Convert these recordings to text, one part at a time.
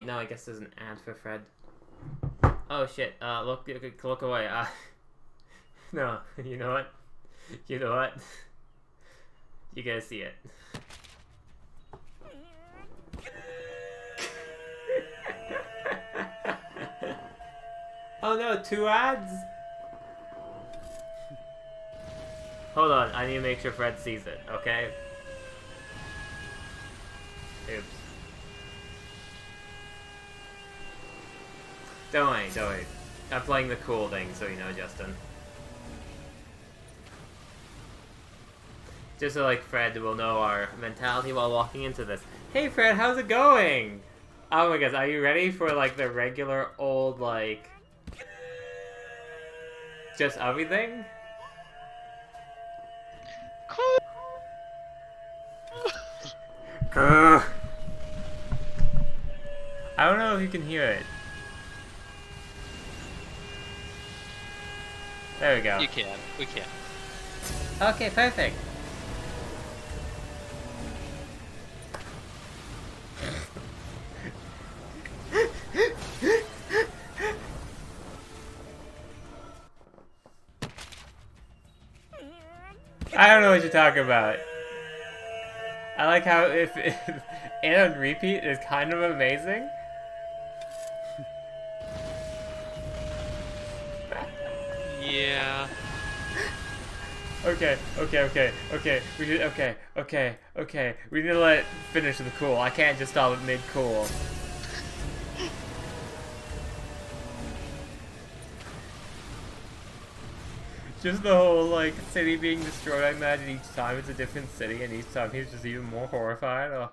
No, I guess there's an ad for Fred. Oh shit, look away. No, you know what? You know what? You gotta see it. Oh no, 2 ads? Hold on, I need to make sure Fred sees it, okay? Oops. Don't worry. I'm playing the cool thing, so you know, Justin. Just so, like, Fred will know our mentality while walking into this. Hey, Fred, how's it going? Oh my gosh, are you ready for, like, the regular old, like... just everything? I don't know if you can hear it. There we go. You can. We can. Okay, perfect. I don't know what you're talking about. I like how if and on repeat is kind of amazing. Yeah. Okay. We should. Okay. We need to let it finish the cool. I can't just stop it mid cool. Just the whole like city being destroyed. I imagine each time it's a different city, and each time he's just even more horrified.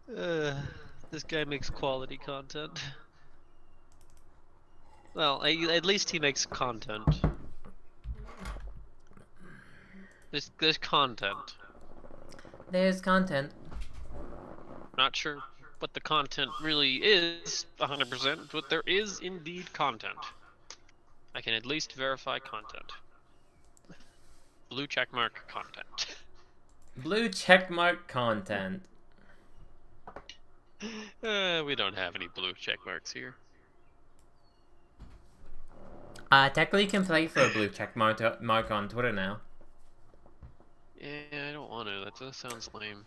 This guy makes quality content. Well, at least he makes content. There's content. There's content. Not sure what the content really is 100%, but there is indeed content. I can at least verify content. Blue checkmark content. Blue checkmark content. We don't have any blue checkmarks here. Technically you can play for a blue check mark on Twitter now. Yeah, I don't want to. That sounds lame.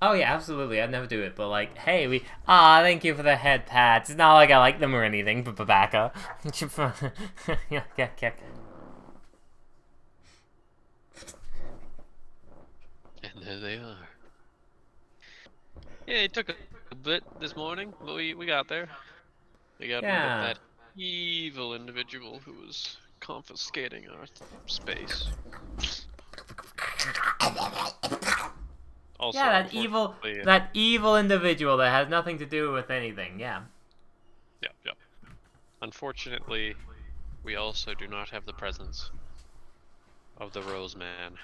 Oh yeah, absolutely. I'd never do it, but like, hey, thank you for the head pats. It's not like I like them or anything, but Babaka. Yeah. And there they are. Yeah, it took a bit this morning, but we got there. We got rid of that evil individual who was confiscating our space. Also, yeah, that evil individual that has nothing to do with anything. Yeah. Yep. Unfortunately, we also do not have the presence of the Rose Man.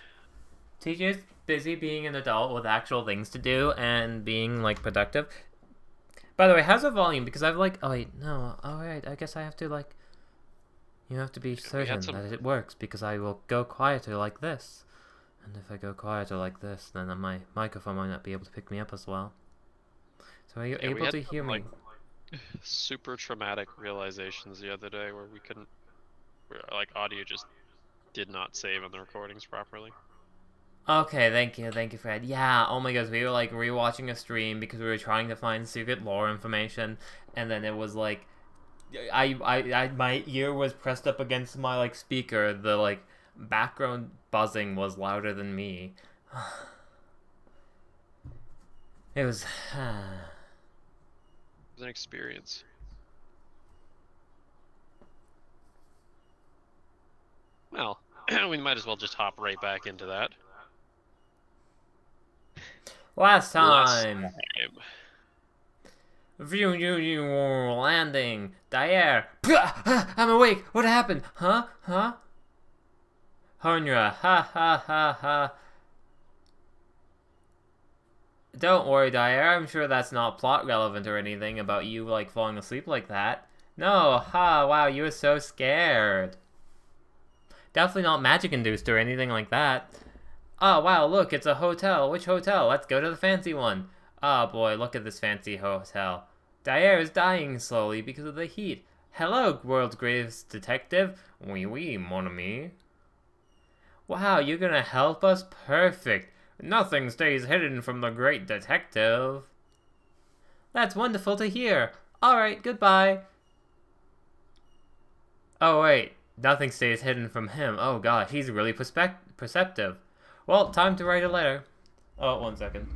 TJ's busy being an adult with actual things to do and being like productive. By the way, how's the volume? Because I've like, oh wait, no, alright, I guess I have to like, you have to be certain that it works because I will go quieter like this. And if I go quieter like this, then my microphone might not be able to pick me up as well. So are you able to hear me? Super traumatic realizations the other day where we couldn't, like audio just did not save on the recordings properly. Okay, thank you, Fred. Yeah, oh my gosh, we were like rewatching a stream because we were trying to find secret lore information, and then it was like, my ear was pressed up against my like speaker. The like background buzzing was louder than me. It was. It was an experience. Well, we might as well just hop right back into that. Last time. Landing. Dyer. I'm awake. What happened? Huh? Honra. Ha. Don't worry, Dyer. I'm sure that's not plot relevant or anything about you like falling asleep like that. No. Wow. You were so scared. Definitely not magic induced or anything like that. Oh, wow, look, it's a hotel. Which hotel? Let's go to the fancy one. Oh, boy, look at this fancy hotel. Dyer is dying slowly because of the heat. Hello, world's greatest detective. Oui, mon ami. Wow, you're gonna help us? Perfect. Nothing stays hidden from the great detective. That's wonderful to hear. Alright, goodbye. Oh, wait. Nothing stays hidden from him. Oh, God, he's really perceptive. Well, time to write a letter. Oh, 1 second.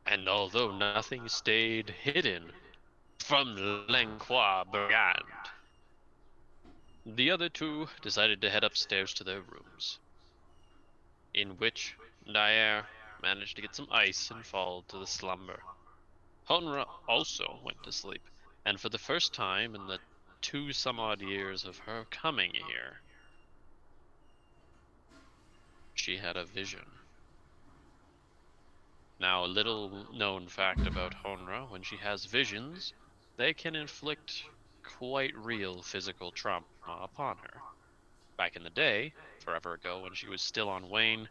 And although nothing stayed hidden from the Langlois brigand, the other two decided to head upstairs to their rooms, in which Dyer managed to get some ice and fall to the slumber. Honra also went to sleep, and for the first time in the 2-some-odd years of her coming here, she had a vision. Now, a little known fact about Honra: when she has visions, they can inflict quite real physical trauma upon her. Back in the day, forever ago, when she was still on Wayne,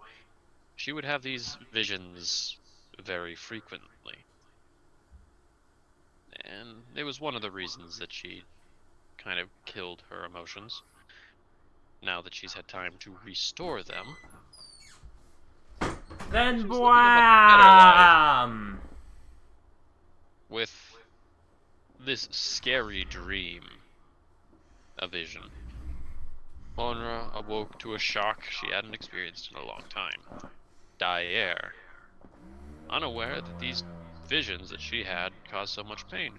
she would have these visions very frequently. And it was one of the reasons that she kind of killed her emotions. Now that she's had time to restore them, Then she's living a much better life bwam! with this scary dream, a vision. Honra awoke to a shock she hadn't experienced in a long time. Dyer, unaware that these visions that she had caused so much pain.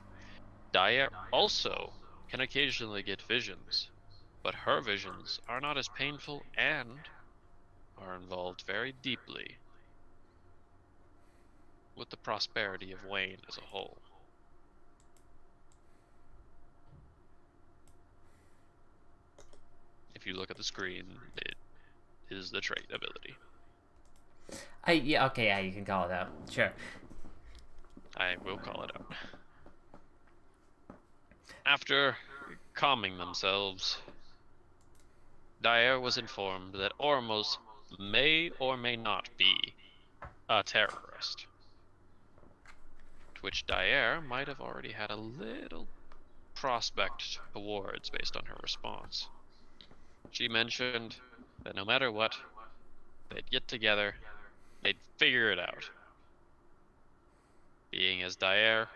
Dyer also can occasionally get visions, but her visions are not as painful and are involved very deeply with the prosperity of Wayne as a whole. If you look at the screen, it is the trait ability. Yeah, okay, yeah, you can call it out. Sure. I will call it out. After calming themselves, Dyer was informed that Ormos may or may not be a terrorist, to which Dyer might have already had a little prospect towards based on her response. She mentioned that no matter what, they'd get together, they'd figure it out. Being as Dyer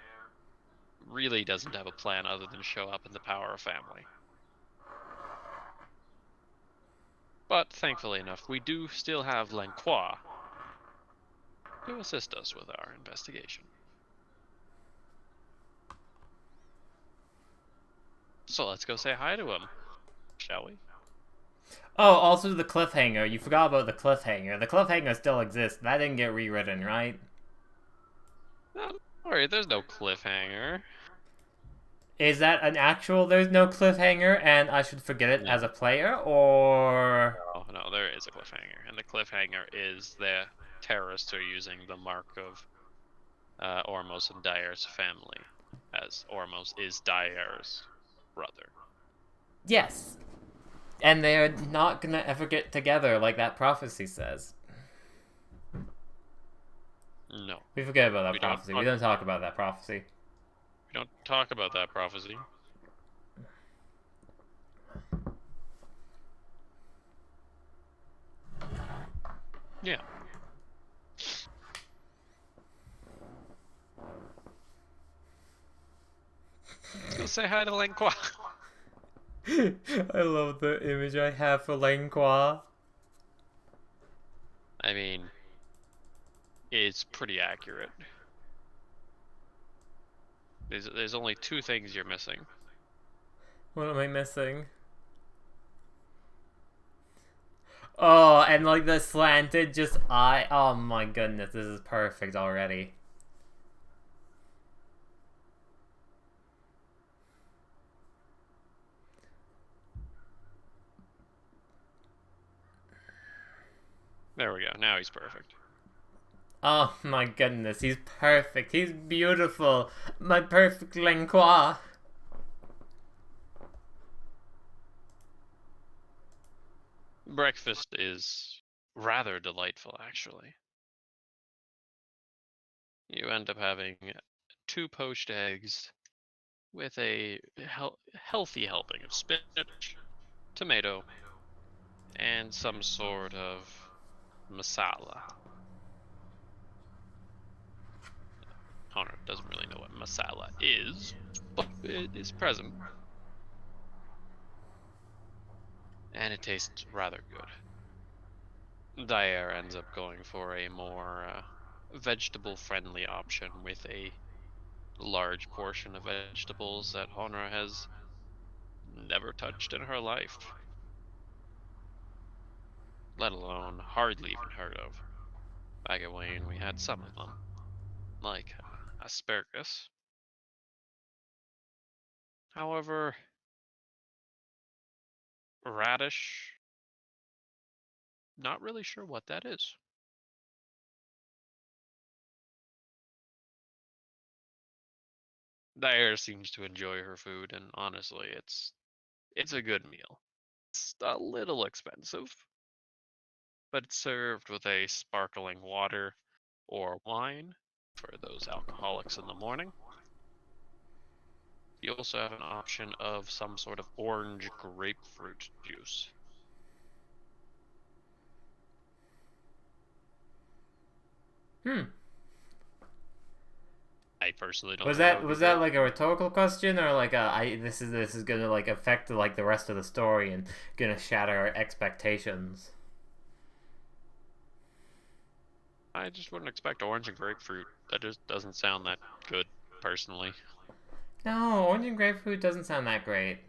really doesn't have a plan other than show up in the power of family. But thankfully enough, we do still have Langlois to assist us with our investigation. So let's go say hi to him, shall we? Oh, also the cliffhanger. You forgot about the cliffhanger. The cliffhanger still exists. That didn't get rewritten, right? No, don't worry, there's no cliffhanger. Is that an actual there's no cliffhanger and I should forget it No. as a player, or... No, there is a cliffhanger. And the cliffhanger is the terrorists are using the mark of Ormos and Dyer's family, as Ormos is Dyer's brother. Yes. And they're not gonna ever get together like that prophecy says. No. We forget about that prophecy. We don't talk about that prophecy. We don't talk about that prophecy. Yeah. Let's go say hi to Langlois. I love the image I have for Langlois. I mean, it's pretty accurate. There's only 2 things you're missing. What am I missing? Oh, and like the slanted just eye. Oh my goodness, this is perfect already. There we go. Now he's perfect. Oh my goodness, he's perfect. He's beautiful. My perfect Lenqua. Breakfast is rather delightful, actually. You end up having 2 poached eggs with a healthy helping of spinach, tomato, and some sort of masala. Connor doesn't really know what masala is, but it is present, and it tastes rather good. Dyer ends up going for a more vegetable-friendly option with a large portion of vegetables that Honor has never touched in her life, let alone hardly even heard of. Back at Wayne, we had some of them, like asparagus. However, radish, not really sure what that is. Dyer seems to enjoy her food, and honestly, it's a good meal. It's a little expensive, but it's served with a sparkling water or wine for those alcoholics in the morning. You also have an option of some sort of orange grapefruit juice. Hmm. I personally don't Was think that that would be was that great. like a rhetorical question or like this is gonna like affect like the rest of the story and gonna shatter our expectations? I just wouldn't expect orange and grapefruit. That just doesn't sound that good, personally. No, orange and grapefruit doesn't sound that great.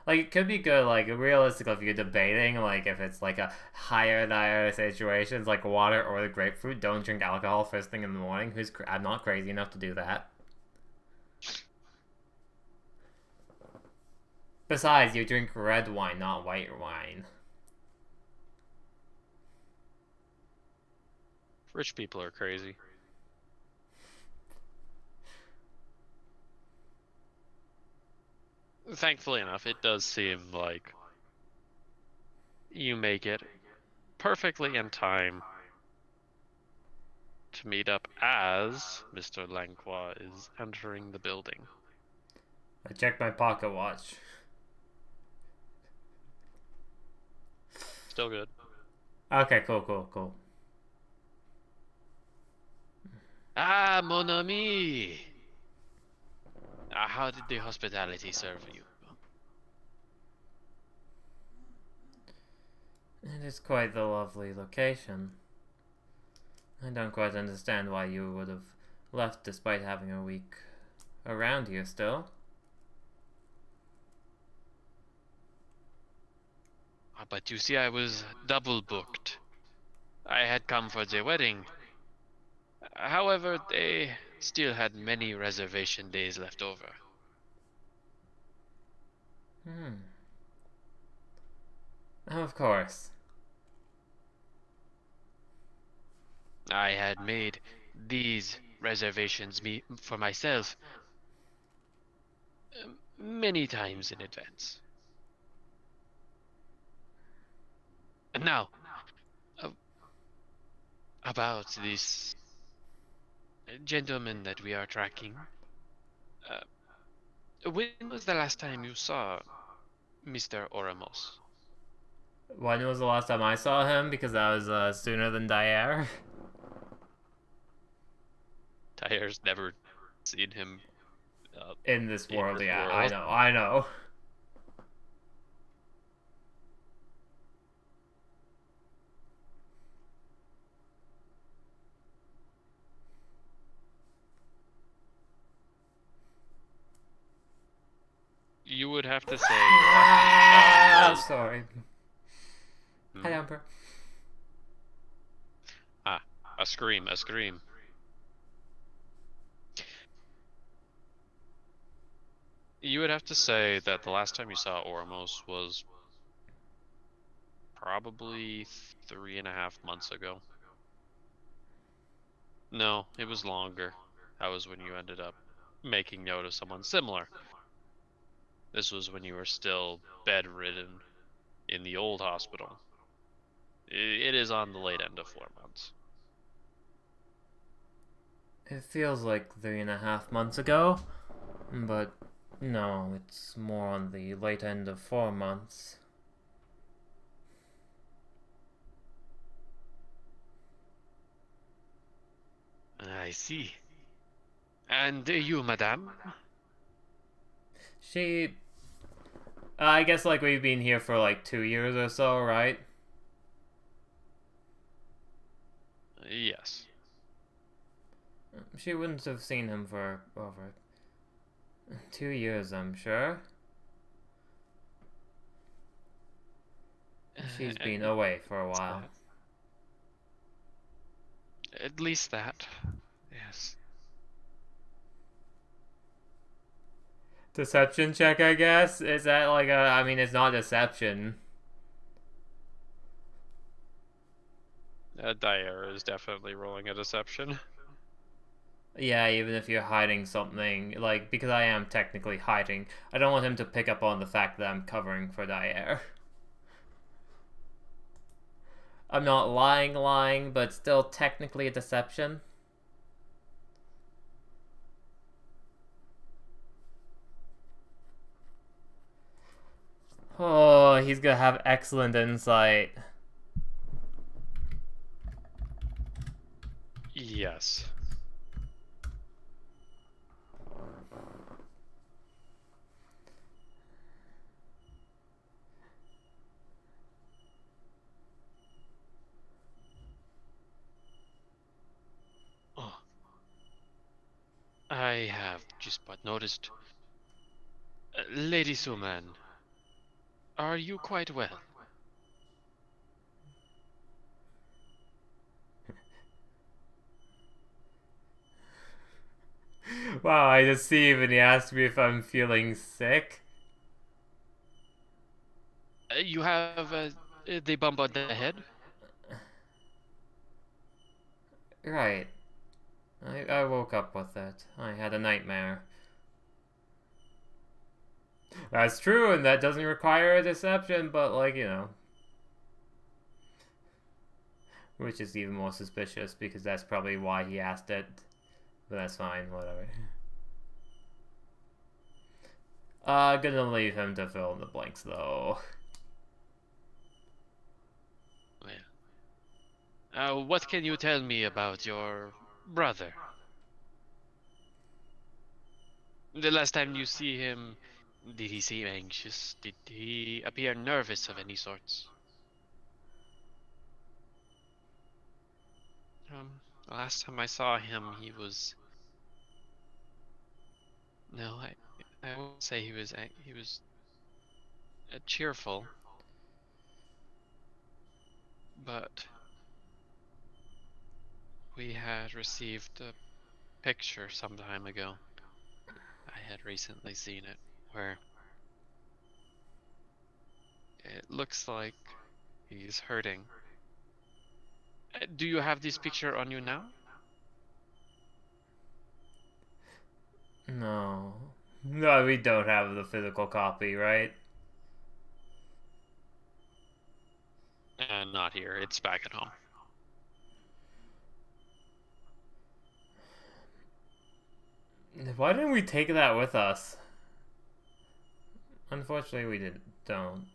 Like it could be good, like realistically, if you're debating, like if it's like a higher dire situations, like water or the grapefruit. Don't drink alcohol first thing in the morning. I'm not crazy enough to do that. Besides, you drink red wine, not white wine. Rich people are crazy. Thankfully enough, it does seem like you make it perfectly in time to meet up as Mr. Langqua is entering the building. I checked my pocket watch. Still good. Okay, cool, cool, cool. Ah, mon ami! How did the hospitality serve you? It is quite the lovely location. I don't quite understand why you would have left despite having a week around here still. But you see, I was double booked. I had come for the wedding. However, they still had many reservation days left over. Hmm. Of course. I had made these reservations for myself many times in advance. And now, uh, about this gentleman that we are tracking. When was the last time you saw Mr. Ormos? When was the last time I saw him? Because that was sooner than Dyer. Tyre's never seen him In this in world, this yeah, I world. know, I know. You would have to say the last time you saw him was Sorry. Hi, hmm? Amber. Ah, a scream, a scream. You would have to say that the last time you saw Ormos was probably 3.5 months ago. No, it was longer. That was when you ended up making note of someone similar. This was when you were still bedridden in the old hospital. It is on the late end of 4 months. It feels like 3.5 months ago, but no, it's more on the late end of 4 months. I see. And you, madame? She. I guess like we've been here for like 2 years or so, right? Yes. She wouldn't have seen him for over 2 years, I'm sure. She's been away for a while. At least that. Yes. Deception check, I guess? Is that like a. I mean, it's not deception. Dyer is definitely rolling a deception. Yeah, even if you're hiding something, like, because I am technically hiding, I don't want him to pick up on the fact that I'm covering for Dyer. I'm not lying, but still technically a deception. Oh, he's gonna have excellent insight. Yes. Oh, I have just but noticed. Lady Suman, are you quite well? Wow, I just see him and he asked me if I'm feeling sick. You have the bump on the head? Right. I woke up with it. I had a nightmare. That's true, and that doesn't require a deception, but, like, you know. Which is even more suspicious, because that's probably why he asked it. But that's fine, whatever. Gonna leave him to fill in the blanks, though. Well, what can you tell me about your brother? The last time you see him, did he seem anxious? Did he appear nervous of any sorts? The last time I saw him, he was. No, I won't say he was cheerful, but we had received a picture some time ago. I had recently seen it, where it looks like he's hurting. Do you have this picture on you now? No. No, we don't have the physical copy, right? Not here. It's back at home. Why didn't we take that with us? Unfortunately, don't.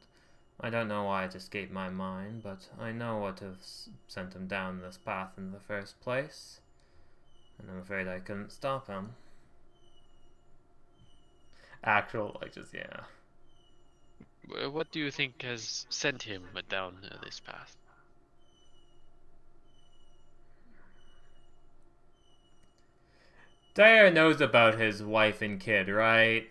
I don't know why it escaped my mind, but I know what have sent him down this path in the first place. And I'm afraid I couldn't stop him. Actual, like, just, yeah. What do you think has sent him down this path? Dyer knows about his wife and kid, right?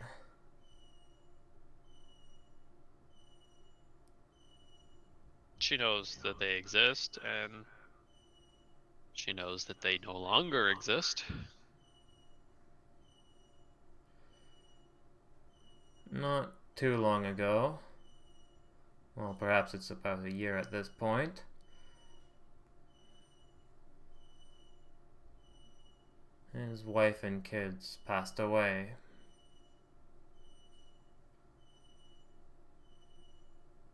She knows that they exist, and she knows that they no longer exist. Not too long ago. Well, perhaps it's about a year at this point. His wife and kids passed away.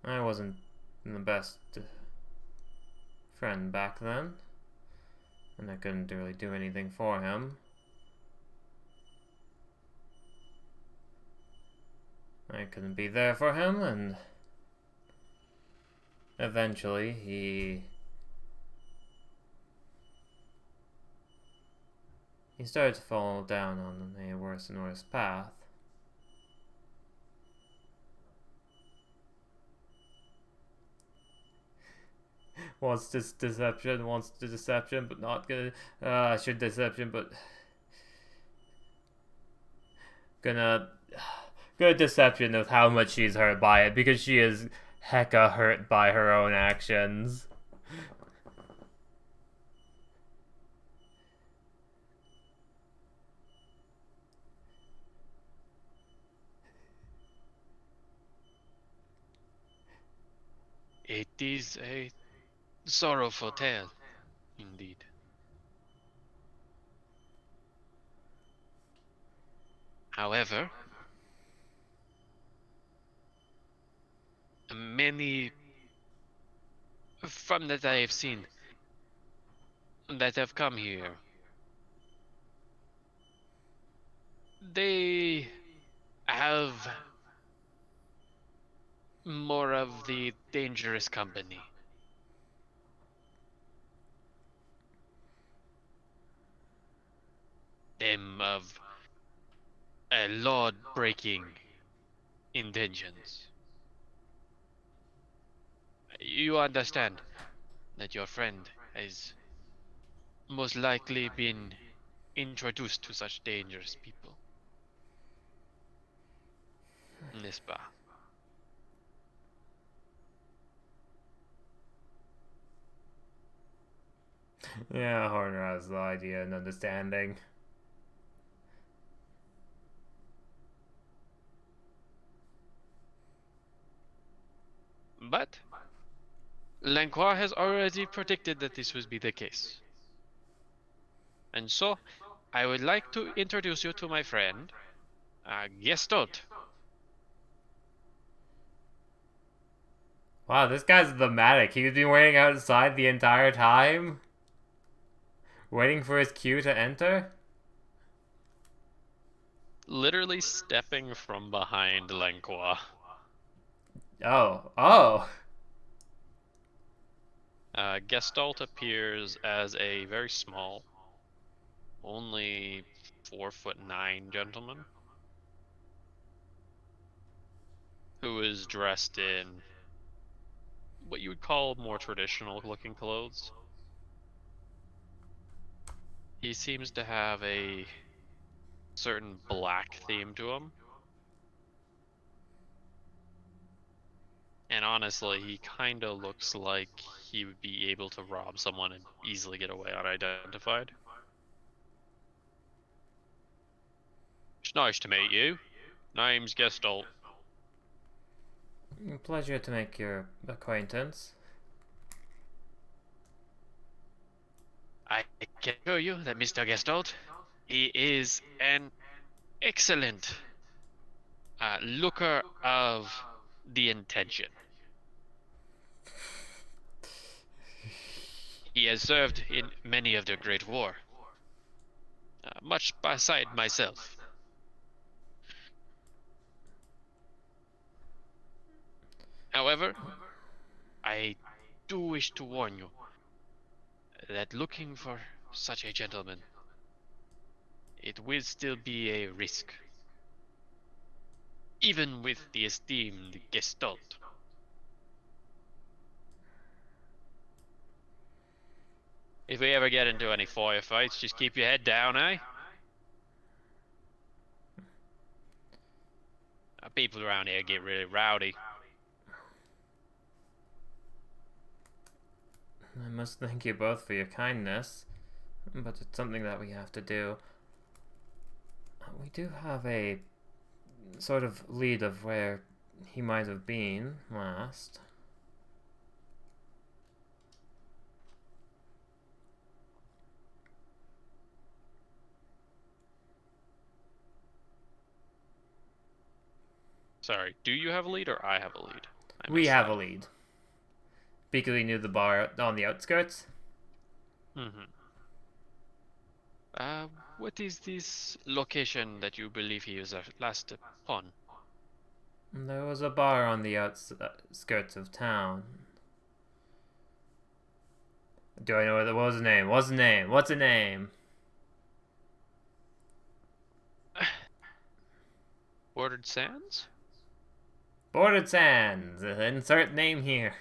I wasn't the best friend back then, and I couldn't really do anything for him. I couldn't be there for him, and eventually he started to fall down on a worse and worse path. Wants this deception, wants the deception, but not gonna. Should deception, but gonna deception of how much she's hurt by it, because she is hecka hurt by her own actions. It is a sorrowful tale, indeed. However, many from that I have seen that have come here, they have more of the dangerous company. Them of law-breaking intentions. You understand that your friend has most likely been introduced to such dangerous people. N'est-ce pas? Yeah, Horner has the idea and understanding. But Lacroix has already predicted that this would be the case. And so, I would like to introduce you to my friend, Gestalt. Wow, this guy's thematic. He's been waiting outside the entire time? Waiting for his cue to enter? Literally stepping from behind Lacroix. Oh. Gestalt appears as a very small, only 4'9" gentleman who is dressed in what you would call more traditional looking clothes. He seems to have a certain black theme to him. And honestly, he kind of looks like he would be able to rob someone and easily get away unidentified. It's nice to meet you. Name's Gestalt. Pleasure to make your acquaintance. I can assure you that Mr. Gestalt, he is an excellent looker of the intention. He has served in many of the Great War, much beside myself. However, I do wish to warn you that looking for such a gentleman, it will still be a risk. Even with the esteemed Gestalt. If we ever get into any firefights, just keep your head down, eh? People around here get really rowdy. I must thank you both for your kindness, but it's something that we have to do. We do have a sort of lead of where he might have been last. Sorry, do you have a lead or I have a lead? We have a lead. Because we knew the bar on the outskirts. Mm-hmm. What is this location that you believe he was last upon? There was a bar on the outskirts of town. Do I know what was the name? What's the name? What's the name? Bordered Sands? Bordered Sands. Insert name here.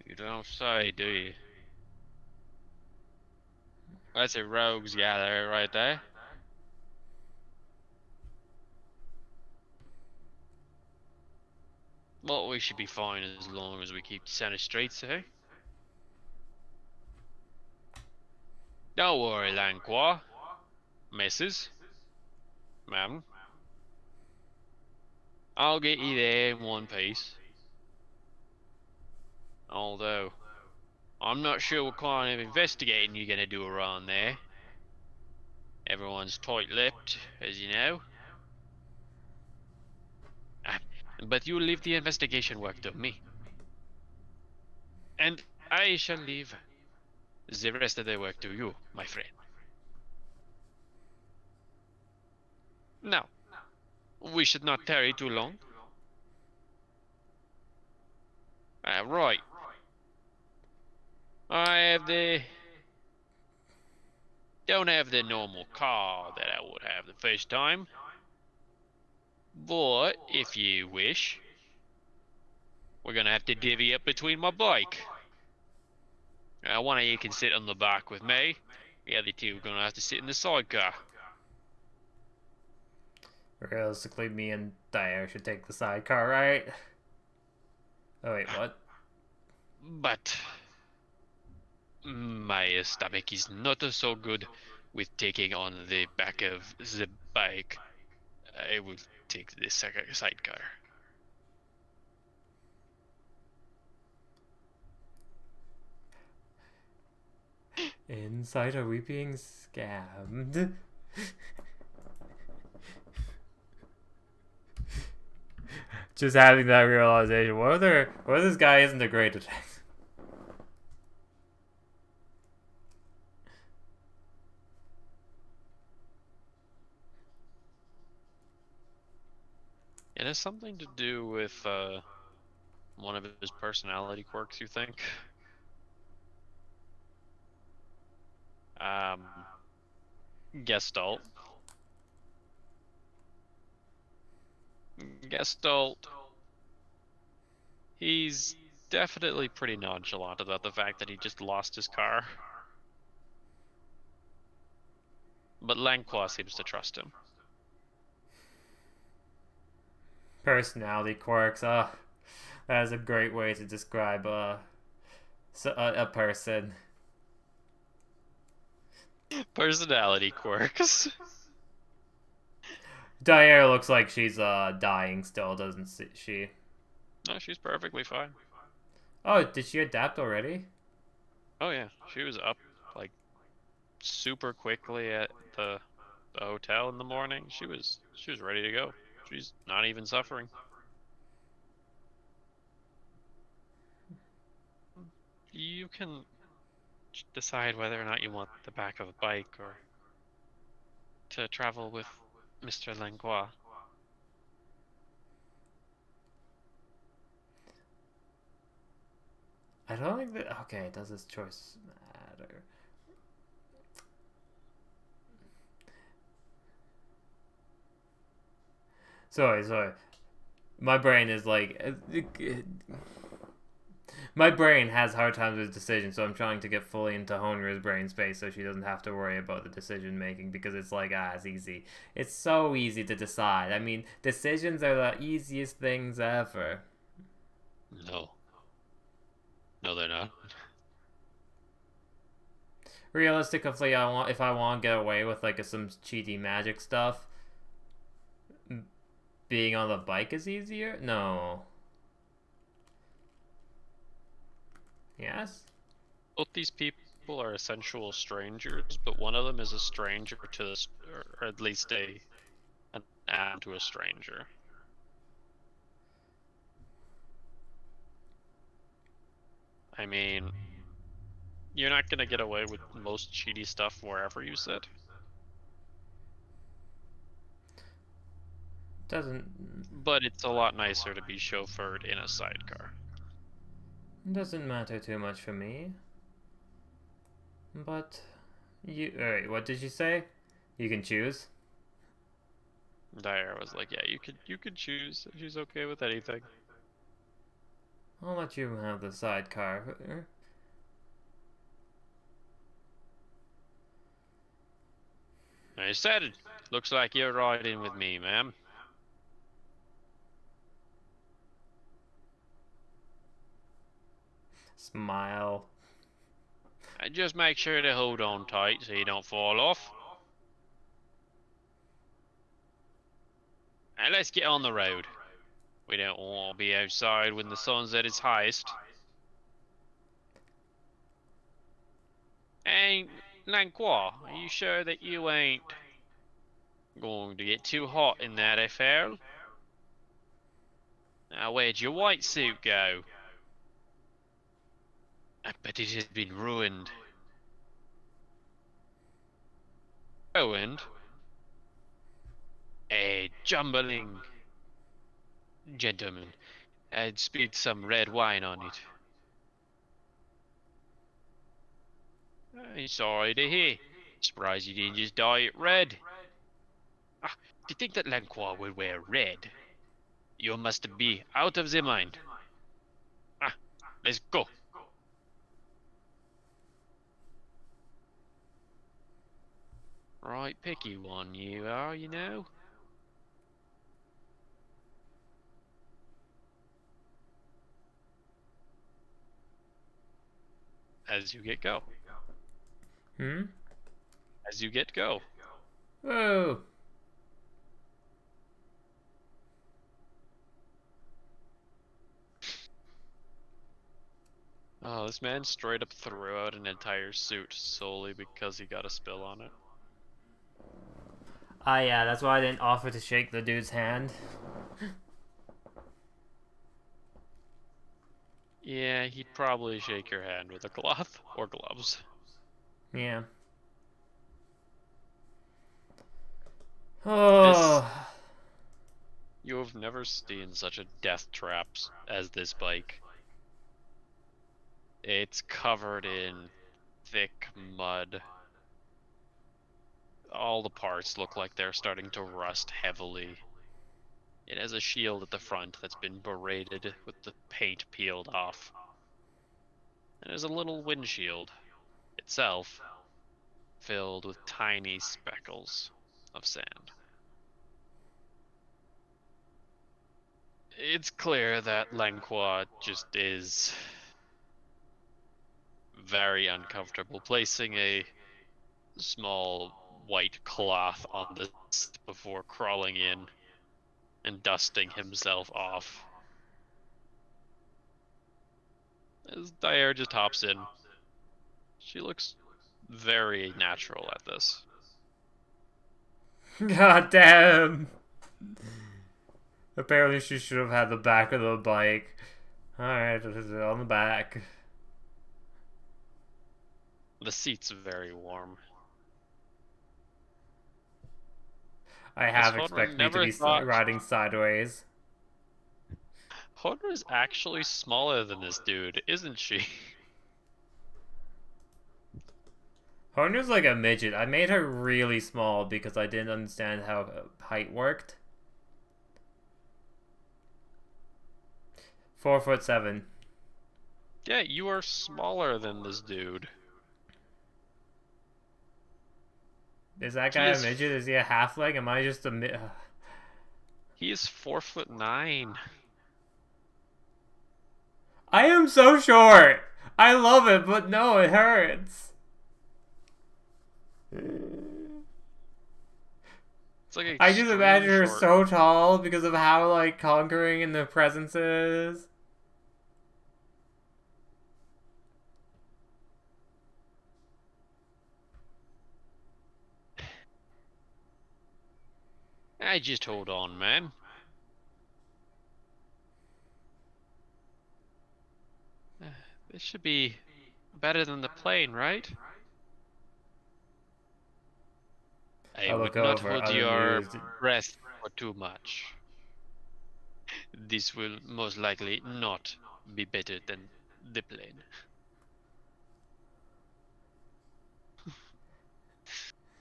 You don't say, do you? That's a rogues gallery right there. Well, we should be fine as long as we keep the center streets, eh? Don't worry, Langqua. Missus. Madam. I'll get you there in one piece. Although, I'm not sure what kind of investigating you're gonna do around there. Everyone's tight-lipped, as you know. But you leave the investigation work to me. And I shall leave the rest of the work to you, my friend. Now, we should not tarry too long. Right. Don't have the normal car that I would have the first time. But, if you wish, we're gonna have to divvy up between my bike. One of you can sit on the back with me. The other two are gonna have to sit in the sidecar. Realistically, me and Dyer should take the sidecar, right? Oh wait, what? But my stomach is not so good with taking on the back of the bike. I will take the sidecar. Inside, are we being scammed? Just having that realization. What this guy isn't a great detective. It has something to do with one of his personality quirks, you think? Gestalt. Gestalt. He's definitely pretty nonchalant about the fact that he just lost his car. But Langqua seems to trust him. Personality quirks. That is a great way to describe a person. Personality quirks. Dyer looks like she's dying still, doesn't she? No, she's perfectly fine. Oh, did she adapt already? Oh yeah, she was up like super quickly at the hotel in the morning. She was ready to go. She's not even suffering. You can decide whether or not you want the back of a bike or to travel with Mr. Langlois. I don't think that. Okay, does this choice matter? Sorry. My brain is like. My brain has hard times with decisions, so I'm trying to get fully into Honra's brain space so she doesn't have to worry about the decision making because it's like, it's easy. It's so easy to decide. I mean, decisions are the easiest things ever. No. No, they're not. Realistically, if I want to get away with like some cheaty magic stuff, being on the bike is easier? No. Yes? Both these people, people are essential strangers, but one of them is a stranger to this, or at least an add to a stranger. I mean, you're not gonna get away with most cheaty stuff wherever you sit. But it's a lot nicer to be chauffeured in a sidecar. Doesn't matter too much for me. But alright, what did you say? You can choose? Dyer was like, yeah, you could choose. She's okay with anything. I'll let you have the sidecar. I said it. Looks like you're riding with me, ma'am. Smile. And just make sure to hold on tight so you don't fall off. And let's get on the road. We don't want to be outside when the sun's at its highest. And Langqua, are you sure that you ain't going to get too hot in that affair? Now, where'd your white suit go? I bet it has been ruined. Ruined? A jumbling gentleman had spilled some red wine on it. I'm sorry to hear. Surprised you didn't just dye it red. Ah, do you think that Langqua would wear red? You must be out of the mind. Ah, let's go. Right picky one you are, you know. As you get go. Hmm? As you get go. Whoa! Oh, this man straight up threw out an entire suit solely because he got a spill on it. Ah, yeah, that's why I didn't offer to shake the dude's hand. Yeah, he'd probably shake your hand with a cloth or gloves. Yeah. Oh. You have never seen such a death trap as this bike. It's covered in thick mud. All the parts look like they're starting to rust heavily. It has a shield at the front that's been berated with the paint peeled off. And there's a little windshield itself filled with tiny speckles of sand. It's clear that Langqua just is very uncomfortable placing a small white cloth on this before crawling in and dusting himself off. As Dyer just hops in, she looks very natural at this. God damn! Apparently she should have had the back of the bike. Alright, on the back. The seat's very warm. I have expected me to be riding sideways. Hodor is actually smaller than this dude, isn't she? Horner's like a midget. I made her really small because I didn't understand how height worked. 4'7". Yeah, you are smaller than this dude. Is that guy a midget? Is he a halfling? Am I just a mid? He is 4'9". I am so short. I love it, but no, it hurts. It's like I just imagine her so tall because of how like conquering in the presence is. I just hold on, man. This should be better than the plane, right? I I look would not over, hold your unamused. breath for too much. This will most likely not be better than the plane.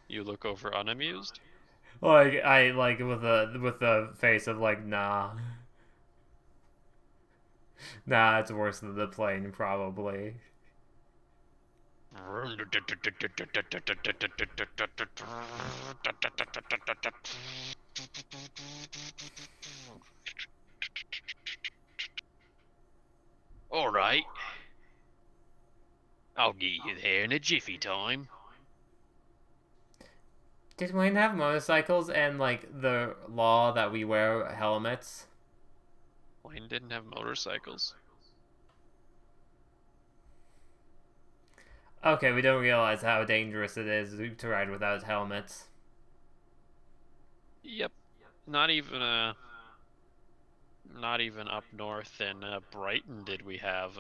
You look over unamused? Like I like with a face of like nah, nah, it's worse than the plane probably. All right. I'll get you there in a jiffy time. Did Wayne have motorcycles and like the law that we wear helmets? Wayne didn't have motorcycles. Okay, we don't realize how dangerous it is to ride without helmets. Yep. Not even not even up north in Brighton did we have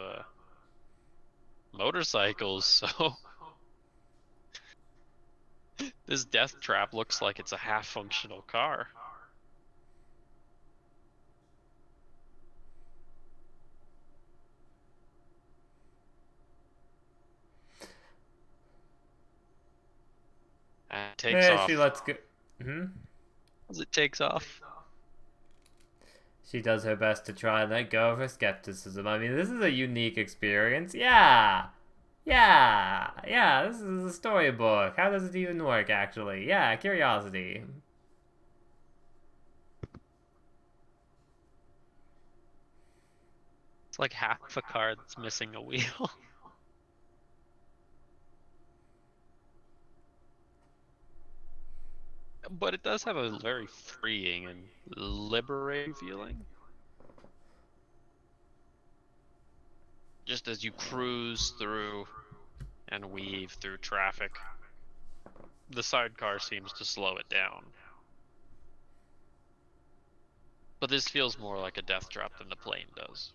motorcycles, so this death trap looks like it's a half-functional car. And it takes She off. lets go. Hmm. As it takes off. She does her best to try and let go of her skepticism. I mean, this is a unique experience. Yeah. Yeah. Yeah, this is a storybook. How does it even work, actually? Yeah, curiosity. It's like half a car that's missing a wheel. But it does have a very freeing and liberating feeling. Just as you cruise through and weave through traffic, the sidecar seems to slow it down. But this feels more like a death trap than the plane does.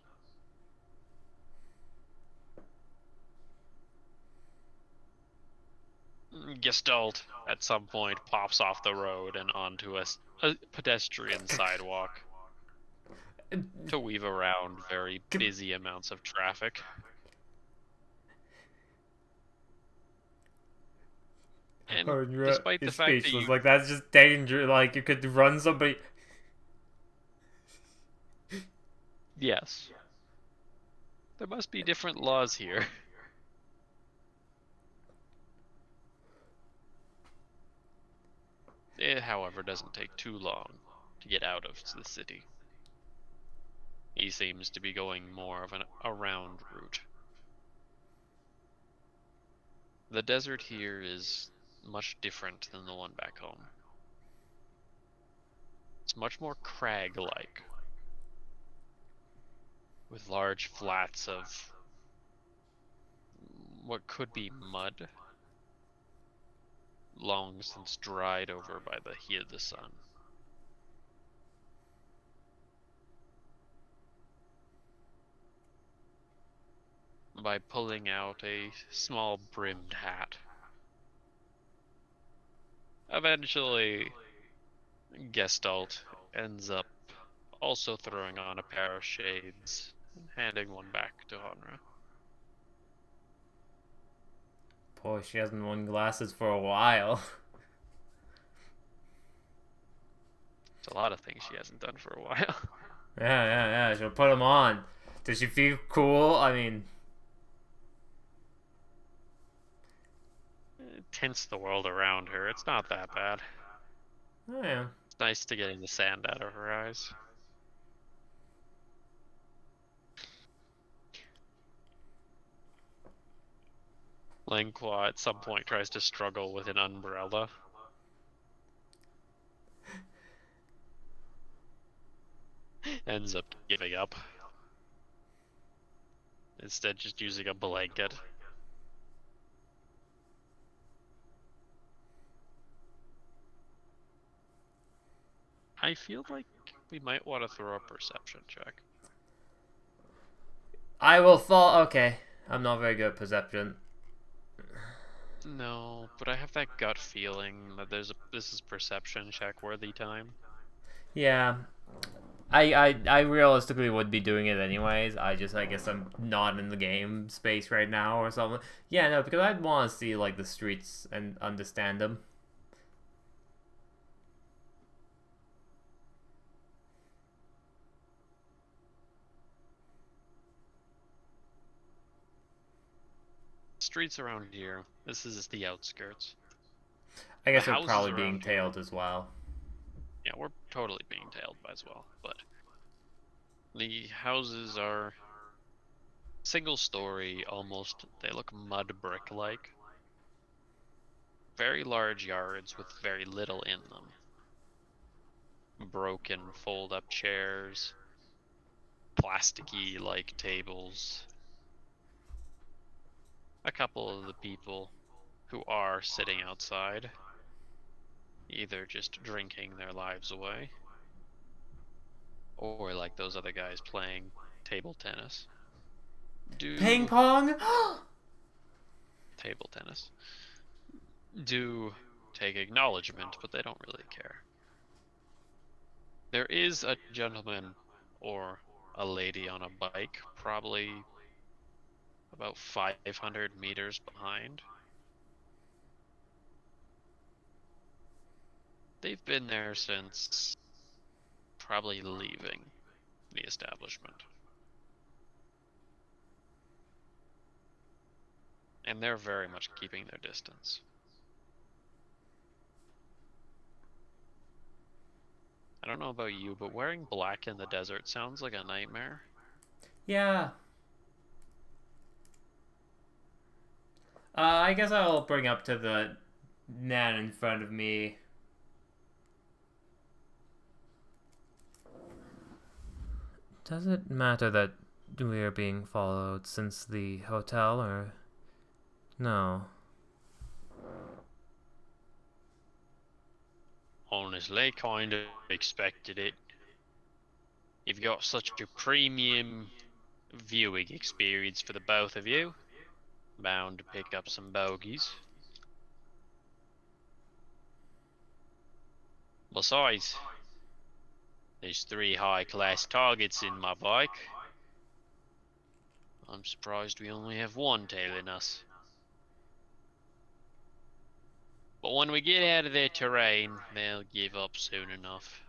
Gestalt at some point pops off the road and onto a pedestrian sidewalk to weave around very busy amounts of traffic. And despite the Is fact that speechless. you, Like, that's just danger. Like, you could run somebody. yes, there must be different laws here. It, however, doesn't take too long to get out of the city. He seems to be going more of an around route. The desert here is much different than the one back home. It's much more crag-like, with large flats of what could be mud, long since dried over by the heat of the sun. By pulling out a small brimmed hat. Eventually, Gestalt ends up also throwing on a pair of shades and handing one back to Honra. Boy, she hasn't worn glasses for a while. It's a lot of things she hasn't done for a while. Yeah. She'll put them on. Does she feel cool? I mean, It tints the world around her. It's not that bad. oh yeah. It's nice to getting the sand out of her eyes. Langqua at some point tries to struggle with an umbrella. Ends up giving up. Instead, just using a blanket. I feel like we might want to throw a perception check. I will fall. Okay, I'm not very good at perception. No, but I have that gut feeling that this is perception check worthy time. Yeah, I realistically would be doing it anyways. I guess I'm not in the game space right now or something. Yeah, no, because I'd want to see like the streets and understand them. Streets around here. This is the outskirts. I The guess we're houses probably being around here. tailed as well. Yeah, we're totally being tailed as well, but the houses are single story almost. They look mud brick like. Very large yards with very little in them. Broken fold up chairs, plasticky like tables. A couple of the people who are sitting outside, either just drinking their lives away, or like those other guys playing table tennis. Ping Do pong. table tennis. Do take acknowledgement, but they don't really care. There is a gentleman or a lady on a bike, probably about 500 meters behind. They've been there since probably leaving the establishment. And they're very much keeping their distance. I don't know about you, but wearing black in the desert sounds like a nightmare. Yeah. I guess I'll bring up to the man in front of me. Does it matter that we are being followed since the hotel, or no? Honestly, kind of expected it. You've got such a premium viewing experience for the both of you. Bound to pick up some bogeys. Besides, there's 3 high-class targets in my bike. I'm surprised we only have one tailing us. But when we get out of their terrain, they'll give up soon enough.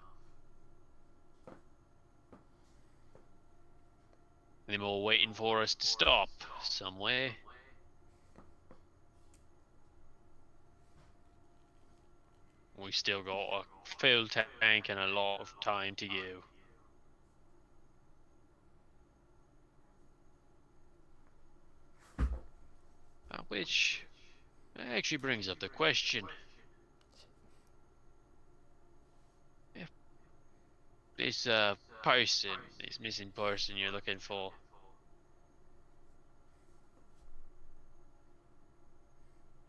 They're all waiting for us to stop somewhere. We still got a full tank and a lot of time to go. Which actually brings up the question. If this this missing person you're looking for,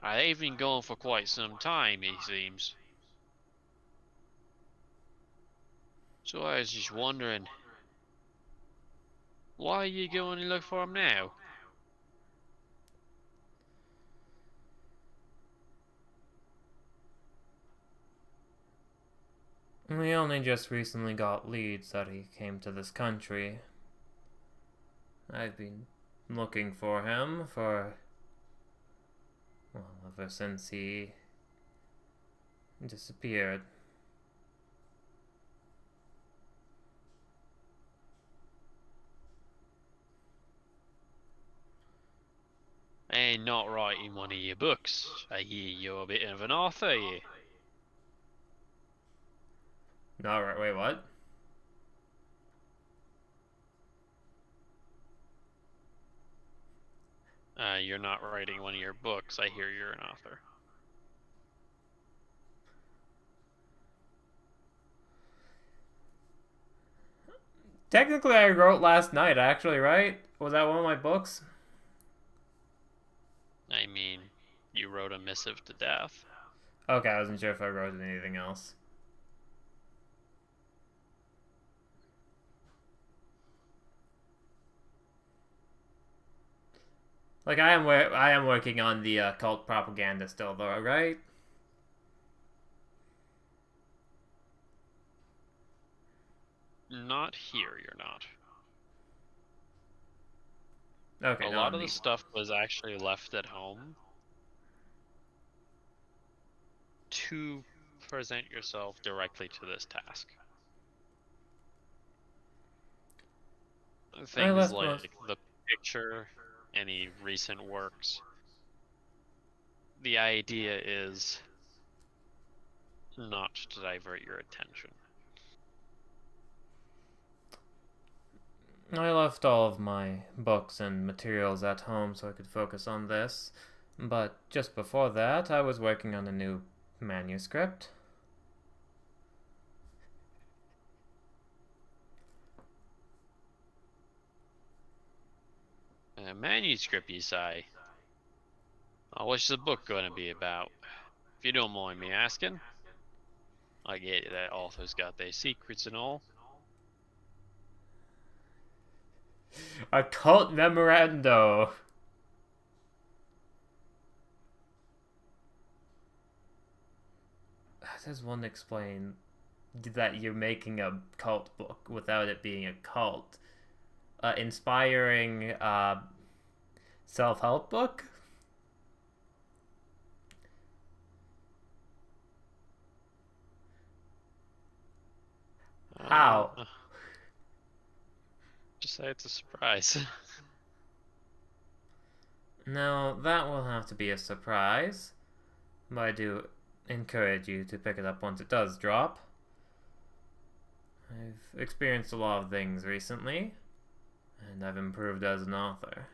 they've been gone for quite some time, it seems. So I was just wondering, why are you going to look for him now? We only just recently got leads that he came to this country. I've been looking for him for, well, ever since he disappeared. And not writing one of your books. I hear you're a bit of an author, you. No, right, wait, what? You're not writing one of your books. I hear you're an author. Technically, I wrote last night, actually, right? Was that one of my books? I mean, you wrote a missive to death. Okay, I wasn't sure if I wrote anything else. Like I am working on the cult propaganda still, though, right? Not here, you're not. Okay, A no, lot I'm of the the. stuff was actually left at home to present yourself directly to this task. I Things left most. like the picture, any recent works. The idea is not to divert your attention. I left all of my books and materials at home so I could focus on this. But just before that, I was working on a new manuscript. A manuscript, you say? What's the book going to be about? If you don't mind me asking. I get that authors got their secrets and all. A cult memorando. How does one explain that you're making a cult book without it being a cult? Inspiring self-help book? How? Uh, just say it's a surprise. No, that will have to be a surprise. But I do encourage you to pick it up once it does drop. I've experienced a lot of things recently, and I've improved as an author.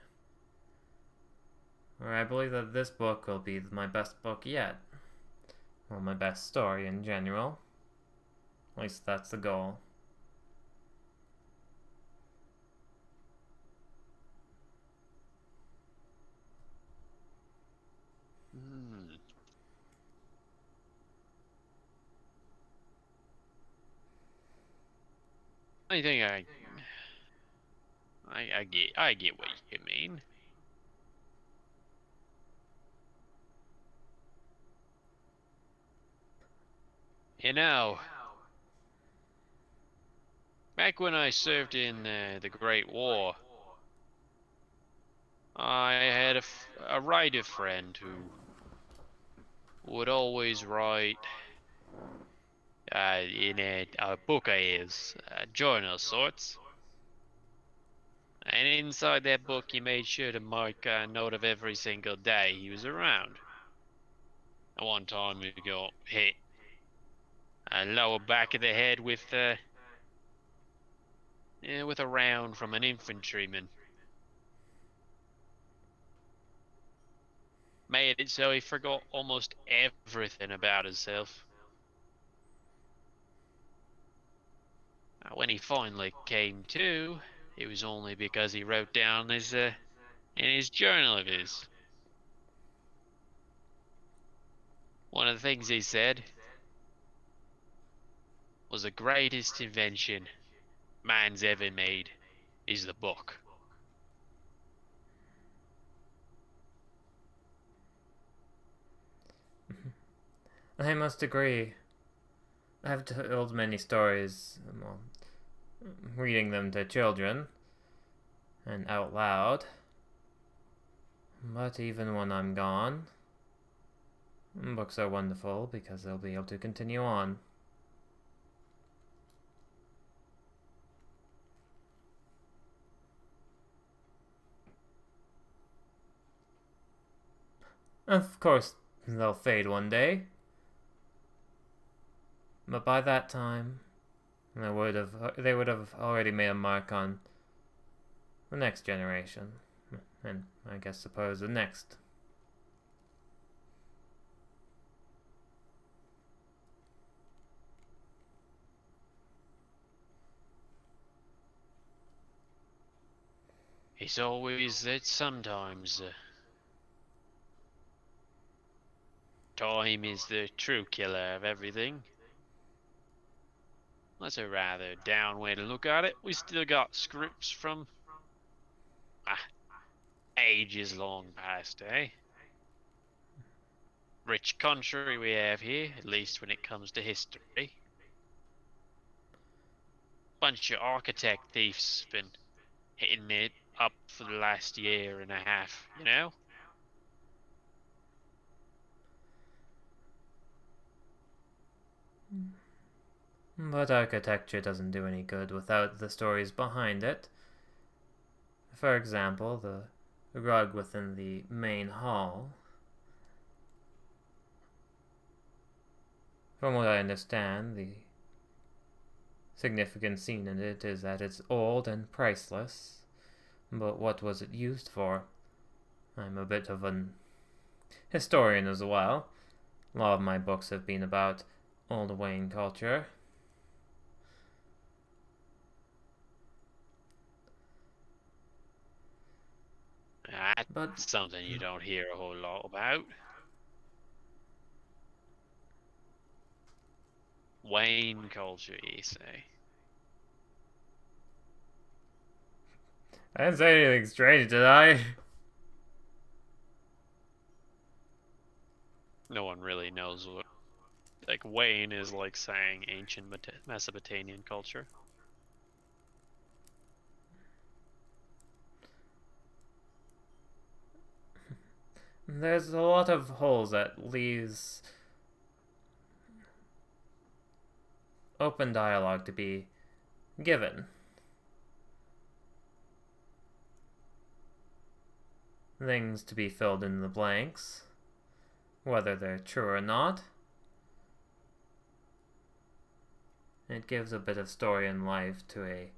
Or I believe that this book will be my best book yet. Well, my best story in general. At least that's the goal. Hmm. I think I get what you mean. You know, back when I served in the Great War, I had a writer friend who would always write in a book of his, a journal sorts. And inside that book, he made sure to make a note of every single day he was around. At one time, he got hit lower back of the head with a round from an infantryman. Made it so he forgot almost everything about himself. When he finally came to, it was only because he wrote down in his journal of his. One of the things he said was the greatest invention man's ever made is the book. I must agree. I've told many stories, well, reading them to children and out loud. But even when I'm gone, books are wonderful because they'll be able to continue on. Of course, they'll fade one day, but by that time, they would have already made a mark on the next generation, and I guess suppose the next. It's always that sometimes time is the true killer of everything. That's a rather down way to look at it. We still got scripts from Ages long past, eh? Rich country we have here, at least when it comes to history. Bunch of architect thieves been hitting it up for the last year and a half, you know? But architecture doesn't do any good without the stories behind it. For example, the rug within the main hall. From what I understand, the significant scene in it is that it's old and priceless. But what was it used for? I'm a bit of an historian as well. A lot of my books have been about old Wayne culture. That's But something you don't hear a whole lot about. Wayne culture, you say? I didn't say anything strange, did I? No one really knows what. Like, Wayne is like saying ancient Mesopotamian culture. There's a lot of holes that leaves open dialogue to be given. Things to be filled in the blanks, whether they're true or not. It gives a bit of story and life to a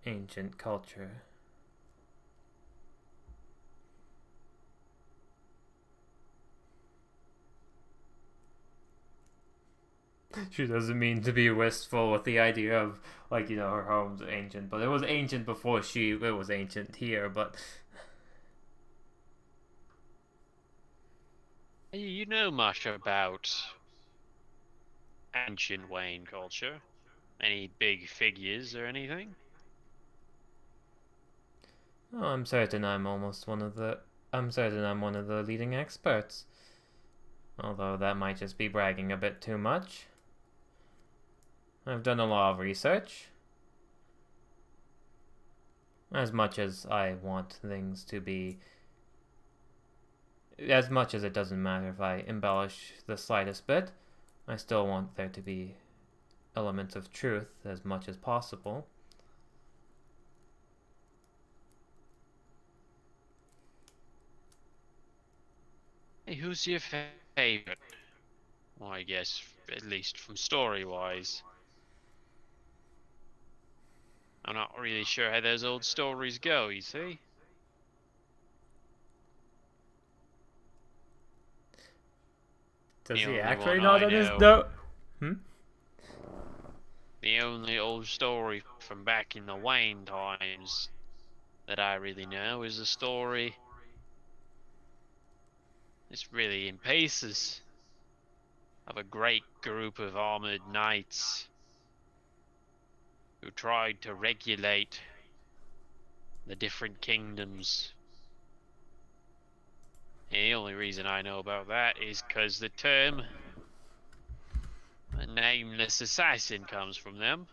ancient culture. She doesn't mean to be wistful with the idea of, like, her home's ancient, but it was ancient before it was ancient here, but You know much about ancient Wayne culture? Any big figures or anything? oh, I'm certain I'm one of the leading experts. Although that might just be bragging a bit too much. I've done a lot of research. As much as I want things to be. As much as it doesn't matter if I embellish the slightest bit, I still want there to be elements of truth as much as possible. Hey, who's your favorite? Well, I guess, at least from story-wise. I'm not really sure how those old stories go, you see? Does The he only actually one nod I on his know, note? Hmm? the only old story from back in the Wayne times that I really know is a story. It's really in pieces of a great group of armored knights who tried to regulate the different kingdoms. And the only reason I know about that is because the term a nameless assassin comes from them.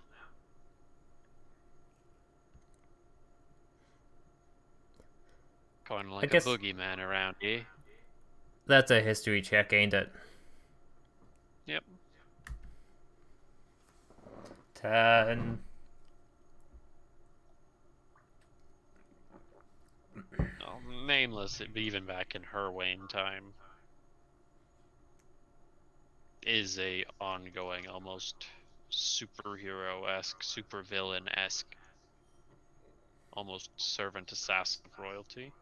Kind of I like a guess boogeyman around here. that's a history check, ain't it? Yep. 10. Well, nameless, even back in her Wayne time, is a ongoing, almost superhero-esque, supervillain-esque, almost servant assassin of royalty.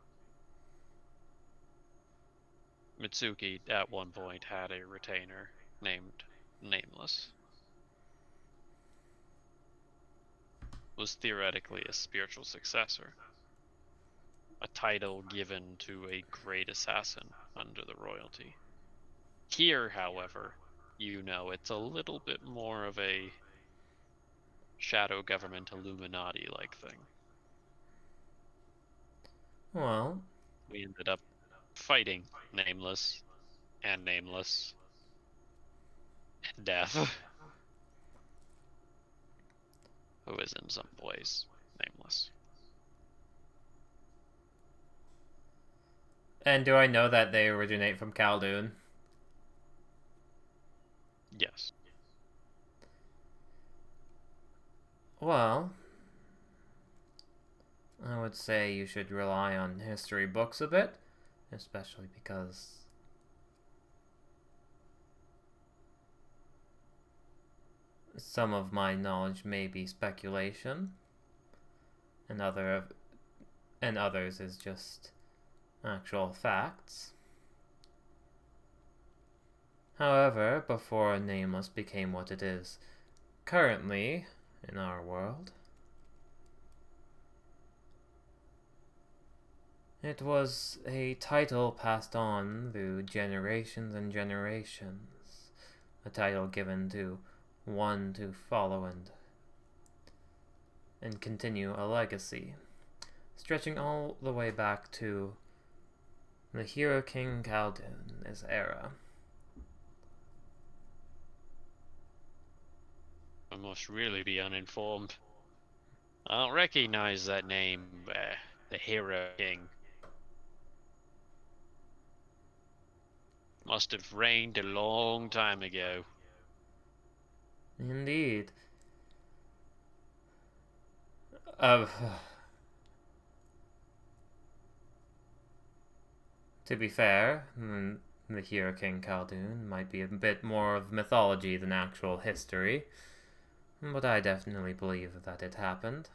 Mitsuki at one point had a retainer named Nameless. Was theoretically a spiritual successor, a title given to a great assassin under the royalty. Here, however, it's a little bit more of a shadow government Illuminati-like thing. Well, We ended up fighting Nameless and Nameless and Death, who is in some ways nameless. And do I know that they originate from Khaldun? Yes. Well, I would say you should rely on history books a bit, especially because some of my knowledge may be speculation, and others is just actual facts. However, before Nameless became what it is currently in our world, it was a title passed on through generations and generations. A title given to one to follow and continue a legacy, stretching all the way back to the Hero King Khaldun's era. I must really be uninformed. I don't recognize that name, the Hero King. Must have reigned a long time ago. Indeed. Uh, to be fair, the Hero King Khaldun might be a bit more of mythology than actual history, but I definitely believe that it happened.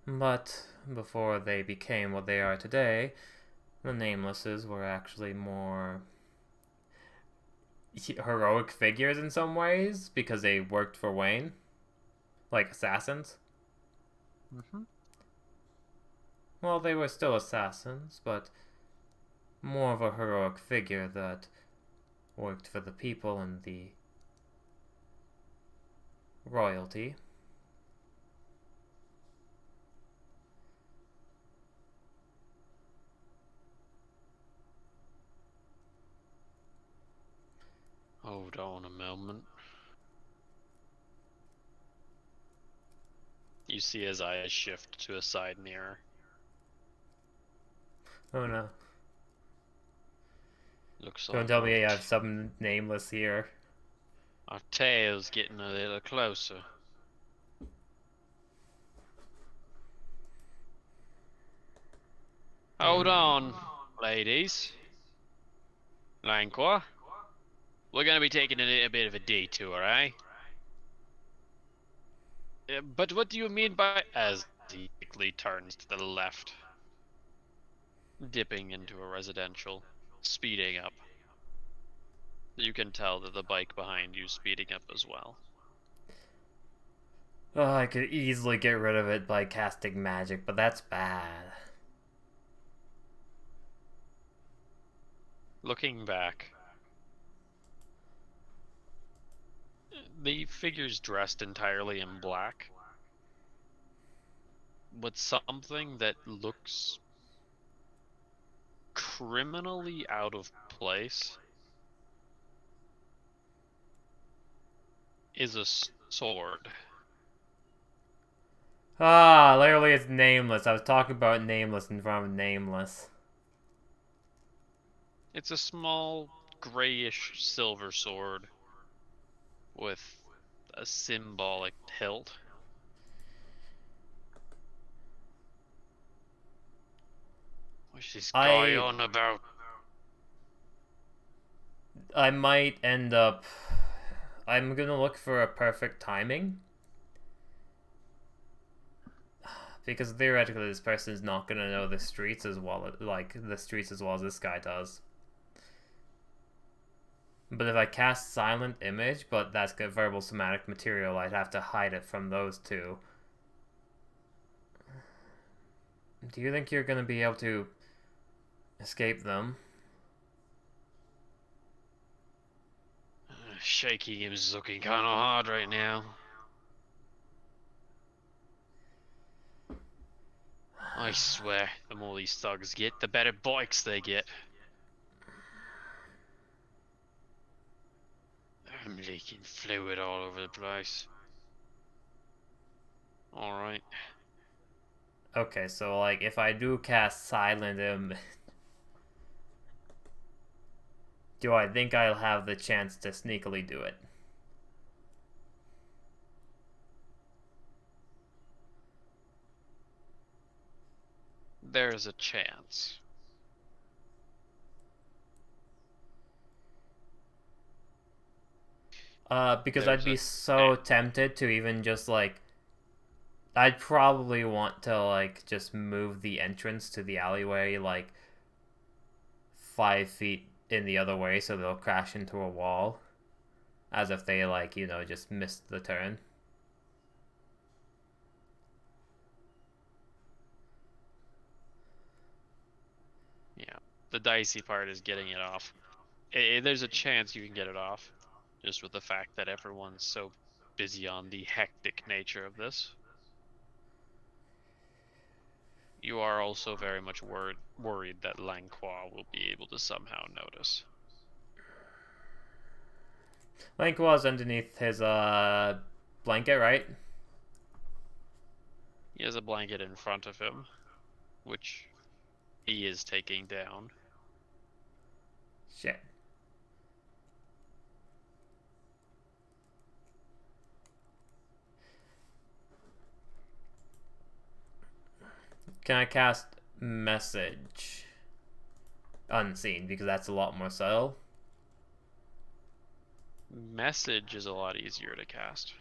But before they became what they are today, the Namelesses were actually more heroic figures in some ways because they worked for Wayne, like assassins. Mm-hmm. Well, they were still assassins, but more of a heroic figure that worked for the people and the royalty. Hold on a moment. You see his eyes shift to a side mirror. Oh no. Looks Don't like tell me I have some nameless here. our tail's getting a little closer. Hold on, ladies. Lanqua. We're gonna be taking a bit of a detour, eh? But what do you mean by as he quickly turns to the left, dipping into a residential, speeding up. You can tell that the bike behind you is speeding up as well. Oh, I could easily get rid of it by casting magic, but that's bad. Looking back, the figure's dressed entirely in black, with something that looks criminally out of place is a sword. Ah, literally it's Nameless. I was talking about Nameless in front of Nameless. It's a small, grayish silver sword with a symbolic hilt. What's this guy I on about? I might end up. I'm gonna look for a perfect timing. Because theoretically, this person is not gonna know the streets as well, like the streets as well as this guy does. But if I cast Silent Image, but that's good verbal somatic material, I'd have to hide it from those two. Do you think you're gonna be able to escape them? Shaking him's looking kind of hard right now. I swear, the more these thugs get, the better bikes they get. I'm leaking fluid all over the place. Alright. Okay, so like if I do cast Silent Him, do I think I'll have the chance to sneakily do it? There's a chance. Because There's I'd be so tempted to even just like I'd probably want to like just move the entrance to the alleyway like 5 feet in the other way so they'll crash into a wall. As if they like, you know, just missed the turn. Yeah. The dicey part is getting it off. There's a chance you can get it off. Just with the fact that everyone's so busy on the hectic nature of this. You are also very much worried that Langqua will be able to somehow notice. Link was underneath his blanket, right? He has a blanket in front of him, which he is taking down. Shit. Can I cast Message unseen because that's a lot more subtle? Message is a lot easier to cast.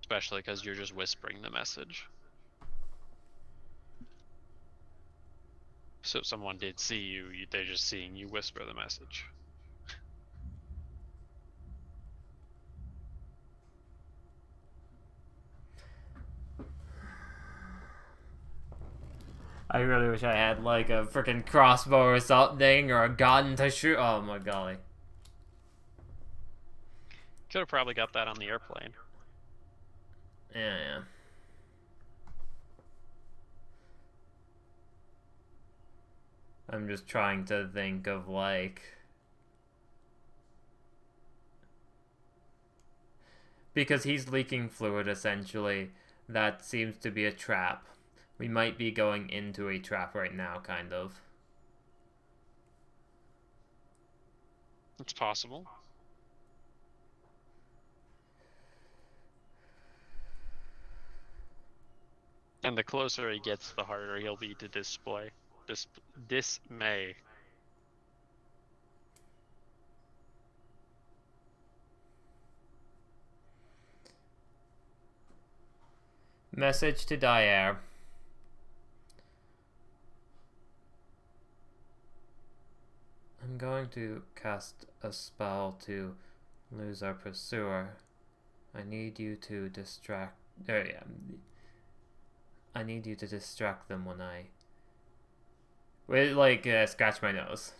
Especially because you're just whispering the message. So if someone did see you, they're just seeing you whisper the message. I really wish I had like a freaking crossbow or something or a gun to shoot. Oh my golly. Could have probably got that on the airplane. Yeah. I'm just trying to think of like... Because he's leaking fluid essentially, that seems to be a trap. We might be going into a trap right now, kind of. It's possible. And the closer he gets, the harder he'll be to display. Dismay. Message to Dyer. I'm going to cast a spell to lose our pursuer. I need you to distract... I need you to distract them when I... Wait, like, scratch my nose.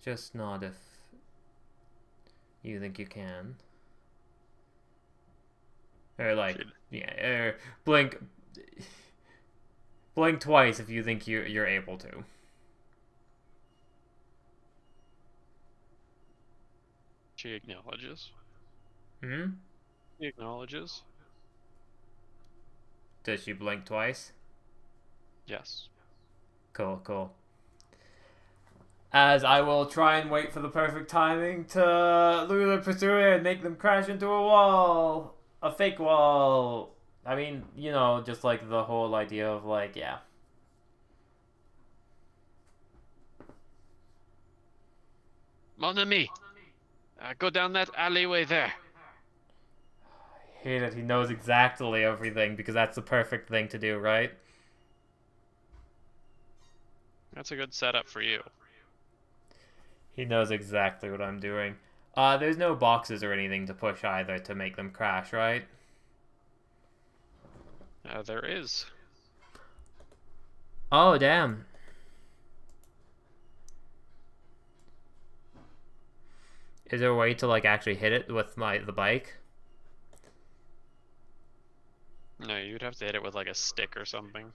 Just nod if you think you can. Or like, yeah, or blink twice if you think you're able to. She acknowledges. Hmm? She acknowledges. Does she blink twice? Yes. Cool. As I will try and wait for the perfect timing to lure the pursuer and make them crash into a wall. A fake wall. I mean, you know, just like the whole idea of like, yeah. Mon ami, go down that alleyway there. I hate it. He knows exactly everything because that's the perfect thing to do, right? That's a good setup for you. He knows exactly what I'm doing. There's no boxes or anything to push either to make them crash, right? There is. Oh, damn. Is there a way to like actually hit it with the bike? No, you'd have to hit it with like a stick or something.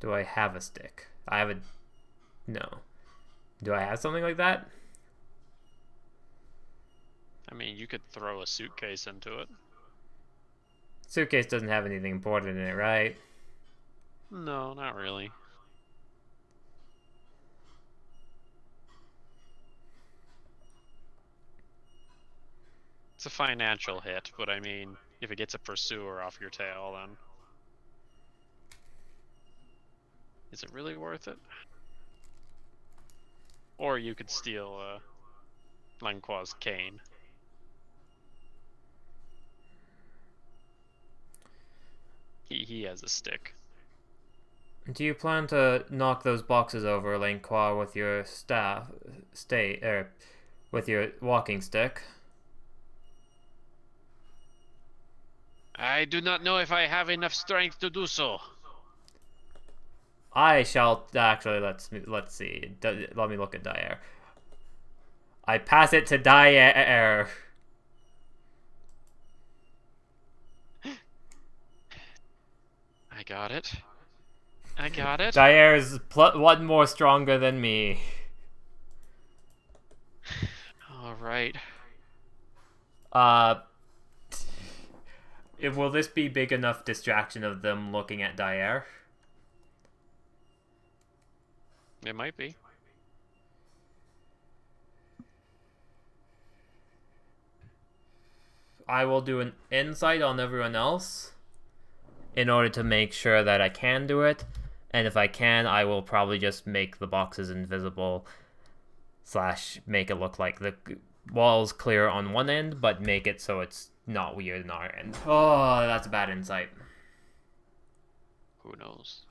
Do I have a stick? I have a... No. Do I have something like that? I mean, you could throw a suitcase into it. Suitcase doesn't have anything important in it, right? No, not really. It's a financial hit, but I mean, if it gets a pursuer off your tail, then is it really worth it? Or you could steal Lanqua's cane. He has a stick. Do you plan to knock those boxes over, Lane with your with your walking stick? I do not know if I have enough strength to do so. I shall actually let's see. Let me look at Dyer. I pass it to Dyer. I got it. I got it. Dyer is one more stronger than me. All right. Will this be big enough distraction of them looking at Dyer? It might be. I will do an insight on everyone else in order to make sure that I can do it. And if I can, I will probably just make the boxes invisible / make it look like the wall's clear on one end, but make it so it's not weird on our end. Oh, that's a bad insight. Who knows?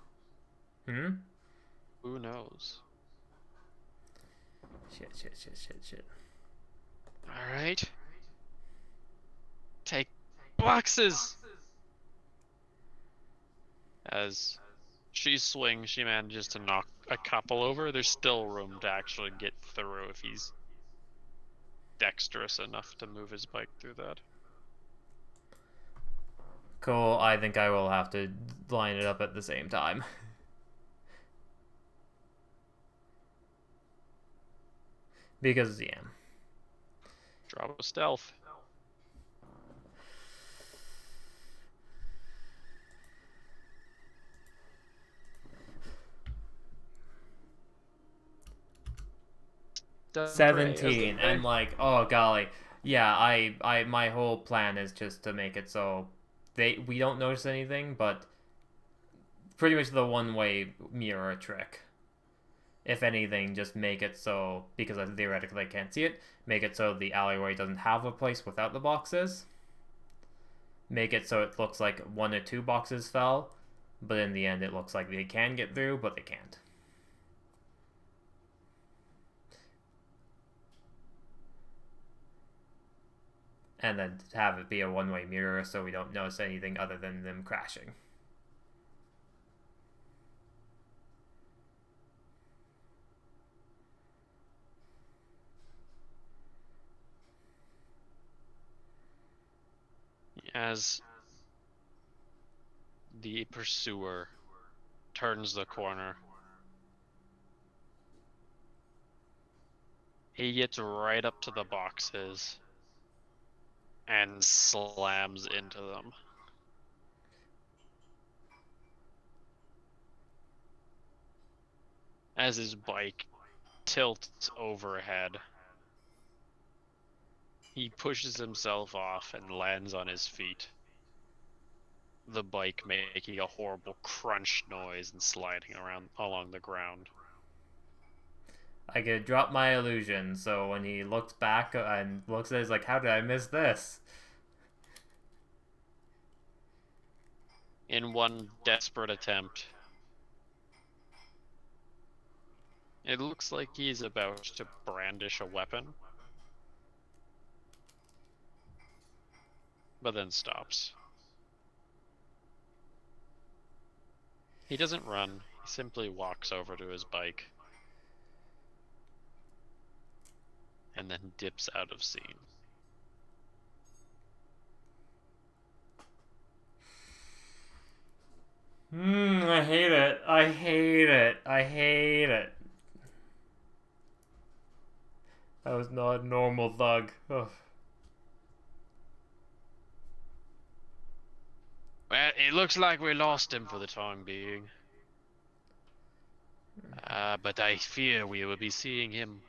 Hmm? Who knows? Shit. All right. Take boxes. As she swings, she manages to knock a couple over. There's still room to actually get through if he's dexterous enough to move his bike through that. Cool, I think I will have to line it up at the same time. Because, yeah. Drop a stealth. Done 17, and like, oh golly. Yeah, my whole plan is just to make it so we don't notice anything, but pretty much the one-way mirror trick. If anything, just make it so, because theoretically I can't see it, make it so the alleyway doesn't have a place without the boxes. Make it so it looks like 1 or 2 boxes fell, but in the end it looks like they can get through, but they can't. And then have it be a one-way mirror so we don't notice anything other than them crashing. As the pursuer turns the corner, he gets right up to the boxes and slams into them. As his bike tilts overhead, he pushes himself off and lands on his feet, the bike making a horrible crunch noise and sliding around along the ground. I could drop my illusion, so when he looks back and looks at it, he's like, how did I miss this? In one desperate attempt, it looks like he's about to brandish a weapon, but then stops. He doesn't run. He simply walks over to his bike. And then dips out of scene. I hate it. I hate it. I hate it. That was not a normal thug. Ugh. Well, it looks like we lost him for the time being. But I fear we will be seeing him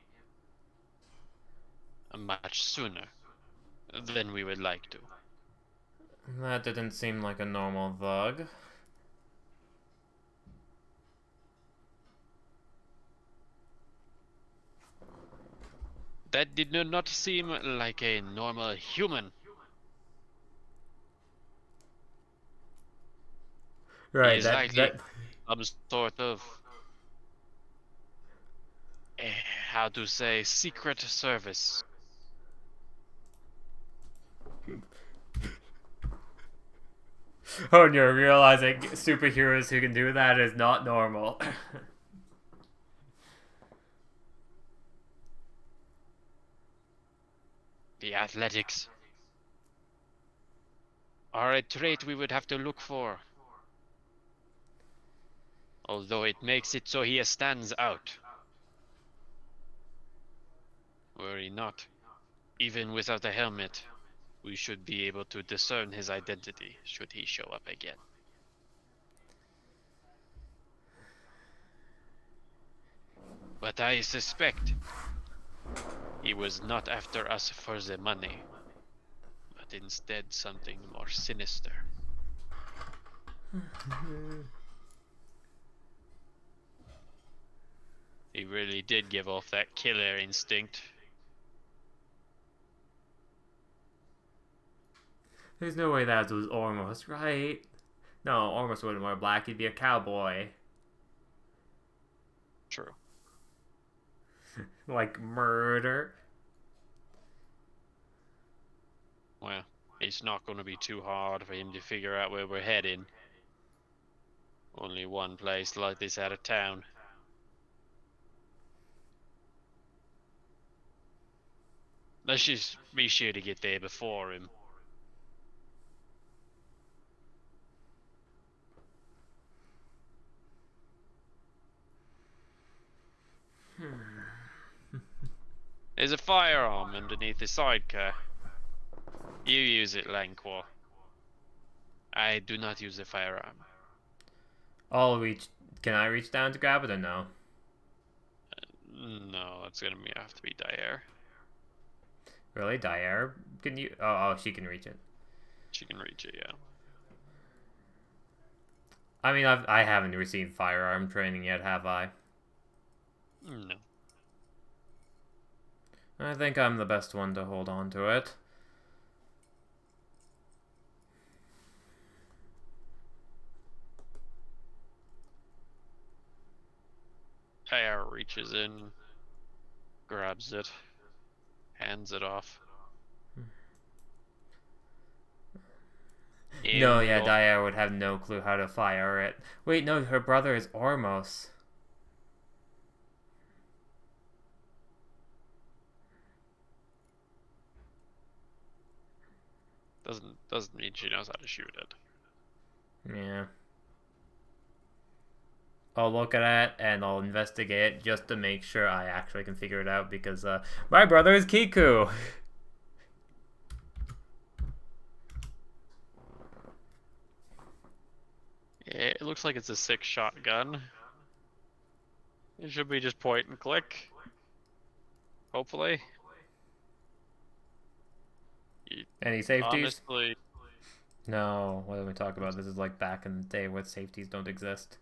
much sooner than we would like to. That didn't seem like a normal thug. That did not seem like a normal human. He Right, is likely that some sort of, how to say, secret service. Oh, and you're realizing superheroes who can do that is not normal. The athletics are a trait we would have to look for. Although it makes it so he stands out. Were he not, even without a helmet, we should be able to discern his identity should he show up again. But I suspect he was not after us for the money, but instead something more sinister. He really did give off that killer instinct. There's no way that was Ormos, right? No, Ormos wouldn't wear black. He'd be a cowboy. True. Like murder. Well, it's not going to be too hard for him to figure out where we're heading. Only one place like this out of town. Let's just be sure to get there before him. There's a firearm underneath the sidecar. You use it, Langquaw. I do not use the firearm. I'll reach. Can I reach down to grab it or no? No, it's gonna have to be Dyer. Really, Dyer? Can you? Oh, she can reach it. She can reach it, yeah. I mean, I haven't received firearm training yet, have I? No. I think I'm the best one to hold on to it. Dyer reaches in, grabs it, hands it off. No, yeah, Dyer would have no clue how to fire it. Wait, no, her brother is Ormos. Doesn't mean she knows how to shoot it. Yeah. I'll look at it and I'll investigate it just to make sure I actually can figure it out because my brother is Kiku. Yeah, it looks like it's a 6-shot gun. It should be just point and click. Hopefully. Any safeties? Honestly, No, what are we talking about? This is like back in the day where safeties don't exist.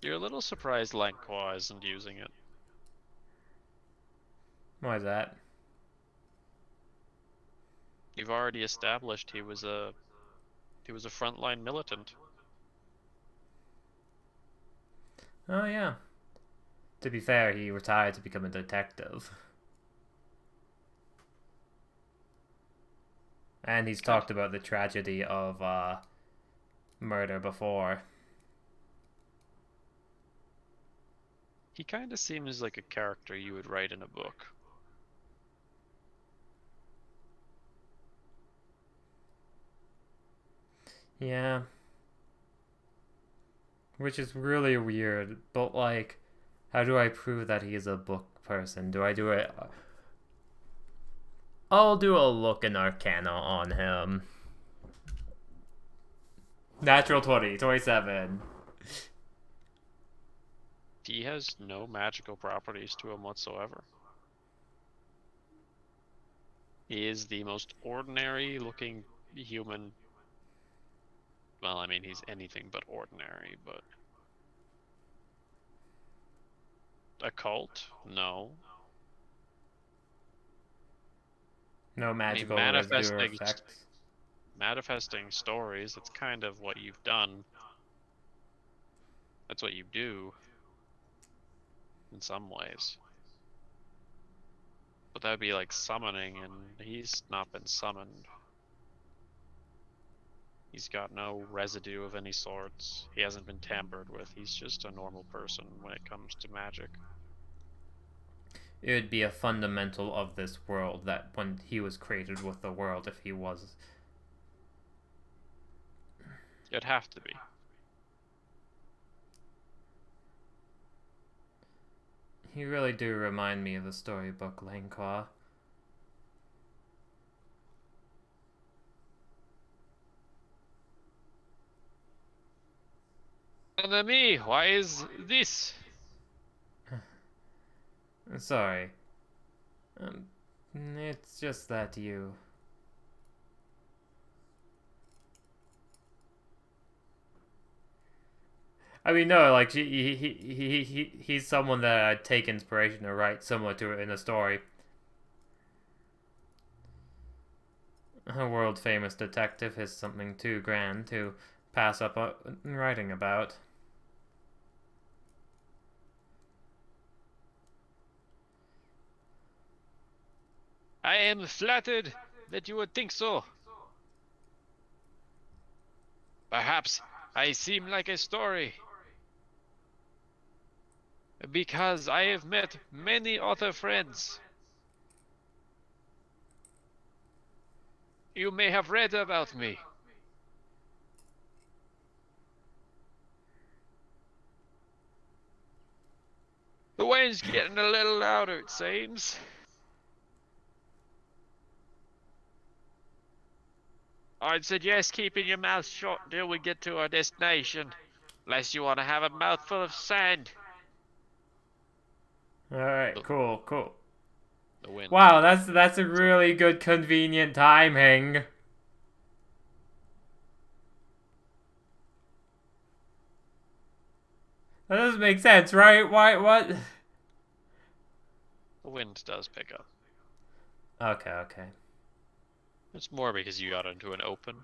you're a little surprised Langquaw isn't using it. Why is that? You've already established he was a frontline militant. Oh, yeah. To be fair, he retired to become a detective. And he's Good. talked about the tragedy of murder before. He kind of seems like a character you would write in a book. Yeah. Which is really weird, but like, how do I prove that he's a book person? Do I do it? I'll do a look in Arcana on him. Natural 20, 27. He has no magical properties to him whatsoever. He is the most ordinary looking human. Well, I mean, he's anything but ordinary, but. Occult? No. No I mean, magical residue effects. manifesting stories, that's kind of what you've done. That's what you do, in some ways. But that would be like summoning, and he's not been summoned. He's got no residue of any sorts. He hasn't been tampered with. He's just a normal person when it comes to magic. It would be a fundamental of this world that when he was created with the world, if he was. It'd have to be. You really do remind me of the storybook Langqua. Enemy, why is this? Sorry. It's just that you. I mean, no, like he's someone that I take inspiration to write similar to it in a story. A world famous detective is something too grand to pass up writing about. I am flattered that you would think so. Perhaps I seem like a story. Because I have met many other friends. You may have read about me. The wind's getting a little louder, it seems. I'd suggest keeping your mouth shut until we get to our destination. Unless you want to have a mouthful of sand. Alright, cool. The wind. Wow, that's a really good convenient timing. That doesn't make sense, right? Why, what? The wind does pick up. Okay. It's more because you got into an open.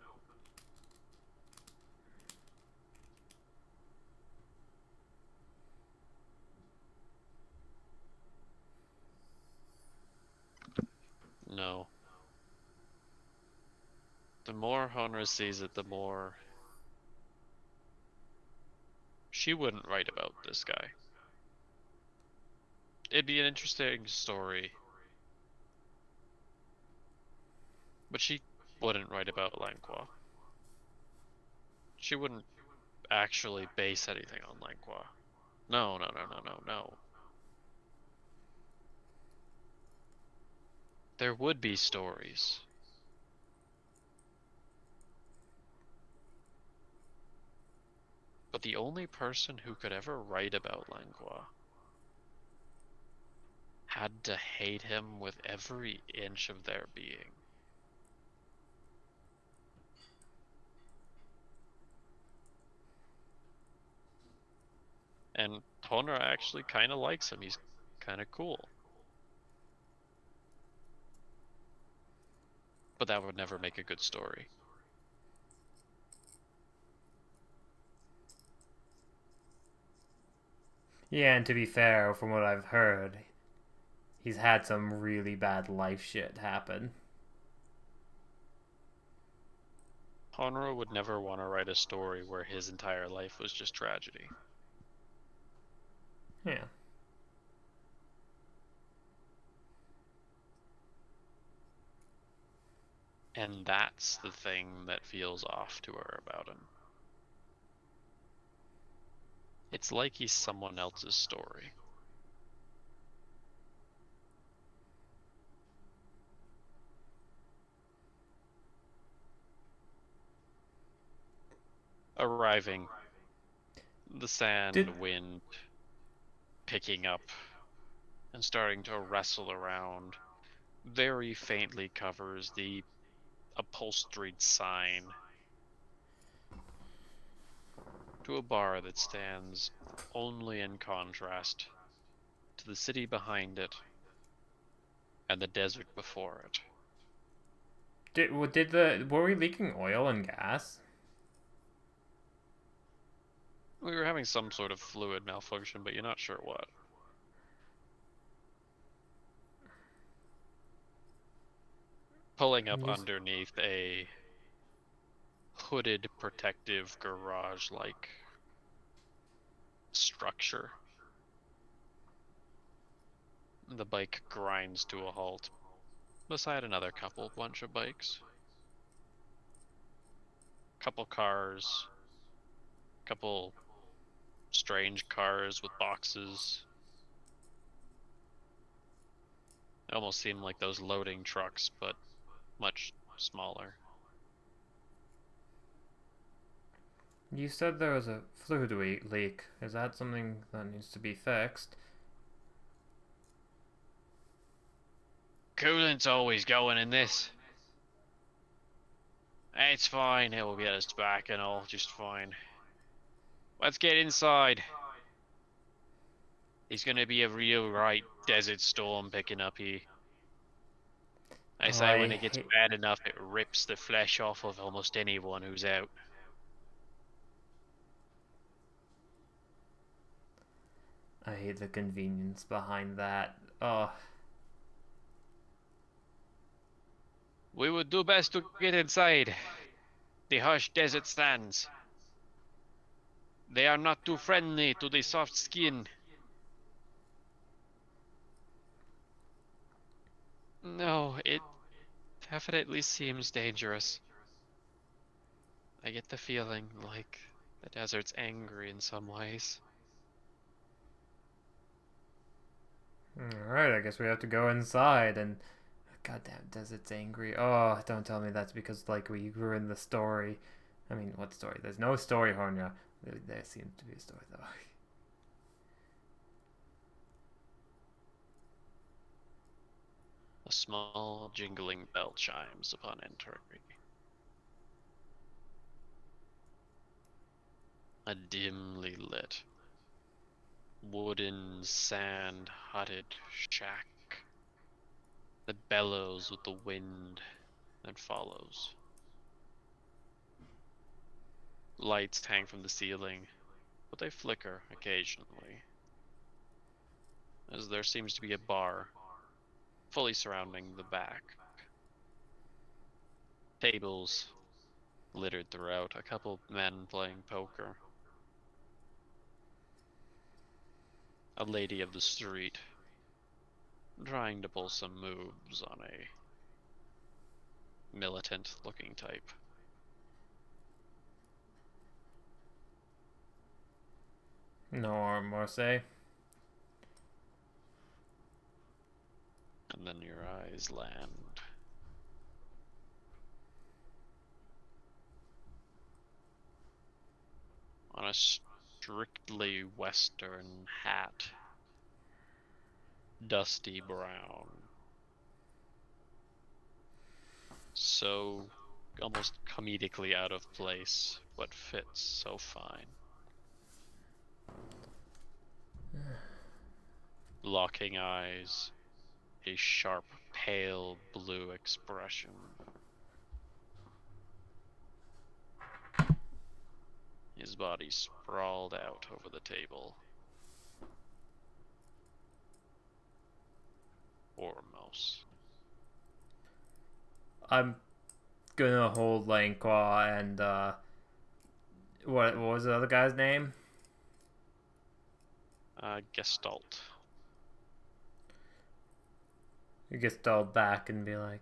No. The more Honor sees it, the more she wouldn't write about this guy. It'd be an interesting story, but she wouldn't write about Langqua. She wouldn't actually base anything on Langqua. No. There would be stories. But the only person who could ever write about Langqua had to hate him with every inch of their being. And Honor actually kind of likes him. He's kind of cool. But that would never make a good story. Yeah, and to be fair, from what I've heard, he's had some really bad life shit happen. Honro would never want to write a story where his entire life was just tragedy. Yeah. And that's the thing that feels off to her about him. It's like he's someone else's story. Arriving, the sand, Did wind picking up and starting to wrestle around, very faintly covers the upholstered sign to a bar that stands only in contrast to the city behind it and the desert before it. were we leaking oil and gas? We were having some sort of fluid malfunction, but you're not sure what. Pulling up underneath a hooded protective garage-like structure, the bike grinds to a halt beside another bunch of bikes. Couple cars, couple strange cars with boxes. They almost seem like those loading trucks, but much smaller. You said there was a fluid leak. Is that something that needs to be fixed? Coolant's always going in this. It's fine, it will get us back and all just fine. Let's get inside. It's gonna be a real right desert storm picking up here. I Oh, say when it gets bad enough, it rips the flesh off of almost anyone who's out. I hate the convenience behind that. Oh. We would do best to get inside. The harsh desert sands. They are not too friendly to the soft skin. No, it definitely seems dangerous. I get the feeling like the desert's angry in some ways. Alright, I guess we have to go inside and... Goddamn desert's angry. Oh, don't tell me that's because, like, we ruined the story. I mean, what story? There's no story, Hornia. There seems to be a story, though. A small jingling bell chimes upon entering. A dimly lit, wooden, sand-hutted shack that bellows with the wind that follows. Lights hang from the ceiling, but they flicker occasionally, as there seems to be a bar fully surrounding the back. Tables littered throughout, a couple men playing poker. A lady of the street trying to pull some moves on a militant-looking type. No Ormos, eh? And then your eyes land on a strictly Western hat, dusty brown, so almost comedically out of place, but fits so fine. Locking eyes, a sharp, pale blue expression. His body sprawled out over the table. Ormos. I'm gonna hold Lane-Claw and what was the other guy's name? Gestalt. He gets stalled back and be like,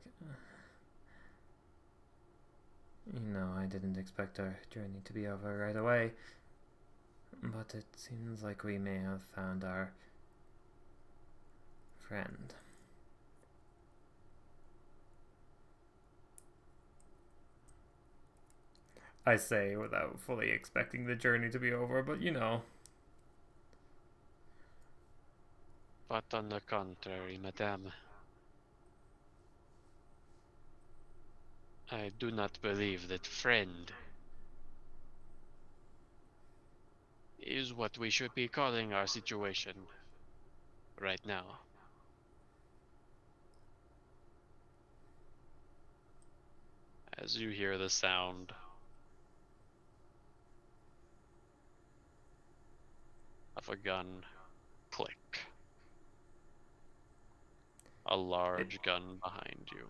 I didn't expect our journey to be over right away, but it seems like we may have found our friend. I say without fully expecting the journey to be over, but But on the contrary, madame, I do not believe that friend is what we should be calling our situation right now. As you hear the sound of a gun click, a large gun behind you.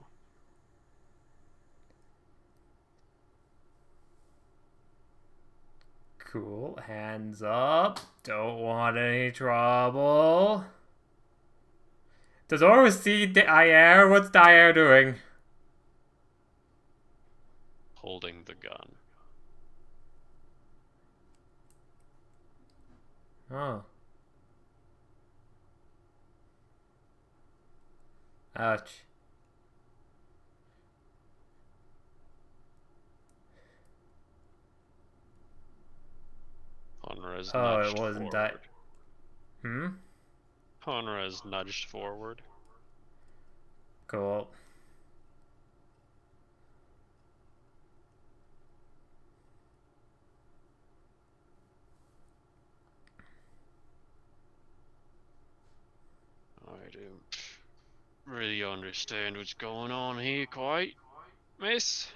Cool. Hands up. Don't want any trouble. Does Ormos see Dyer? What's Dyer doing? Holding the gun. Oh. Ouch. Honra is Oh, nudged it wasn't forward. Honra is nudged forward. Cool. I don't really understand what's going on here quite, miss.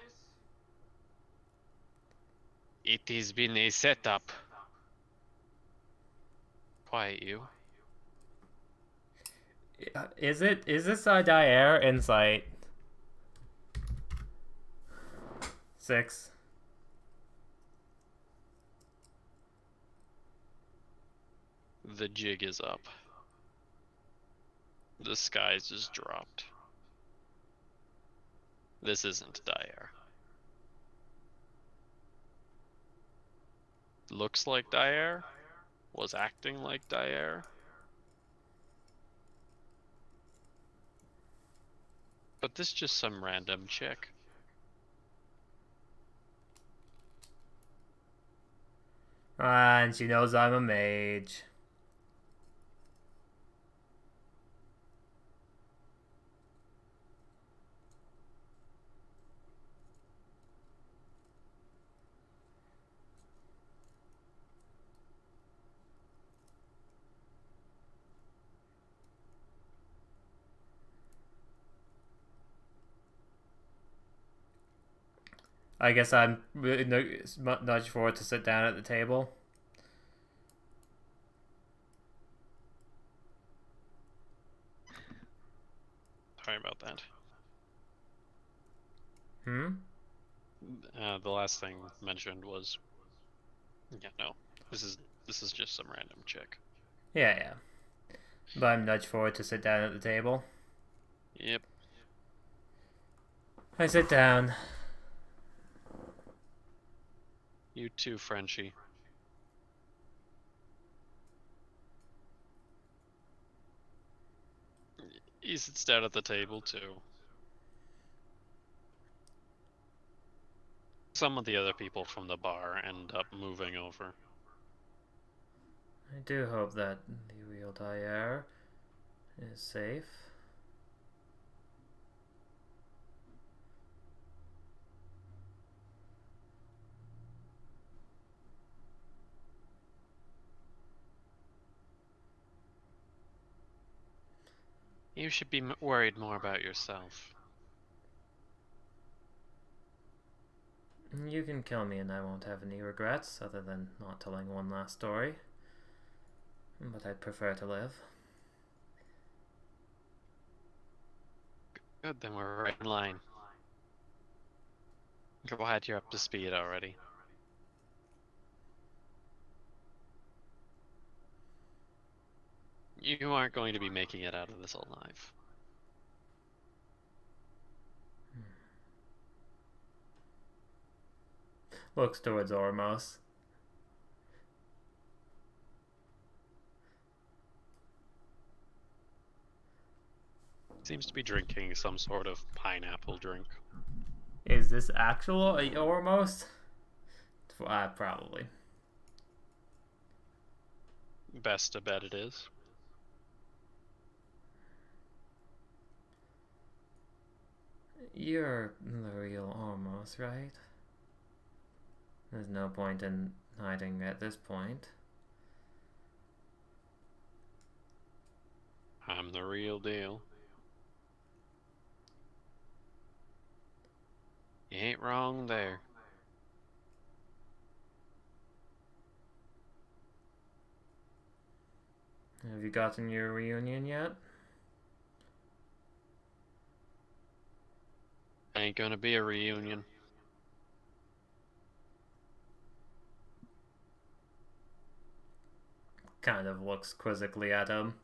It has been a setup. Quiet you. Is this Dyer insight? 6. The jig is up. The skies just dropped. This isn't Dyer. Looks like Dyer. Was acting like Dyer. But this just some random chick. And she knows I'm a mage. I guess I'm nudged forward to sit down at the table. Sorry about that. The last thing mentioned was, yeah, no, this is just some random chick. Yeah. But I'm nudged forward to sit down at the table. Yep. I sit down. You too, Frenchie. He sits down at the table too. Some of the other people from the bar end up moving over. I do hope that the real Dyer is safe. You should be worried more about yourself. You can kill me and I won't have any regrets other than not telling one last story. But I'd prefer to live. Good, then we're right in line. Glad you're up to speed already. You aren't going to be making it out of this alive. Looks towards Ormos. Seems to be drinking some sort of pineapple drink. Is this actual Ormos? Probably. Best to bet it is. You're the real Ormos, right? There's no point in hiding at this point. I'm the real deal. You ain't wrong there. Have you gotten your reunion yet? Ain't gonna be a reunion. Kind of looks quizzically at him.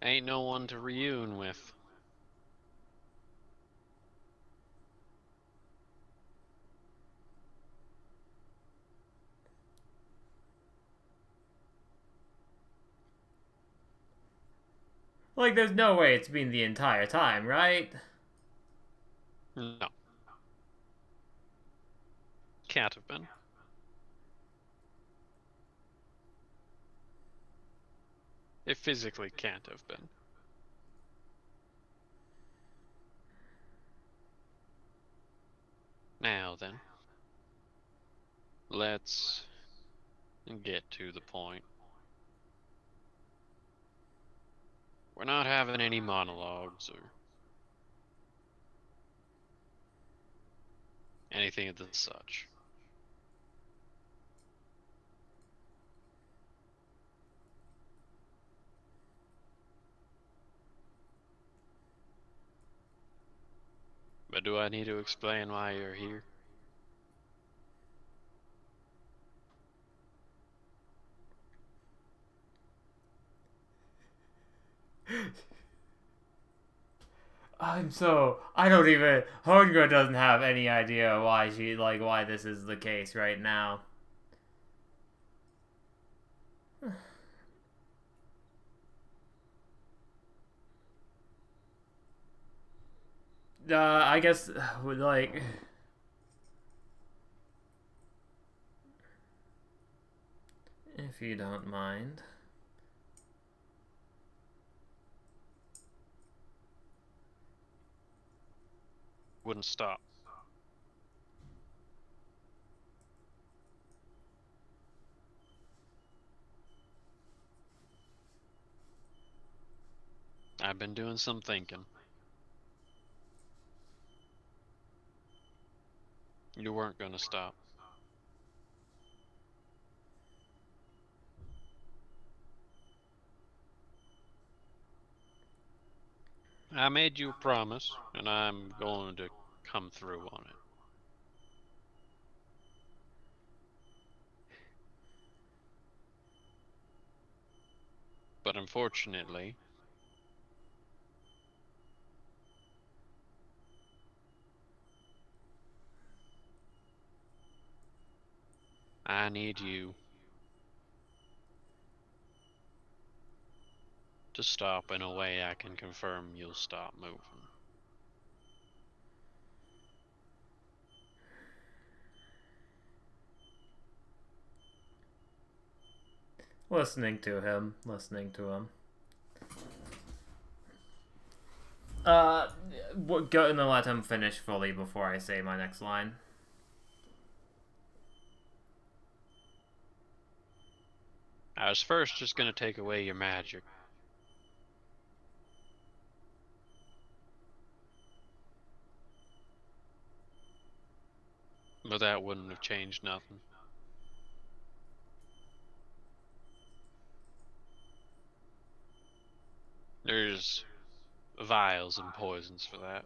Ain't no one to reune with. Like, there's no way it's been the entire time, right? No. Can't have been. It physically can't have been. Now then. Let's get to the point. We're not having any monologues or anything of the such. But do I need to explain why you're here? I don't even. Honger doesn't have any idea why this is the case right now. I guess, like. If you don't mind. Wouldn't stop. I've been doing some thinking. You weren't gonna stop. I made you a promise, and I'm going to come through on it. But unfortunately, I need you to stop in a way I can confirm you'll stop moving. Listening to him. We're gonna let him finish fully before I say my next line. I was first just gonna take away your magic. But that wouldn't have changed nothing. There's vials and poisons for that.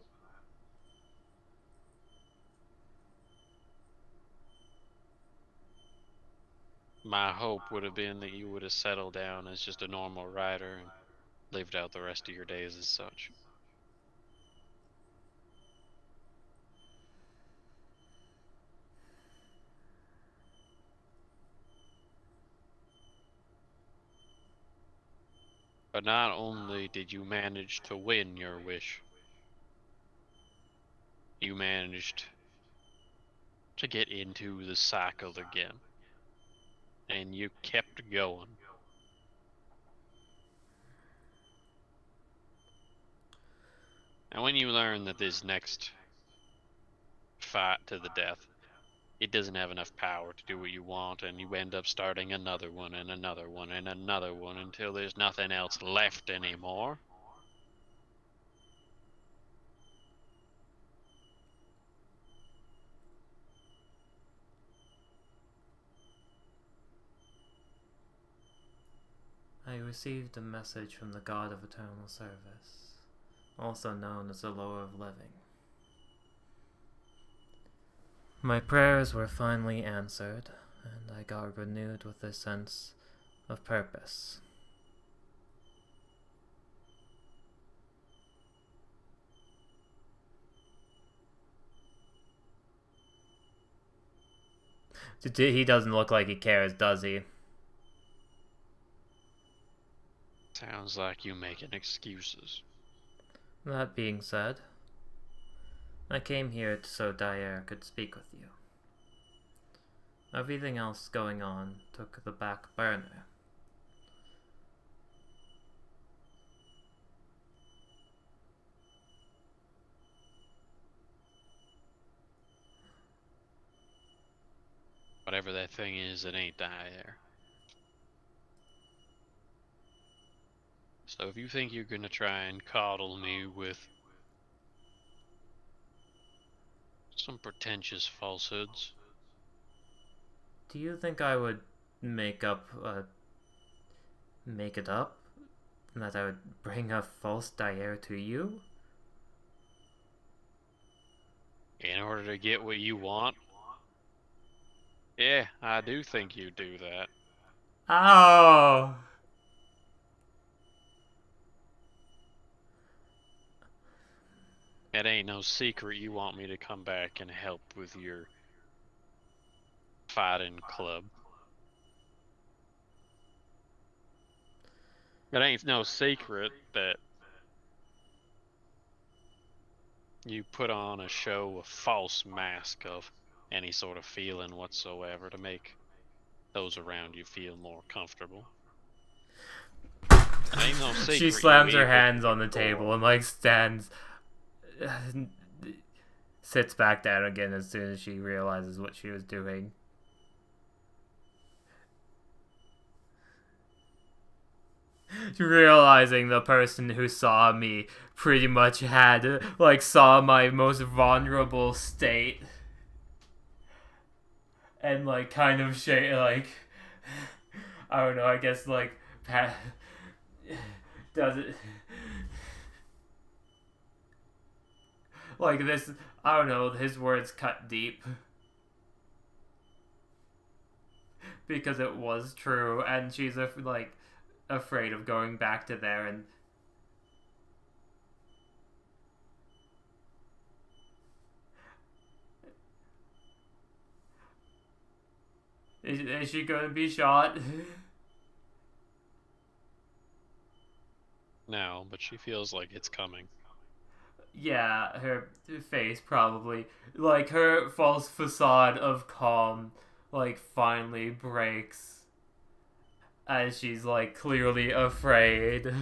My hope would have been that you would have settled down as just a normal rider and lived out the rest of your days as such. But not only did you manage to win your wish, you managed to get into the cycle again. And you kept going. And when you learn that this next fight to the death, it doesn't have enough power to do what you want, and you end up starting another one and another one and another one until there's nothing else left anymore. I received a message from the God of Eternal Service, also known as the Lower of Living. My prayers were finally answered, and I got renewed with a sense of purpose. He doesn't look like he cares, does he? Sounds like you making excuses. That being said, I came here so Dyer could speak with you. Everything else going on took the back burner. Whatever that thing is, it ain't Dyer. So if you think you're gonna try and coddle me with some pretentious falsehoods, Do you think I would make it up? That I would bring a false Dyer to you? in order to get what you want, yeah, I do think you do that. Oh! It ain't no secret you want me to come back and help with your fighting club. It ain't no secret that you put on a show, a false mask of any sort of feeling whatsoever to make those around you feel more comfortable. It ain't no secret. She slams her hands on the table and like stands, sits back down again as soon as she realizes what she was doing. Realizing the person who saw me pretty much had, like, saw my most vulnerable state. And, like, kind of like, I don't know, I guess, like, does it, like, this, I don't know, his words cut deep. Because it was true, and she's, like, afraid of going back to there, and is she gonna be shot? No, but she feels like it's coming. Yeah, her face probably, like, her false facade of calm, like, finally breaks as she's, like, clearly afraid.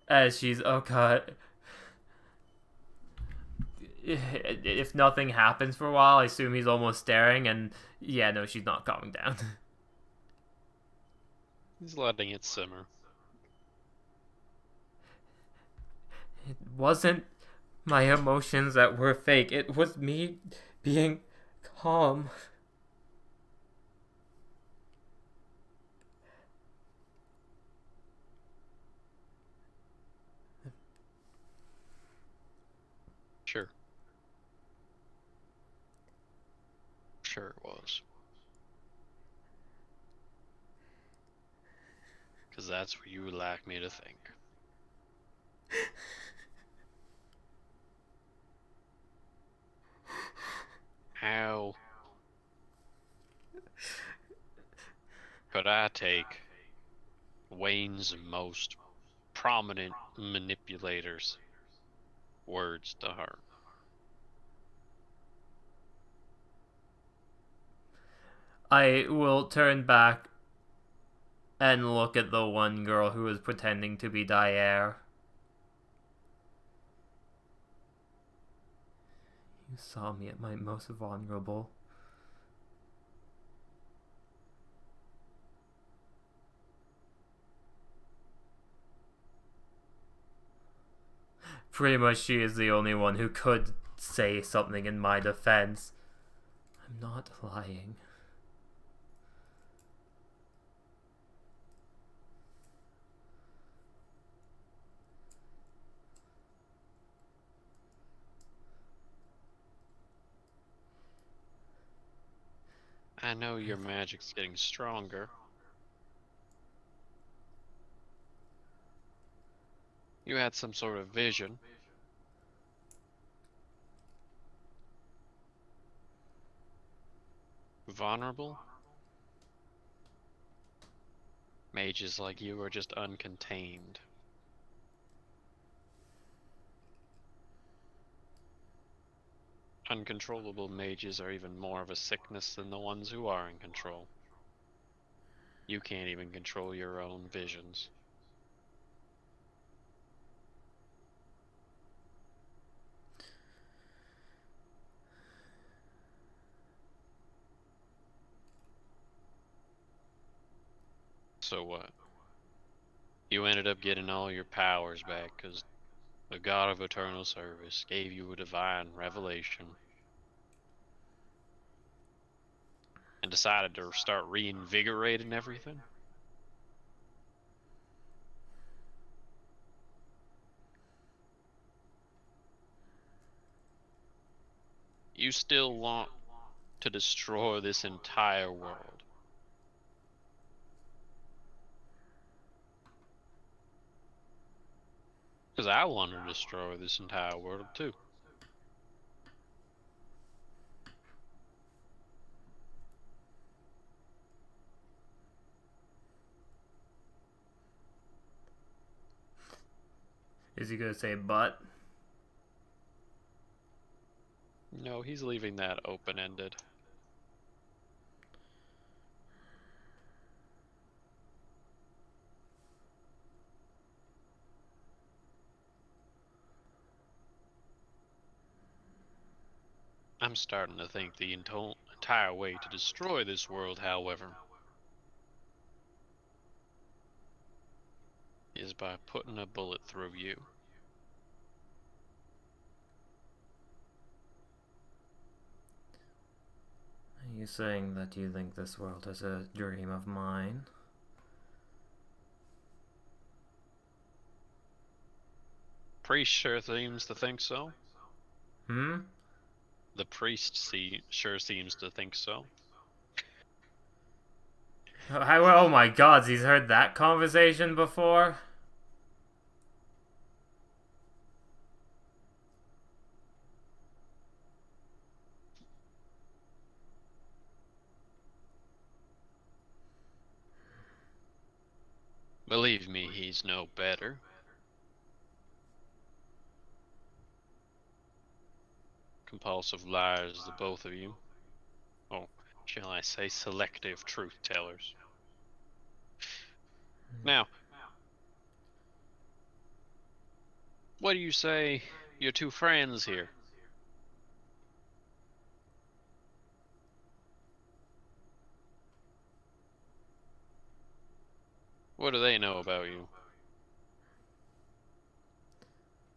As she's, oh god. If nothing happens for a while, I assume he's almost staring, and yeah, no, she's not calming down. He's letting it simmer. It wasn't my emotions that were fake, it was me being calm. was. Because that's what you would like me to think. How could I take Wayne's most prominent manipulators' words to heart? I will turn back and look at the one girl who was pretending to be Dyer. You saw me at my most vulnerable. Pretty much she is the only one who could say something in my defense. I'm not lying. I know your magic's getting stronger. You had some sort of vision. Vulnerable? Mages like you are just uncontained. Uncontrollable mages are even more of a sickness than the ones who are in control. You can't even control your own visions. So what? You ended up getting all your powers back because the God of Eternal Service gave you a divine revelation and decided to start reinvigorating everything? You still want to destroy this entire world. Because I want to destroy this entire world too. Is he gonna say but? No, he's leaving that open-ended. I'm starting to think the entire way to destroy this world, however, is by putting a bullet through you. Are you saying that you think this world is a dream of mine? Priest sure seems to think so. Hmm? The priest sure seems to think so. Oh my god, he's heard that conversation before? Believe me, he's no better. Compulsive liars, the both of you. Oh, shall I say selective truth tellers. Now, what do you say your two friends here? What do they know about you?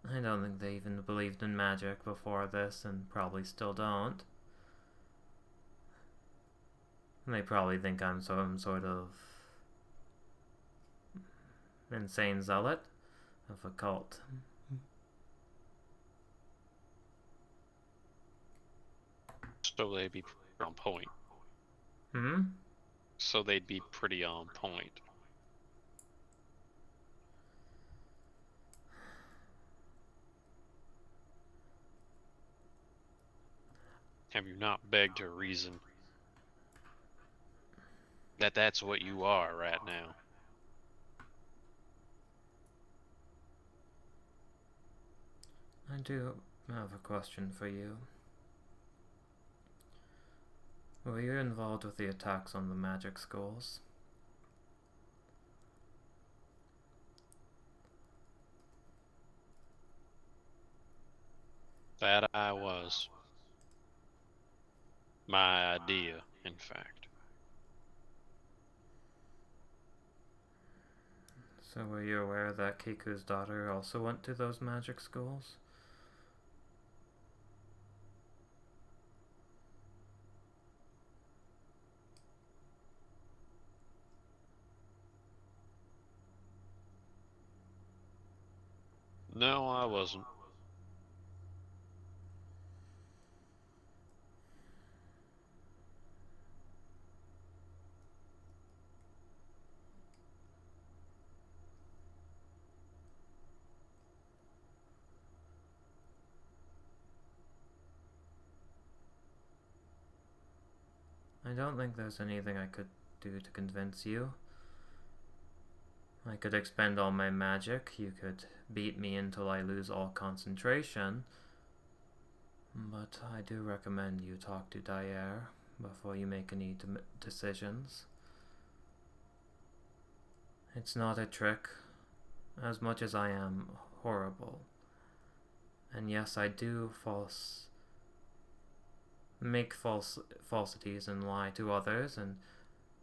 I don't think they even believed in magic before this, and probably still don't. They probably think I'm some sort of insane zealot of a cult. So they be on point. Hmm? So they'd be pretty on point. Have you not begged her reason that that's what you are right now? I do have a question for you. Were you involved with the attacks on the magic schools? That I was. My idea, in fact. So were you aware that Kiku's daughter also went to those magic schools? No, I wasn't. I don't think there's anything I could do to convince you. I could expend all my magic, you could beat me until I lose all concentration, but I do recommend you talk to Dyer before you make any decisions. It's not a trick, as much as I am horrible. And yes, I do make falsities and lie to others and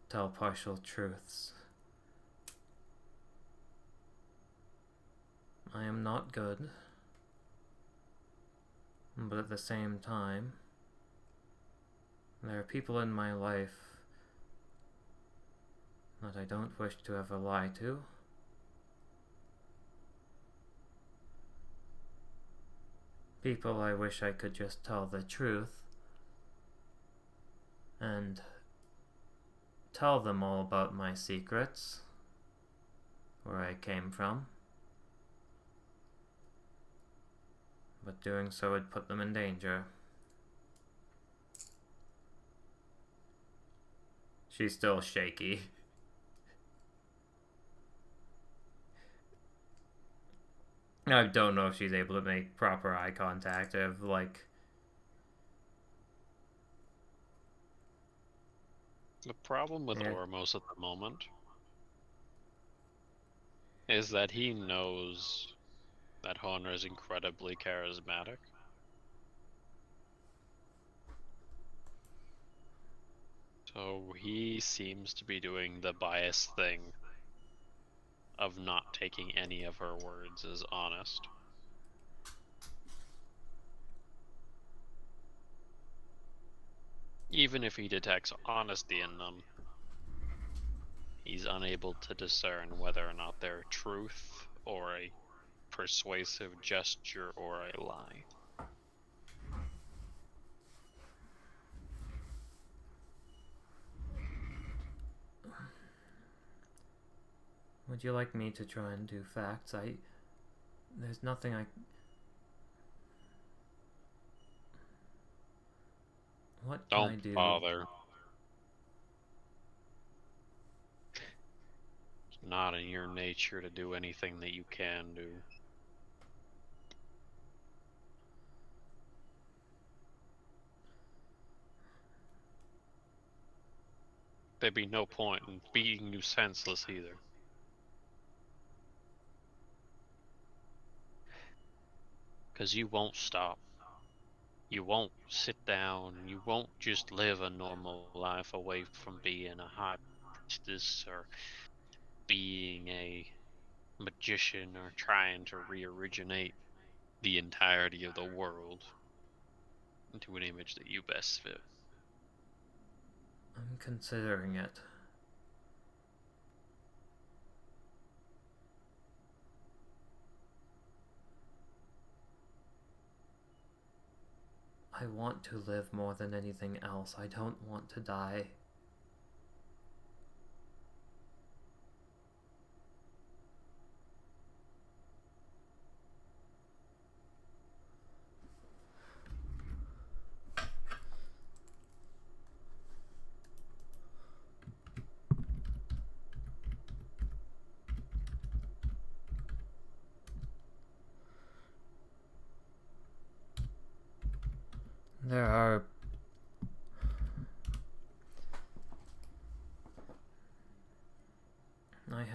tell partial truths. I am not good, but at the same time, there are people in my life that I don't wish to ever lie to. People I wish I could just tell the truth and tell them all about my secrets, where I came from. But doing so would put them in danger. She's still shaky. I don't know if she's able to make proper eye contact of like. The problem with Yeah. Ormos at the moment is that he knows that Honor is incredibly charismatic. So he seems to be doing the biased thing of not taking any of her words as honest. Even if he detects honesty in them, he's unable to discern whether or not they're truth or a persuasive gesture or a lie. Would you like me to try and do facts? There's nothing I. What can I Don't do? bother. It's not in your nature to do anything that you can do. There'd be no point in beating you senseless either. Because you won't stop. You won't sit down. You won't just live a normal life away from being a high priestess or being a magician or trying to re-originate the entirety of the world into an image that you best fit. I'm considering it. I want to live more than anything else. I don't want to die.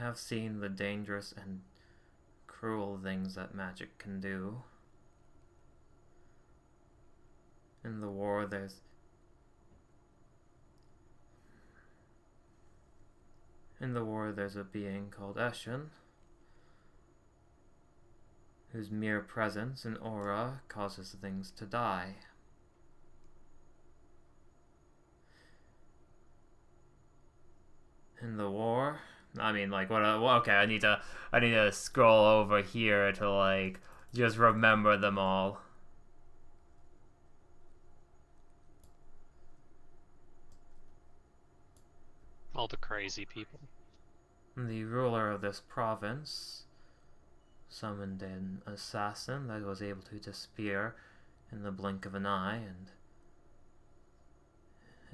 have seen the dangerous and cruel things that magic can do. In the war, there's a being called Eshin, whose mere presence and aura causes things to die. In the war, I mean, like, what? Okay, I need to scroll over here to like just remember them all. All the crazy people. The ruler of this province summoned an assassin that was able to disappear in the blink of an eye and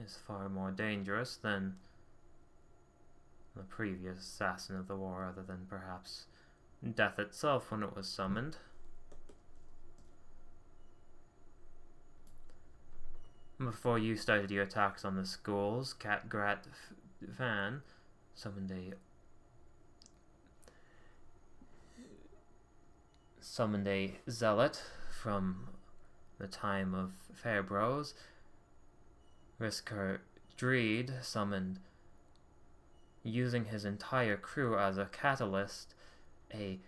is far more dangerous than the previous assassin of the war, other than perhaps death itself when it was summoned. Before you started your attacks on the schools, Catgrat Van summoned a zealot from the time of Fairbros. Risker Dreed summoned, using his entire crew as a catalyst, a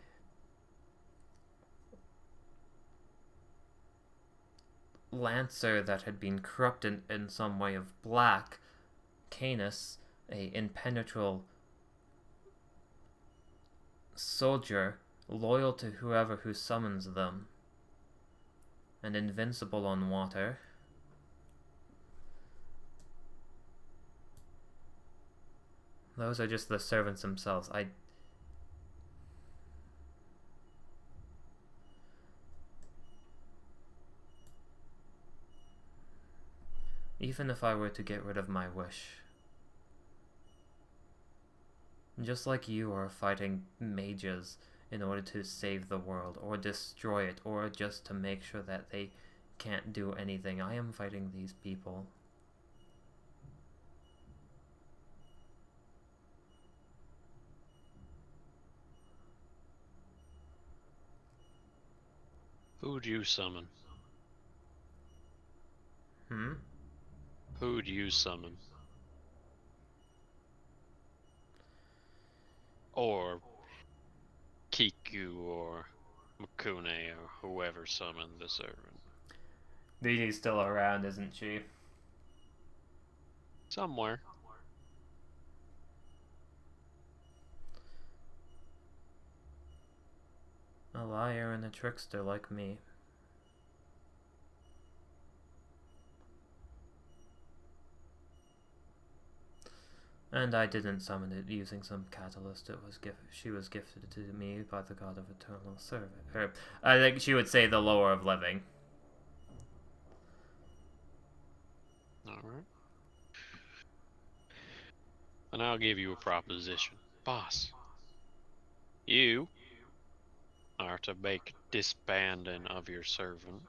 lancer that had been corrupted in some way of black, Canis, a impenetrable soldier loyal to whoever who summons them, and invincible on water. Those are just the servants themselves. Even if I were to get rid of my wish, just like you are fighting mages in order to save the world, or destroy it, or just to make sure that they can't do anything, I am fighting these people. Who'd you summon? Who'd you summon? Or Kiku or Makune or whoever summoned the servant. Didi's still around, isn't she? Somewhere. A liar and a trickster like me. And I didn't summon it using some catalyst. She was gifted to me by the god of eternal service. I think she would say the lower of living. Alright. And I'll give you a proposition. Boss, you are to make disbanding of your servant.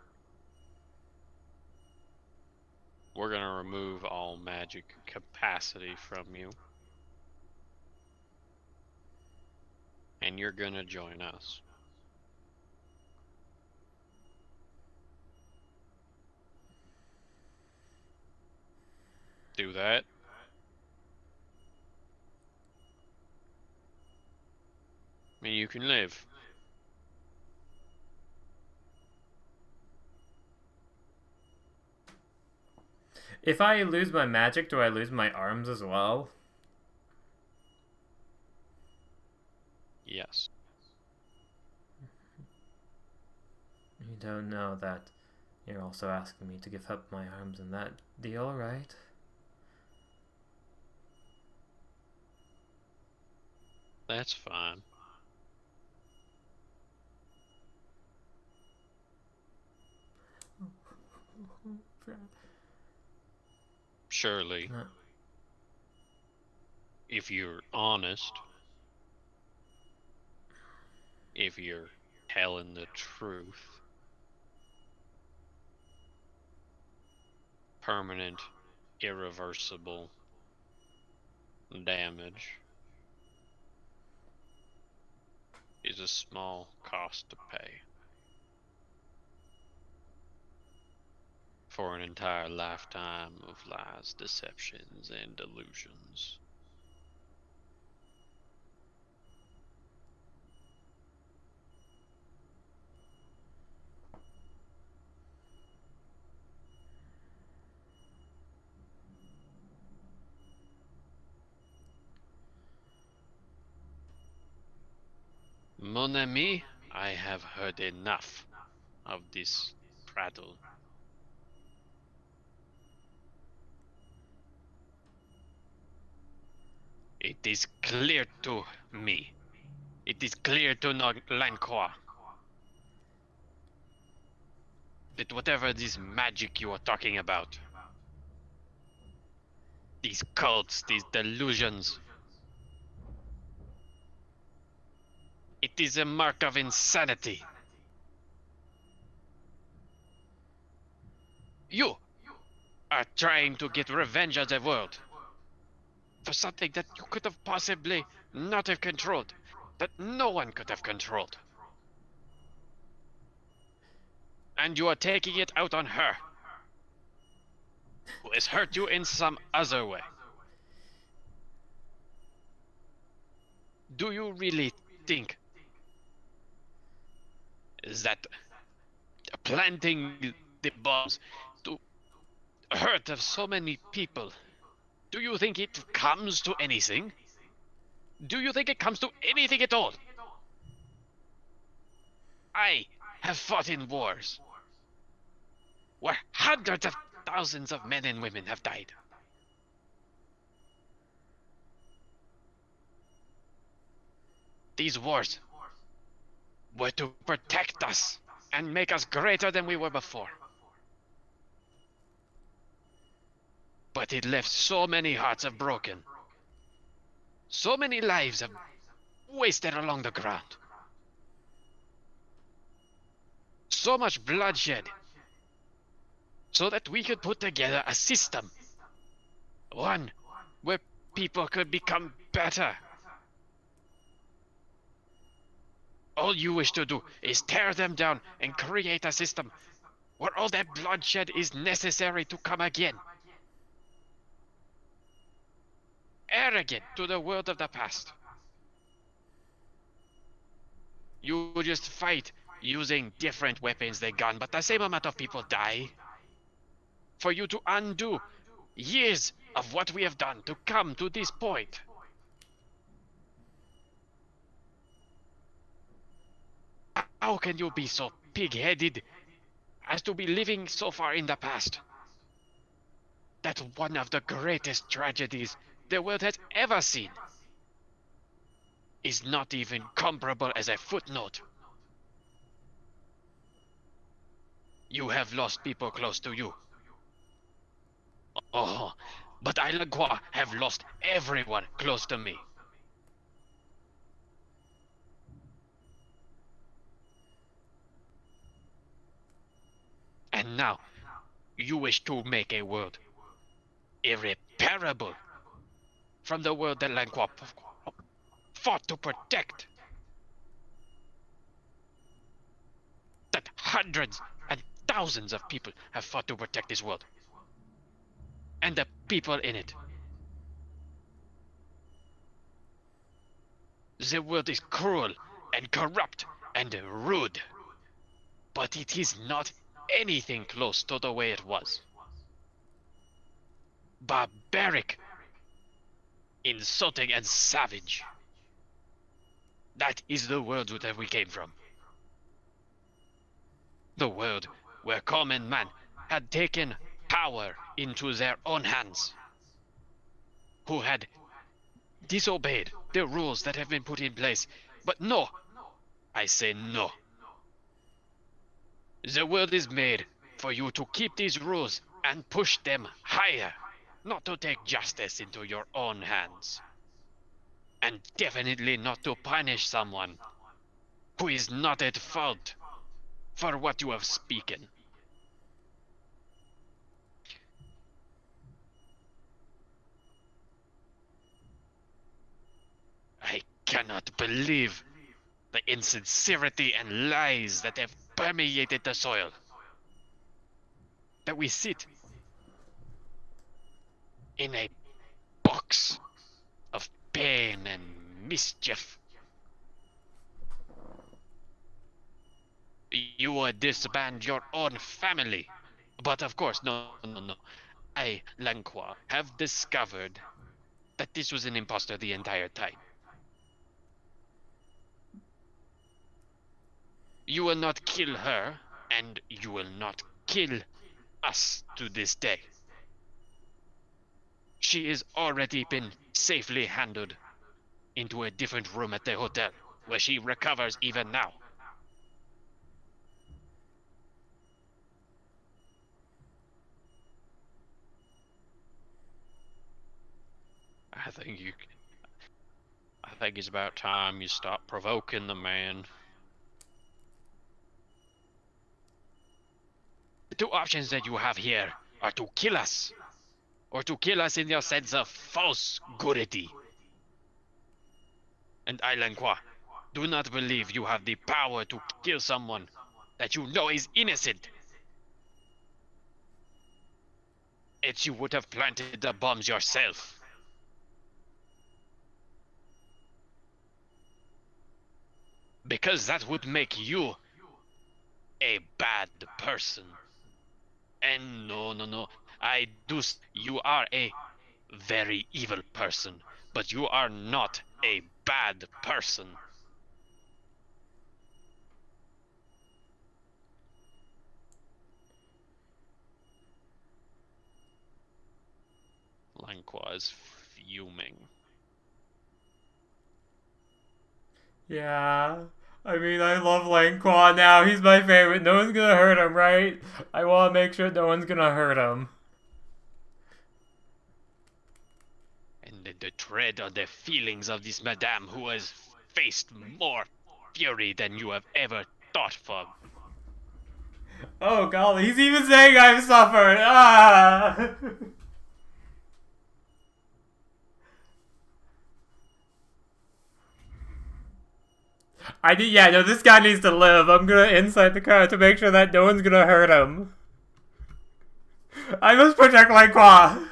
We're gonna remove all magic capacity from you. And you're gonna join us. Do that. I mean, you can live. If I lose my magic, do I lose my arms as well? Yes. You don't know that you're also asking me to give up my arms in that deal, right? That's fine. Surely, if you're honest, if you're telling the truth, permanent, irreversible damage is a small cost to pay for an entire lifetime of lies, deceptions, and delusions. Mon ami, I have heard enough of this prattle. It is clear to me. It is clear to Lancois that whatever this magic you are talking about, these cults, these delusions, it is a mark of insanity. You are trying to get revenge on the world for something that you could have possibly not have controlled, that no one could have controlled. And you are taking it out on her, who has hurt you in some other way. Do you really think that planting the bombs to hurt of so many people, do you think it comes to anything? Do you think it comes to anything at all? I have fought in wars where hundreds of thousands of men and women have died. These wars were to protect us and make us greater than we were before. But it left so many hearts have broken. So many lives have wasted along the ground. So much bloodshed. So that we could put together a system. One where people could become better. All you wish to do is tear them down and create a system where all that bloodshed is necessary to come again. Arrogant to the world of the past. You just fight using different weapons they gun, but the same amount of people die. For you to undo years of what we have done to come to this point. How can you be so pig-headed as to be living so far in the past? That one of the greatest tragedies the world has ever seen is not even comparable as a footnote. You have lost people close to you. Oh, but I, Lagua, have lost everyone close to me. And now, you wish to make a world irreparable from the world that Langua fought to protect. That hundreds and thousands of people have fought to protect this world. And the people in it. The world is cruel and corrupt and rude. But it is not anything close to the way it was. Barbaric, insulting and savage. That is the world that we came from. The world where common man had taken power into their own hands. Who had disobeyed the rules that have been put in place. But no, I say no. The world is made for you to keep these rules and push them higher, not to take justice into your own hands. And definitely not to punish someone who is not at fault for what you have spoken. I cannot believe The insincerity and lies that have permeated the soil. That we sit in a box of pain and mischief. You would disband your own family. But of course, no. I, Langqua, have discovered that this was an impostor the entire time. You will not kill her, and you will not kill us to this day. She is already been safely handed into a different room at the hotel, where she recovers even now. I think it's about time you stop provoking the man. The two options that you have here are to kill us, or to kill us in your sense of false goodity. And I, Langqua, do not believe you have the power to kill someone that you know is innocent. Else you would have planted the bombs yourself. Because that would make you a bad person. And no, you are a very evil person, but you are not a bad person. Langqua is fuming. Yeah. I mean, I love Langqua now. He's my favorite. No one's gonna hurt him, right? I want to make sure no one's gonna hurt him. And the dread of the feelings of this madame who has faced more fury than you have ever thought for. Oh golly, he's even saying I've suffered. Ah! Yeah, no, this guy needs to live. I'm gonna inside the car to make sure that no one's gonna hurt him. I must protect Langqua.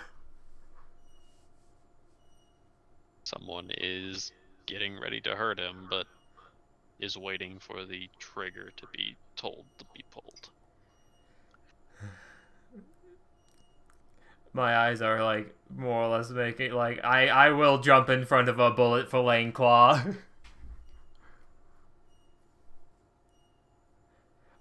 Someone is getting ready to hurt him, but is waiting for the trigger to be told to be pulled. My eyes are like more or less making like I will jump in front of a bullet for Langqua.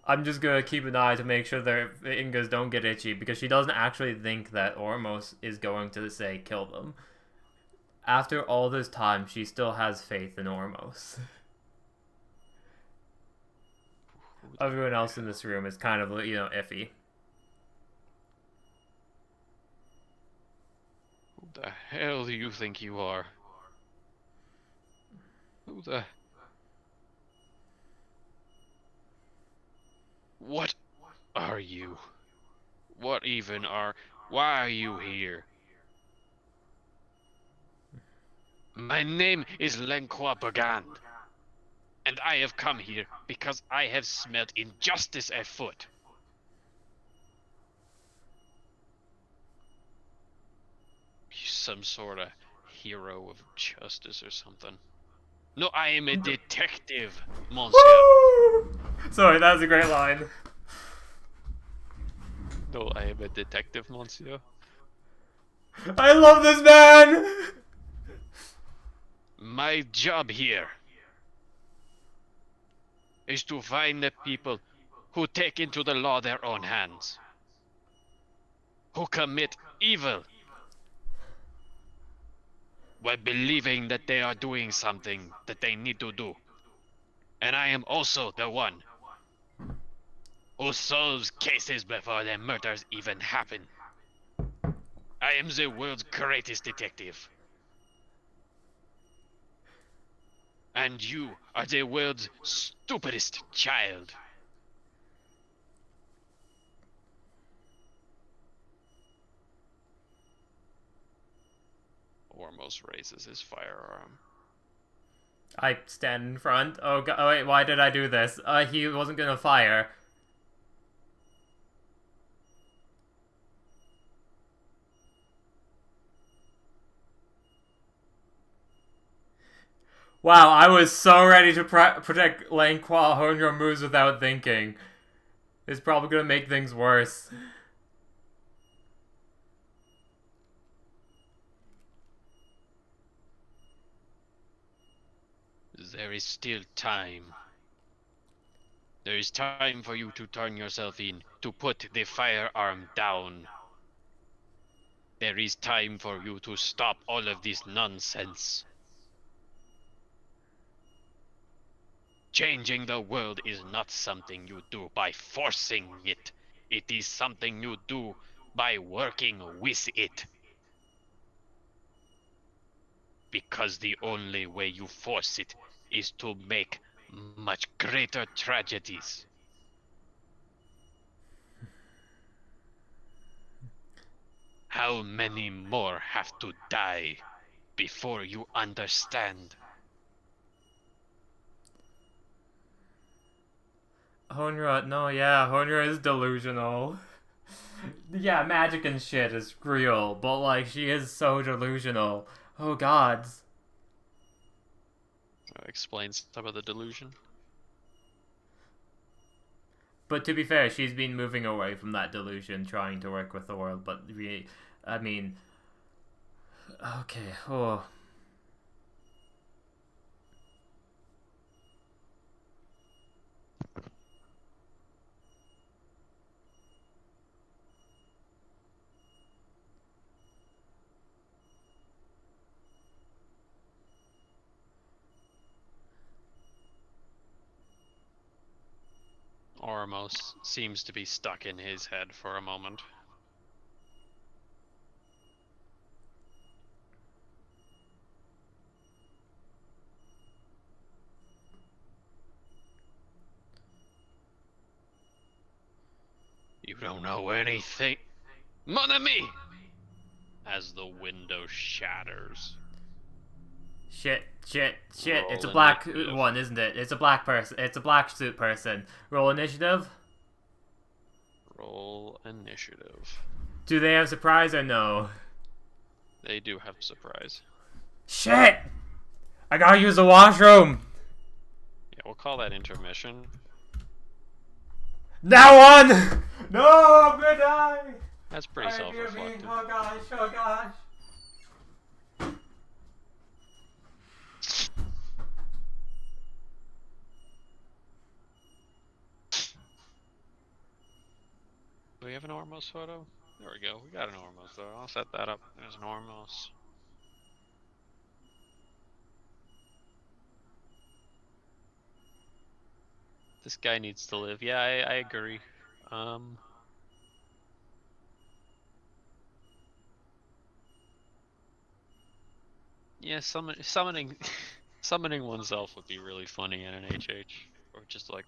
I'm just gonna keep an eye to make sure their fingers don't get itchy because she doesn't actually think that Ormos is going to say kill them. After all this time, she still has faith in Ormos. Everyone else in this room is kind of, iffy. Who the hell do you think you are? Who the... What are you? What even are... Why are you here? My name is Langqua Brigand, and I have come here because I have smelled injustice afoot. You some sort of hero of justice or something. No, I am a detective, monsieur. Woo! Sorry, that was a great line. No, I am a detective, monsieur. I love this man! My job here is to find the people who take into the law their own hands, who commit evil while believing that they are doing something that they need to do. And I am also the one who solves cases before the murders even happen. I am the world's greatest detective. And you are the world's stupidest child. Ormos raises his firearm. I stand in front. Oh, oh wait, why did I do this? He wasn't gonna fire. Wow, I was so ready to protect Lane Qua Honro moves without thinking. It's probably gonna make things worse. There is still time. There is time for you to turn yourself in, to put the firearm down. There is time for you to stop all of this nonsense. Changing the world is not something you do by forcing it. It is something you do by working with it. Because the only way you force it is to make much greater tragedies. How many more have to die before you understand? Honra, no, yeah, Honra is delusional. Yeah, magic and shit is real, but like, she is so delusional. Oh gods. Explains some of the delusion. But to be fair, she's been moving away from that delusion, trying to work with the world, but I mean, okay, oh. Ormos seems to be stuck in his head for a moment. You don't know anything. Mon ami! As the window shatters. Shit, shit, shit. It's a Roll black initiative. one, isn't it? It's a black person. It's a black suit person. Roll initiative. Roll initiative. Do they have surprise or no? They do have surprise. Shit! I gotta use the washroom! Yeah, we'll call that intermission. That one! No, I'm gonna die! That's pretty self-reflective. Oh gosh, oh gosh. Do we have an Ormos photo? There we go. We got an Ormos photo. I'll set that up. There's an Ormos. This guy needs to live. Yeah, I agree. Yeah, summoning summoning oneself would be really funny in an HH, or just like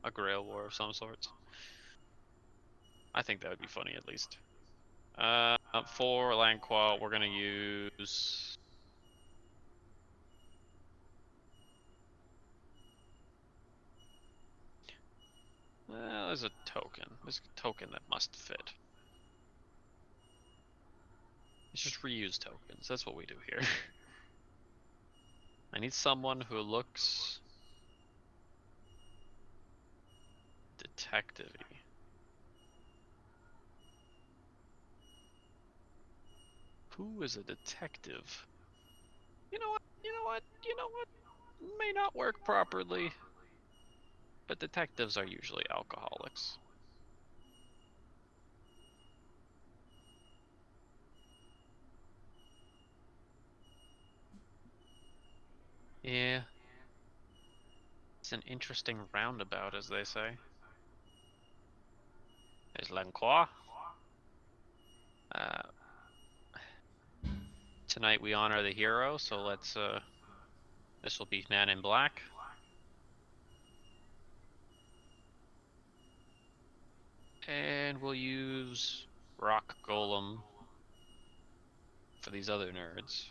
a Grail War of some sorts. I think that would be funny at least. For Lanquo, we're gonna use. Well, there's a token. There's a token that must fit. It's just reuse tokens. That's what we do here. I need someone who looks detective-y. Who is a detective? You know what? You know what? You know what? May not work properly. But detectives are usually alcoholics. Yeah. It's an interesting roundabout, as they say. There's Lanquois. Tonight we honor the hero, so let's, this will be Man in Black. And we'll use Rock Golem for these other nerds.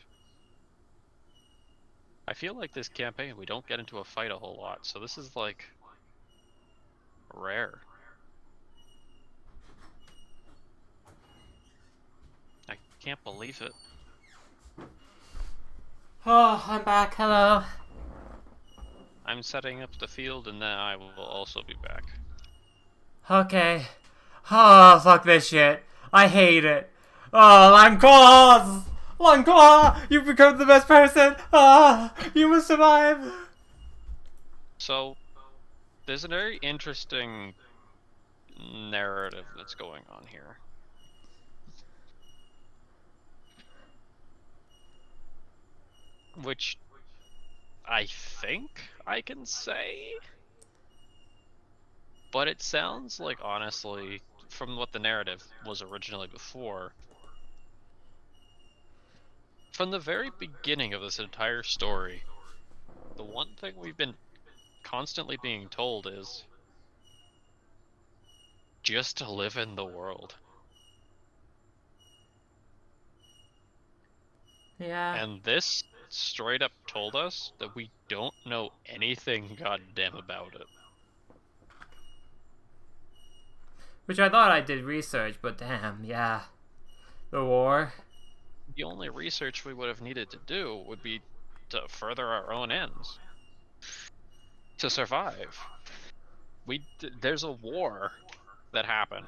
I feel like this campaign we don't get into a fight a whole lot, so this is like rare. I can't believe it. Oh, I'm back. Hello. I'm setting up the field and then I will also be back. Okay. Oh, fuck this shit. I hate it. Oh, Langquas! Langqua! You've become the best person! Ah! You will survive! So, there's a very interesting narrative that's going on here. Which I think I can say, but it sounds like, honestly, from what the narrative was originally before, from the very beginning of this entire story, the one thing we've been constantly being told is just to live in the world. Yeah. And this straight up told us that we don't know anything goddamn about it. Which I thought I did research, but damn, yeah. The war. The only research we would have needed to do would be to further our own ends. To survive. There's a war that happened.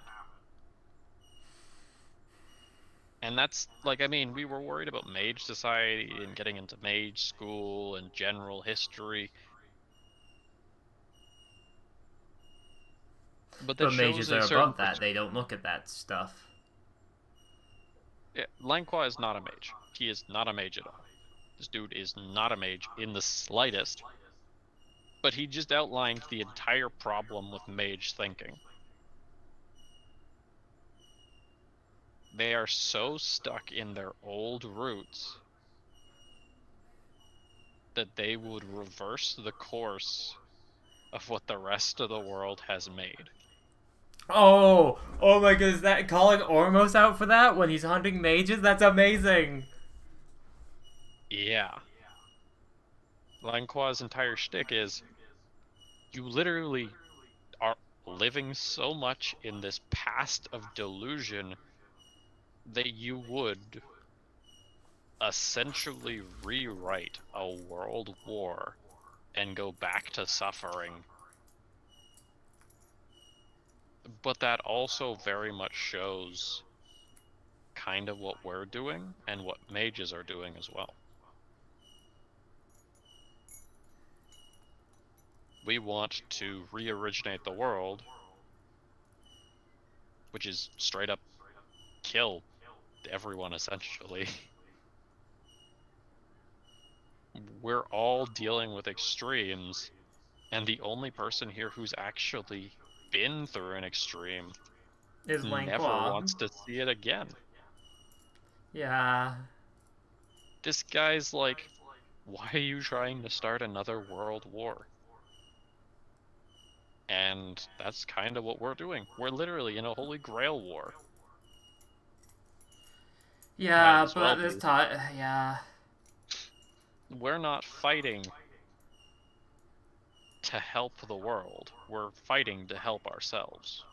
And that's, like, I mean, we were worried about mage society and getting into mage school and general history. But that But shows mages a are certain above that. They don't look at that stuff. Yeah, Langqua is not a mage. He is not a mage at all. This dude is not a mage in the slightest. But he just outlined the entire problem with mage thinking. They are so stuck in their old roots that they would reverse the course of what the rest of the world has made. Oh! Oh my god, is that calling Ormos out for that when he's hunting mages? That's amazing! Yeah. Langqua's entire shtick is you literally are living so much in this past of delusion that you would essentially rewrite a world war and go back to suffering. But that also very much shows kind of what we're doing and what mages are doing as well. We want to re-originate the world, which is straight up kill everyone essentially. We're all dealing with extremes, and the only person here who's actually been through an extreme Is never Langqua. wants to see it again. Yeah. This guy's like, why are you trying to start another world war? And that's kind of what we're doing. We're literally in a holy grail war. Might Yeah, as but well at this be. time, yeah. We're not fighting to help the world. We're fighting to help ourselves.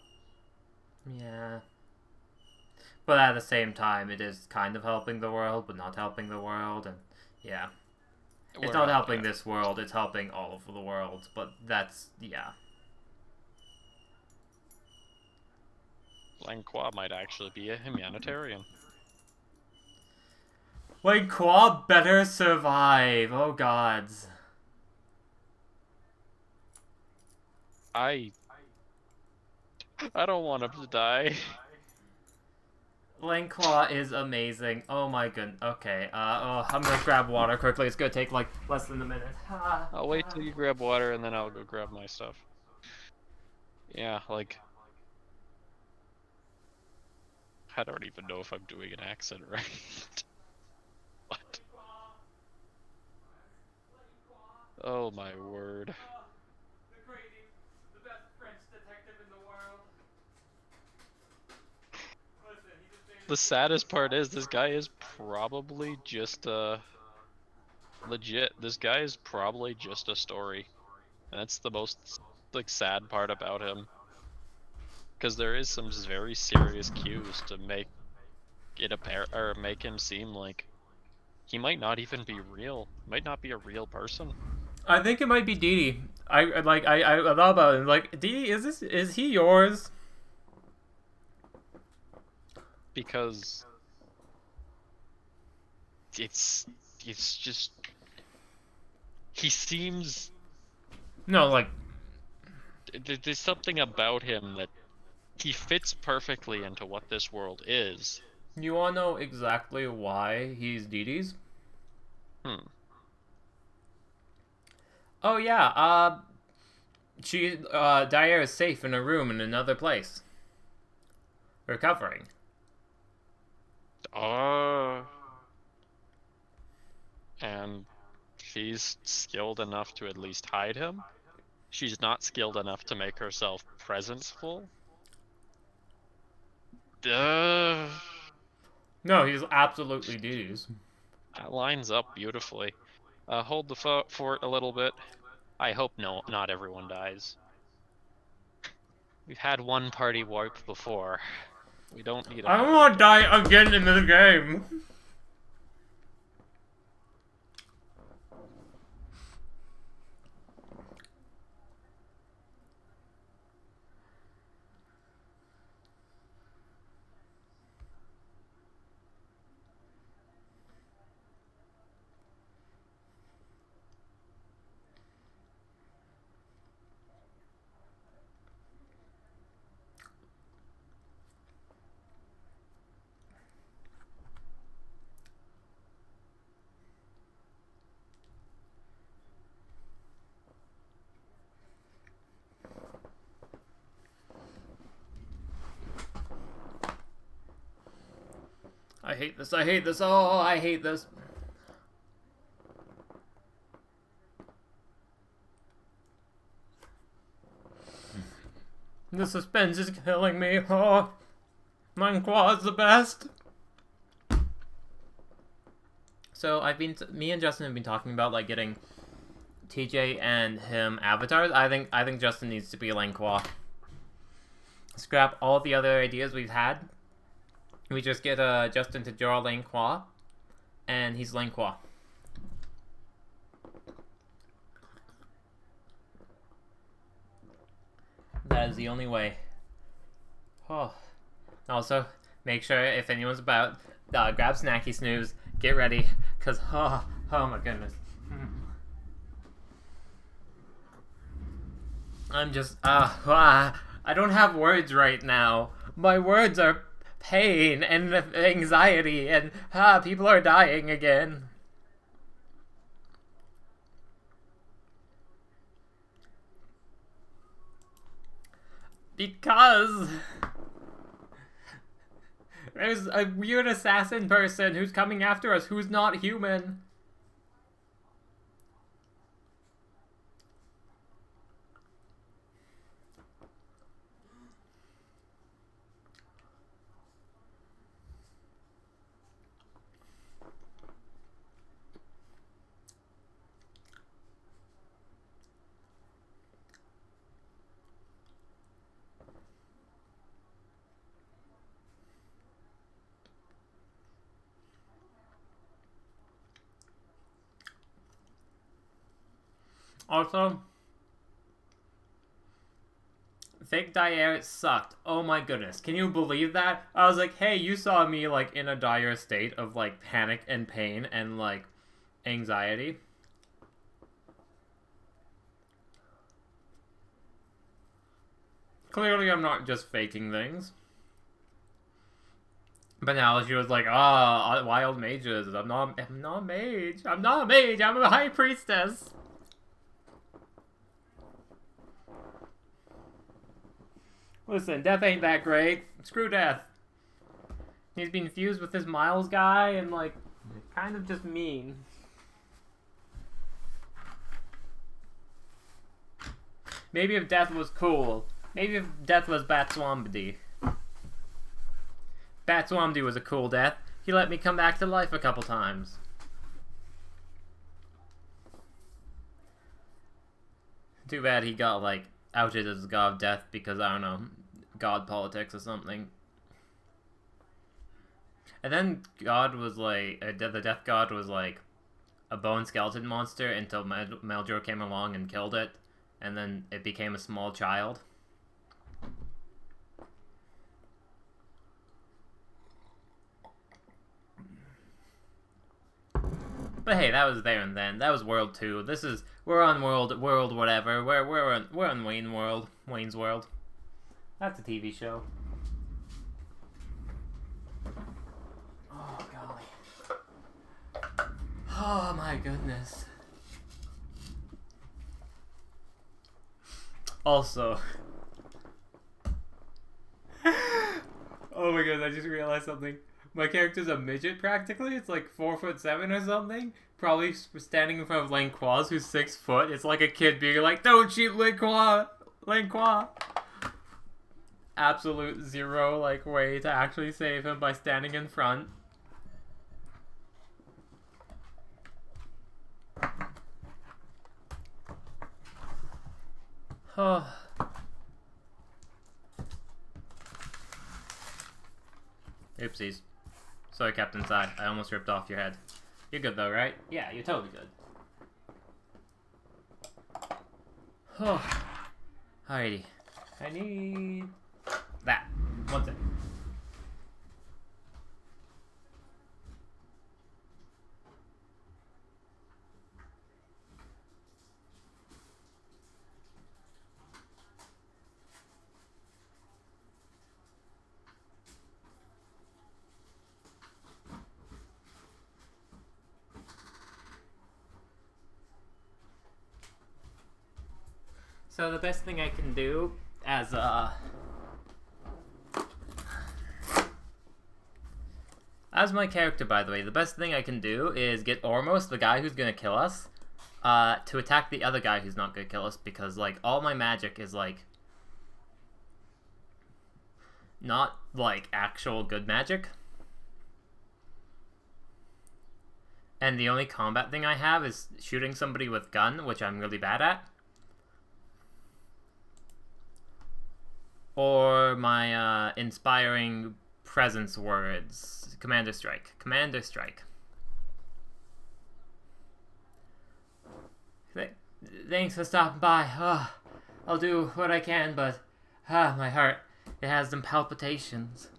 Yeah. But at the same time, it is kind of helping the world, but not helping the world, and yeah. It's not helping this world, it's helping all of the world, but that's, yeah. Langqua might actually be a humanitarian. Langqua better survive, oh gods. I don't want him to die. Langqua is amazing. Oh my goodness. Okay. I'm gonna grab water quickly. It's gonna take like less than a minute. I'll wait till you grab water and then I'll go grab my stuff. Yeah, like, I don't even know if I'm doing an accent right. What? Oh my word. The saddest part is this guy is probably just legit, this guy is probably just a story. And that's the most, like, sad part about him. Because there is some very serious cues to make it apparent, or make him seem like he might not even be real. Might not be a real person. I think it might be Dee Dee. I thought about it. Like, Dee Dee, is he yours? Because it's just, he seems, No, like, there's something about him that he fits perfectly into what this world is. you wanna know exactly why he's Dee Dee's? Oh yeah, Dyer is safe in a room in another place. Recovering. And she's skilled enough to at least hide him. She's not skilled enough to make herself presenceful. No, he's absolutely Dee Dee's. That lines up beautifully. Hold the fort a little bit. I hope not everyone dies. We've had one party wipe before. We don't need. I don't want to die again in this game. I hate this, I hate this, oh, I hate this. The suspense is killing me, oh. Manqua's the best. So me and Justin have been talking about like getting TJ and him avatars. I think Justin needs to be Lanqua. Scrap all the other ideas we've had. We just get Justin to draw Lanqua, and he's Lanqua. That is the only way. Oh. Also, make sure if anyone's about, grab Snacky Snooze, get ready, cause oh my goodness. I'm just I don't have words right now. My words are pain and anxiety and people are dying again. Because there's a weird assassin person who's coming after us who's not human. Also, fake Dyer sucked. Oh my goodness. Can you believe that? I was like, hey, you saw me like in a dire state of like panic and pain and like anxiety. Clearly I'm not just faking things. But now she was like, wild mages. I'm not a mage. I'm not a mage. I'm a high priestess. Listen, Death ain't that great. Screw Death. He's been fused with this Miles guy and, like, kind of just mean. Maybe if Death was cool. Maybe if Death was Batswamdi. Batswamdi was a cool death. He let me come back to life a couple times. Too bad he got, like, outed as the god of death because, I don't know, god politics or something. And then God was like, the death god was like a bone skeleton monster until Meldrew came along and killed it. And then it became a small child. But hey, that was there and then. That was World 2. We're on World whatever. We're on Wayne's World. That's a TV show. Oh golly. Oh my goodness. Also, oh my god, I just realized something. My character's a midget practically. It's like 4'7" or something. Probably standing in front of Lane-Quaz, who's 6 foot. It's like a kid being like, "Don't shoot Lane-Quaz! Lane-Quaz!" Absolute zero like way to actually save him by standing in front. Oh. Oopsies. Sorry, Captain Side. I almost ripped off your head. You're good though, right? Yeah, you're totally good. Oh. Alrighty. I need that. One second. So the best thing I can do as my character, by the way, the best thing I can do is get Ormos, the guy who's gonna kill us, to attack the other guy who's not gonna kill us, because like all my magic is like not like actual good magic. And the only combat thing I have is shooting somebody with gun, which I'm really bad at. Or my inspiring presence words. Commander Strike. Commander Strike. Thanks for stopping by. I'll do what I can, but my heart, it has some palpitations.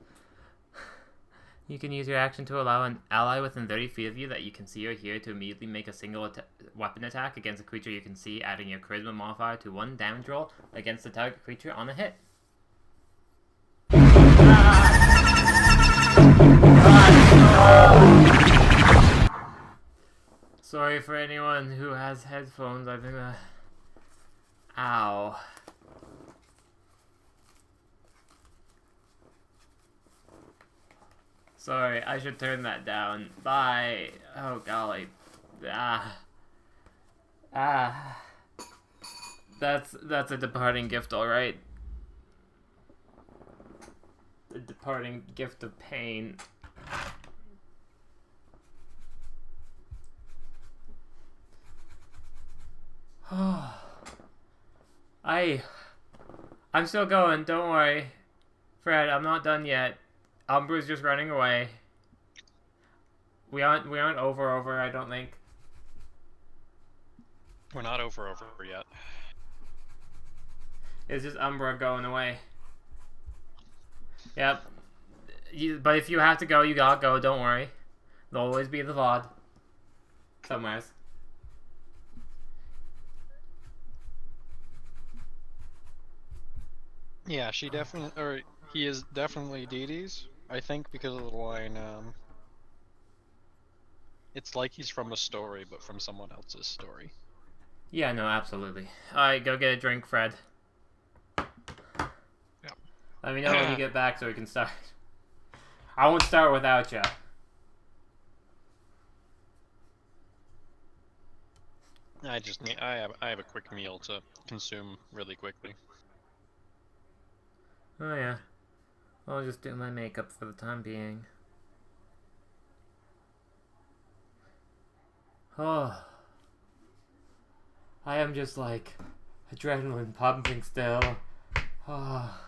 You can use your action to allow an ally within 30 feet of you that you can see or hear to immediately make a single weapon attack against a creature you can see, adding your charisma modifier to 1 damage roll against the target creature on a hit. Sorry for anyone who has headphones. I think ow. Sorry, I should turn that down. Bye. Oh golly. That's a departing gift, alright. The departing gift of pain. I'm still going, don't worry. Fred, I'm not done yet. Umbra's just running away. We aren't over, I don't think. We're not over yet. It's just Umbra going away. Yep. But if you have to go, you gotta go, don't worry. There'll always be the VOD. Somewheres. Yeah, she definitely, or he is definitely Dee Dee's, I think, because of the line, it's like he's from a story, but from someone else's story. Yeah, no, absolutely. Alright, go get a drink, Fred. Yep. Let me know when you get back so we can start. I won't start without you. I just need, I have a quick meal to consume really quickly. Oh yeah. I'll just do my makeup for the time being. Oh. I am just like Adrenaline pumping still. Oh.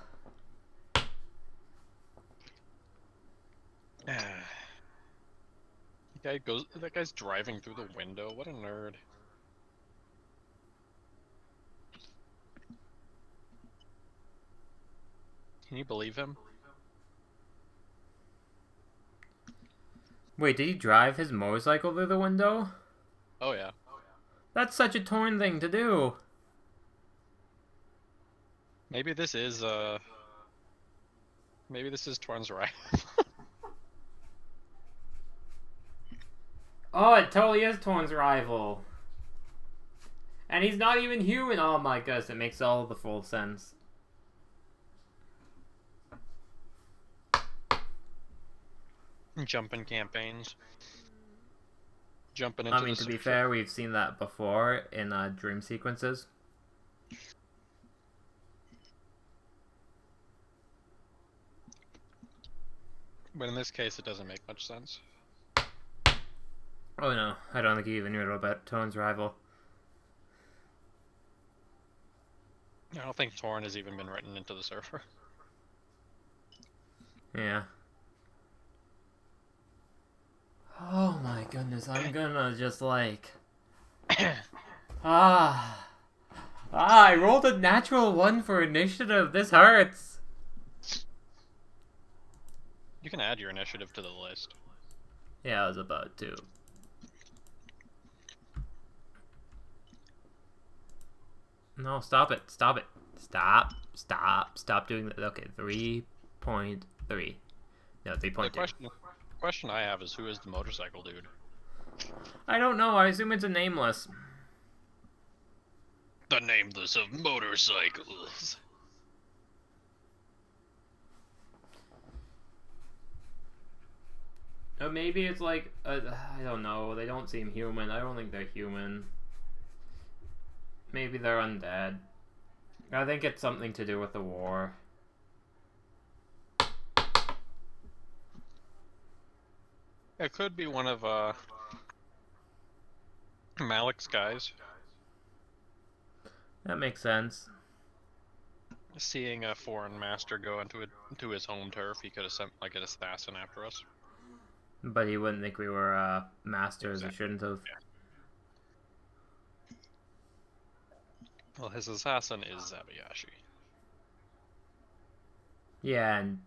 That guy's driving through the window. What a nerd. Can you believe him? Wait, did he drive his motorcycle through the window? Oh yeah. That's such a Torn thing to do. Maybe this is Torn's right. Oh, it totally is Torn's rival. And he's not even human. Oh my goodness, it makes all the full sense. Jumping campaigns. Jumping into I mean, to be fair, we've seen that before in dream sequences. But in this case, it doesn't make much sense. Oh no, I don't think he even knew about Torn's rival. I don't think Torn has even been written into the server. Yeah. Oh my goodness, I'm gonna just like... I rolled a natural 1 for initiative. This hurts. You can add your initiative to the list. Yeah, I was about to. No, stop it. Stop it. Stop doing that. Okay, 3.3. No, 3.2. The question I have is, who is the motorcycle dude? I don't know. I assume it's a nameless. The nameless of motorcycles. Or maybe it's like, I don't know. They don't seem human. I don't think they're human. Maybe they're undead. I think it's something to do with the war. It could be one of Malik's guys. That makes sense. Seeing a foreign master go into his home turf, he could have sent like an assassin after us. But he wouldn't think we were masters. Exactly. He shouldn't have. Yeah. Well, his assassin is Zabayashi. Yeah, and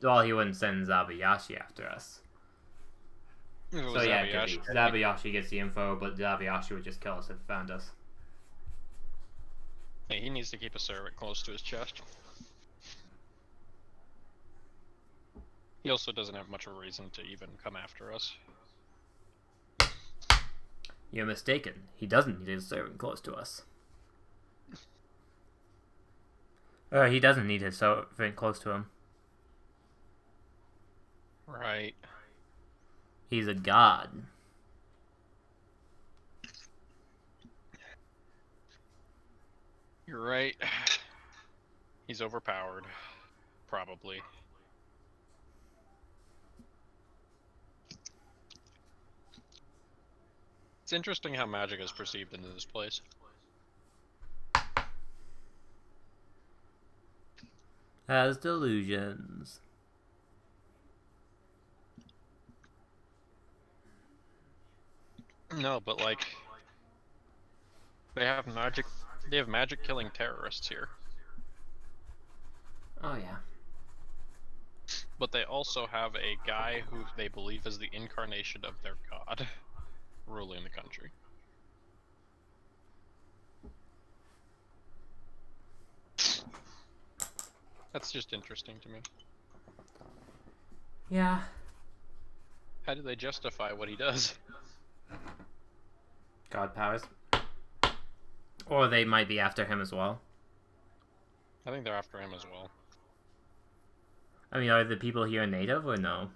well, he wouldn't send Zabayashi after us. So yeah, it could be. Zabayashi gets the info, but Zabayashi would just kill us if he found us. Hey, he needs to keep a servant close to his chest. He also doesn't have much of a reason to even come after us. You're mistaken. He doesn't need a servant close to us. He doesn't need his servant close to him. Right. He's a god. You're right. He's overpowered. Probably. It's interesting how magic is perceived in this place. As delusions. No, but like they have magic killing terrorists here. Oh yeah. But they also have a guy who they believe is the incarnation of their god ruling the country. That's just interesting to me. Yeah. How do they justify what he does? God powers. Or they might be after him as well. I think they're after him as well. I mean, are the people here native or no?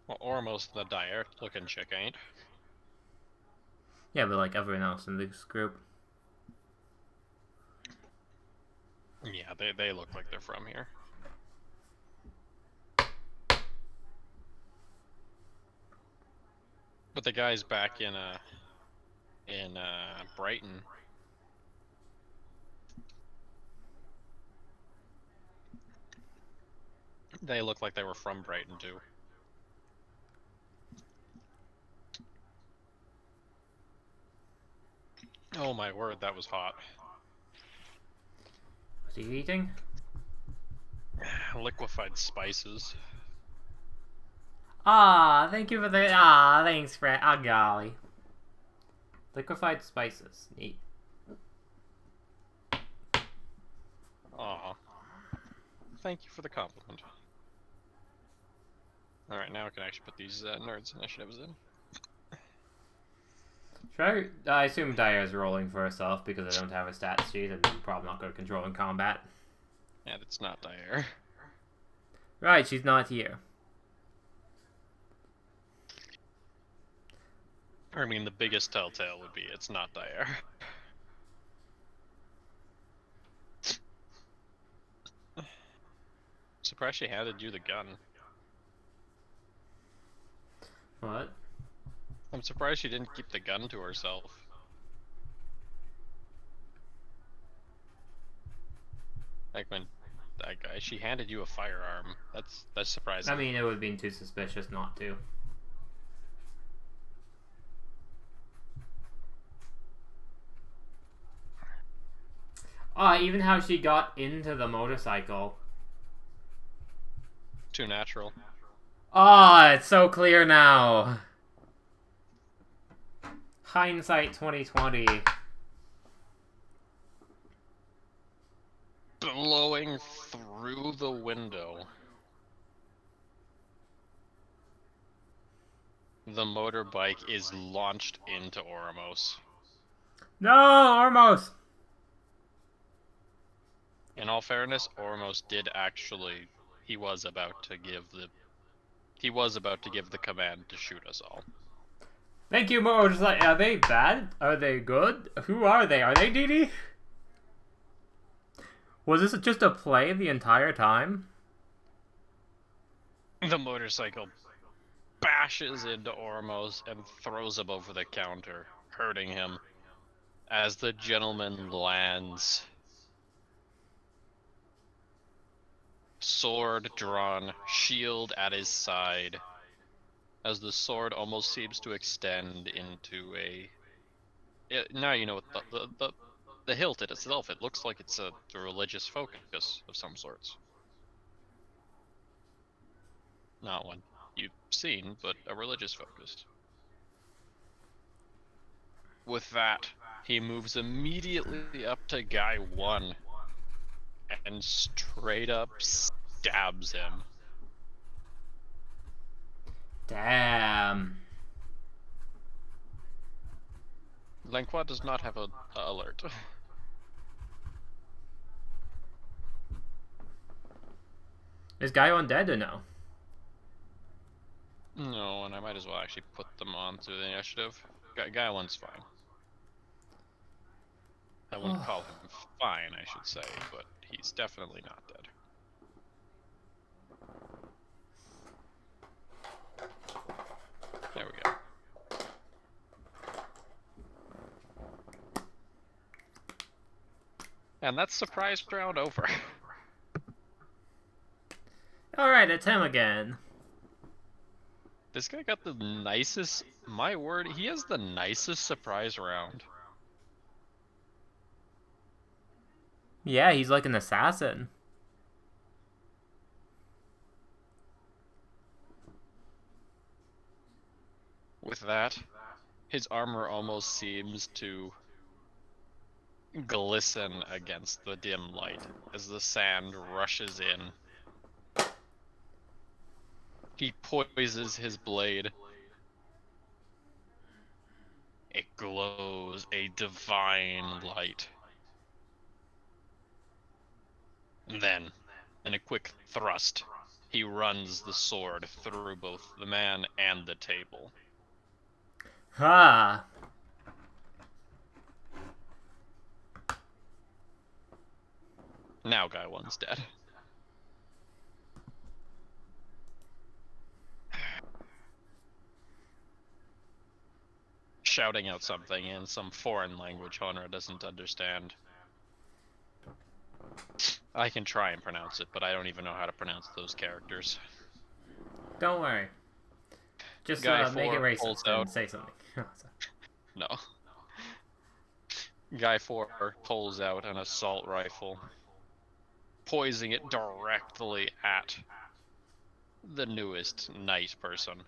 Well, Ormos, the direct looking chick, ain't. Yeah, but like everyone else in this group. Yeah, they look like they're from here. But the guy's back in Brighton. They look like they were from Brighton too. Oh my word, that was hot. What are you eating? Liquefied spices. Ah, thank you for the. Ah, thanks, Fred. Ah, golly. Liquefied spices. Neat. Aw. Thank you for the compliment. Alright, now I can actually put these nerds initiatives in. I assume Dire's rolling for herself because I don't have a stats sheet and I'm probably not going to control in combat. Yeah, that's not dire. Right, she's not here. I mean, the biggest telltale would be it's not dire. Surprised she handed you the gun. What? I'm surprised she didn't keep the gun to herself. Like when she handed you a firearm. That's surprising. I mean, it would have been too suspicious not to. Even how she got into the motorcycle. Too natural. It's so clear now. Hindsight 2020. Blowing through the window. The motorbike is launched into Ormos. No, Ormos! In all fairness, Ormos did actually. He was about to give the command to shoot us all. Thank you, motorcycle. Are they bad? Are they good? Who are they? Are they DD? Was this just a play the entire time? The motorcycle bashes into Ormos and throws him over the counter, hurting him. As the gentleman lands, sword drawn, shield at his side, as the sword almost seems to extend into a... now you know what the hilt itself, it looks like it's a religious focus of some sorts. Not one you've seen, but a religious focus. With that, he moves immediately up to Guy 1 and straight up stabs him. Damn. Lenqua does not have a alert. Is Guy on dead or no? No, and I might as well actually put them on to the initiative. Guy 1's fine. I wouldn't call him fine, I should say, but he's definitely not dead. There we go. And that's surprise round over. Alright, it's him again. This guy got the nicest, my word, he has the nicest surprise round. Yeah, he's like an assassin. With that, his armor almost seems to glisten against the dim light as the sand rushes in. He poises his blade. It glows a divine light. And then, in a quick thrust, he runs the sword through both the man and the table. Ha! Now Guy 1's dead. shouting out something in some foreign language Honra doesn't understand. I can try and pronounce it, but I don't even know how to pronounce those characters. Don't worry. Just Guy make it 4 racist pulls and out. say something. No. Guy 4 pulls out an assault rifle, poising it directly at the newest knight person.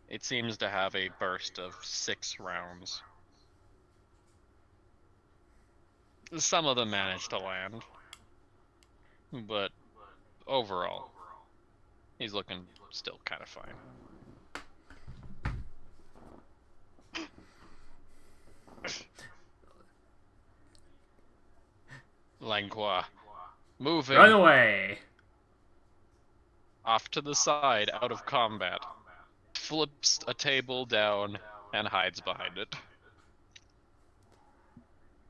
It seems to have a burst of 6 rounds. Some of them manage to land, but overall, he's looking still kind of fine. Langqua, moving Run away! off to the side, out of combat, flips a table down and hides behind it.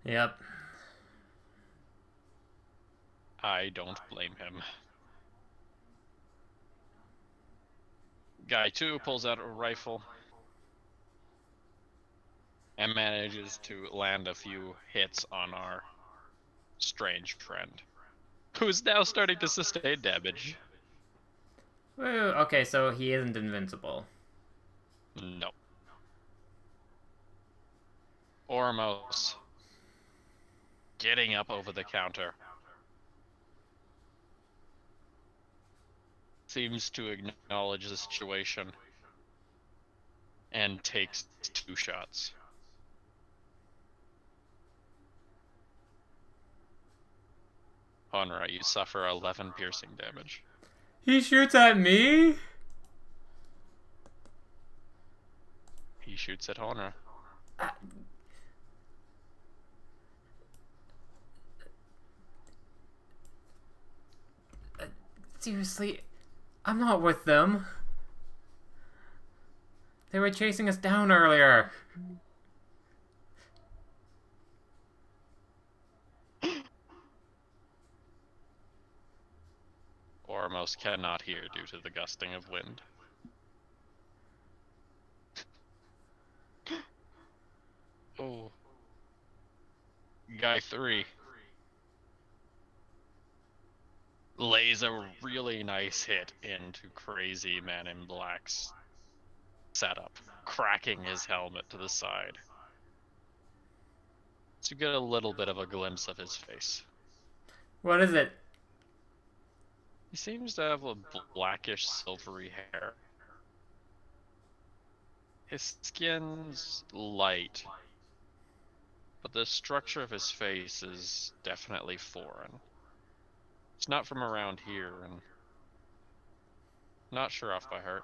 Yep. I don't blame him. Guy 2 pulls out a rifle and manages to land a few hits on our strange friend, who's now starting to sustain damage. Woo, okay, so he isn't invincible. No. Ormos, getting up over the counter, seems to acknowledge the situation and takes 2 shots. Honra, you suffer 11 piercing damage. He shoots at me? He shoots at Honra. Seriously, I'm not with them. They were chasing us down earlier. Ormos cannot hear due to the gusting of wind. Oh. Guy 3 lays a really nice hit into Crazy Man in Black's setup, cracking his helmet to the side. So you get a little bit of a glimpse of his face. What is it? He seems to have a blackish silvery hair. His skin's light, but the structure of his face is definitely foreign. It's not from around here, and not sure off by heart.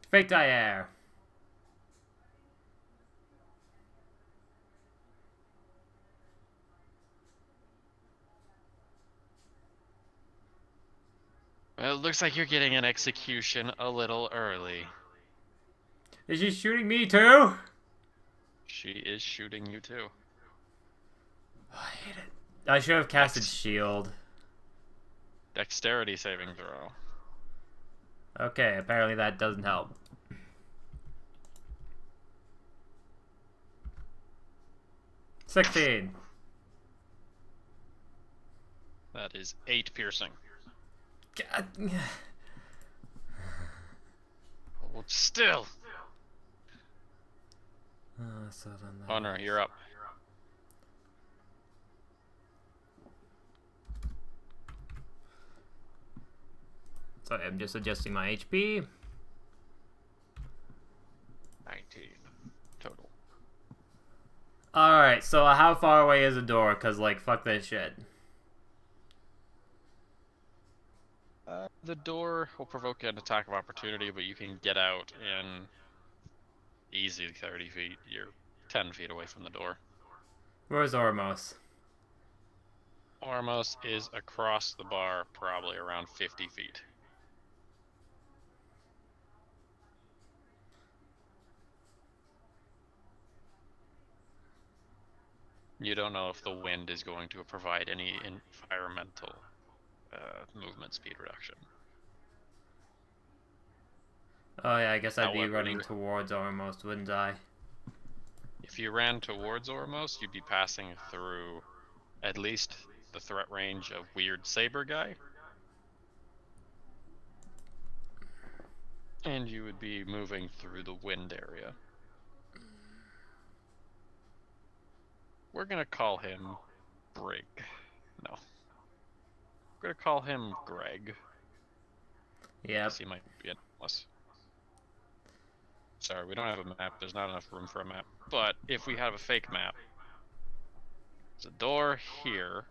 Fake Dyer. Well, it looks like you're getting an execution a little early. Is she shooting me too? She is shooting you too. I hate it. I should have casted shield. Dexterity saving throw. Okay, apparently that doesn't help. $16. That is 8 piercing. God. Hold still. So then that Honor, you're up. Sorry, I'm just adjusting my HP. 19 total. Alright, so how far away is the door? Because, like, fuck this shit. The door will provoke an attack of opportunity, but you can get out in easy 30 feet. You're 10 feet away from the door. Where's Ormos? Ormos is across the bar, probably around 50 feet. You don't know if the wind is going to provide any environmental movement speed reduction. Oh yeah, I guess I'd be However, running towards Ormos, wouldn't I? if you ran towards Ormos, you'd be passing through at least the threat range of Weird Saber Guy. And you would be moving through the wind area. We're gonna call him Brig. No. We're gonna call him Greg. Yep. He might be us. Sorry, we don't have a map. There's not enough room for a map. But if we have a fake map, there's a door here.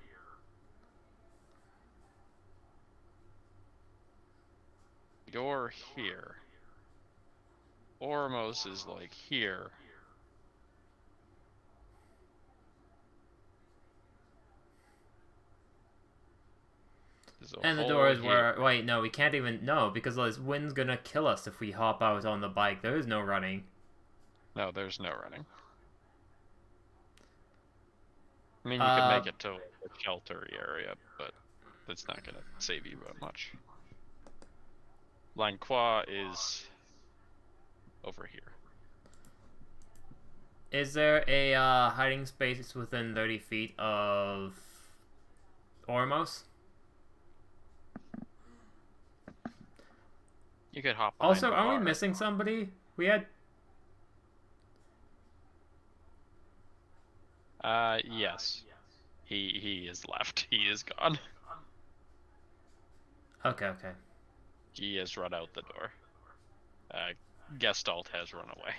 Door here. Ormos is like here. And the door is where... Wait, no, we can't even... No, because this wind's gonna kill us if we hop out on the bike. There is no running. No, there's no running. I mean, you could make it to a sheltery area, but that's not gonna save you that much. Langqua is over here. Is there a hiding space within 30 feet of Ormos? You could hop. Also, are we missing somebody? We had... Yes. He is left. He is gone. Okay. He has run out the door. Gestalt has run away.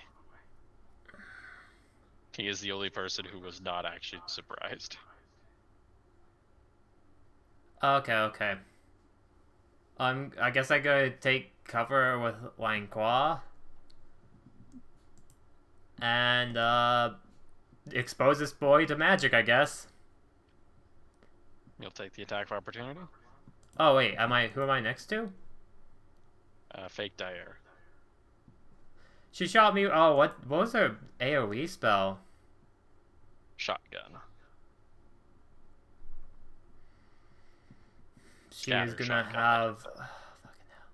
He is the only person who was not actually surprised. Okay. I guess I go take cover with Langqua. And, expose this boy to magic, I guess. You'll take the attack of opportunity? Oh, wait, who am I next to? Fake Dyer. She shot me, oh, what was her AoE spell? Shotgun. She is gonna have... Oh, fucking hell.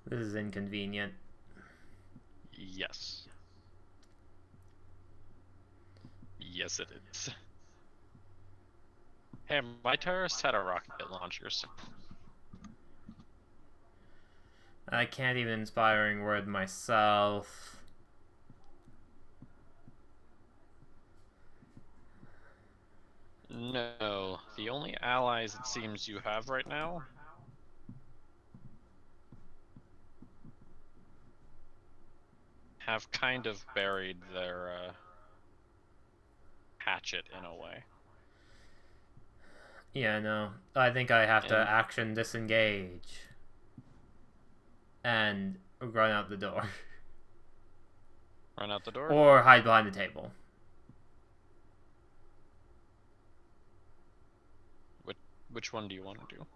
This is inconvenient. Yes. Yes, it is. Hey, my terrorist had a rocket launcher, so... I can't even inspiring word myself. No, the only allies it seems you have right now have kind of buried their hatchet in a way. Yeah, no. I think I have to action disengage. And run out the door. Run out the door? Or hide behind the table. Which one do you want to do?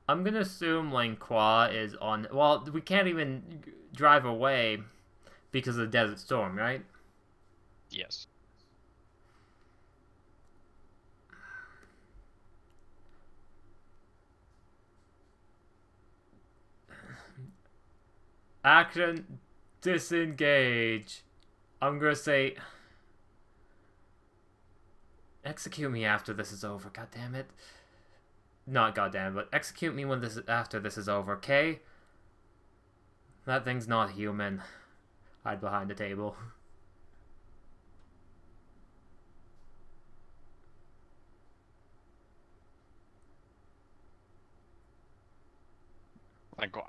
I'm gonna assume Langqua is on... Well, we can't even drive away because of the Desert Storm, right? Yes. Action disengage. I'm gonna say... Execute me after this is over, god damn it. Not goddamn, but execute me when after this is over, okay? That thing's not human. Hide behind the table. Langqua.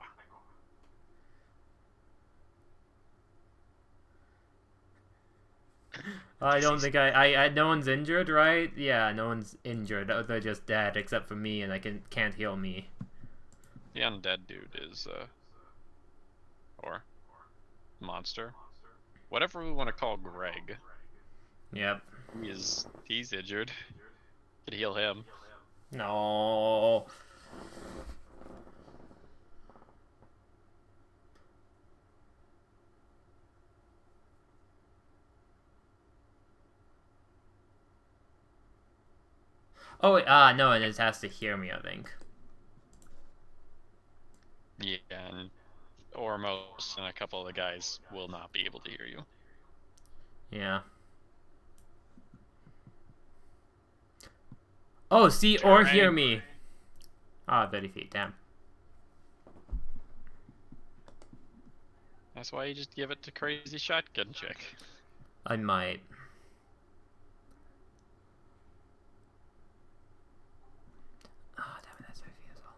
I don't think no one's injured, right? Yeah, no one's injured. They're just dead, except for me, and I can't heal me. The undead dude is, or monster. Whatever we want to call Greg. Yep. He's injured. Could heal him. No. Oh, wait, no, it just has to hear me, I think. Yeah, and Ormos and a couple of the guys will not be able to hear you. Yeah. Oh, see or hear Terrain. me. Ah, 30 feet, damn. That's why you just give it to crazy shotgun chick. I might. Ah, damn it, that's 30 feet as well.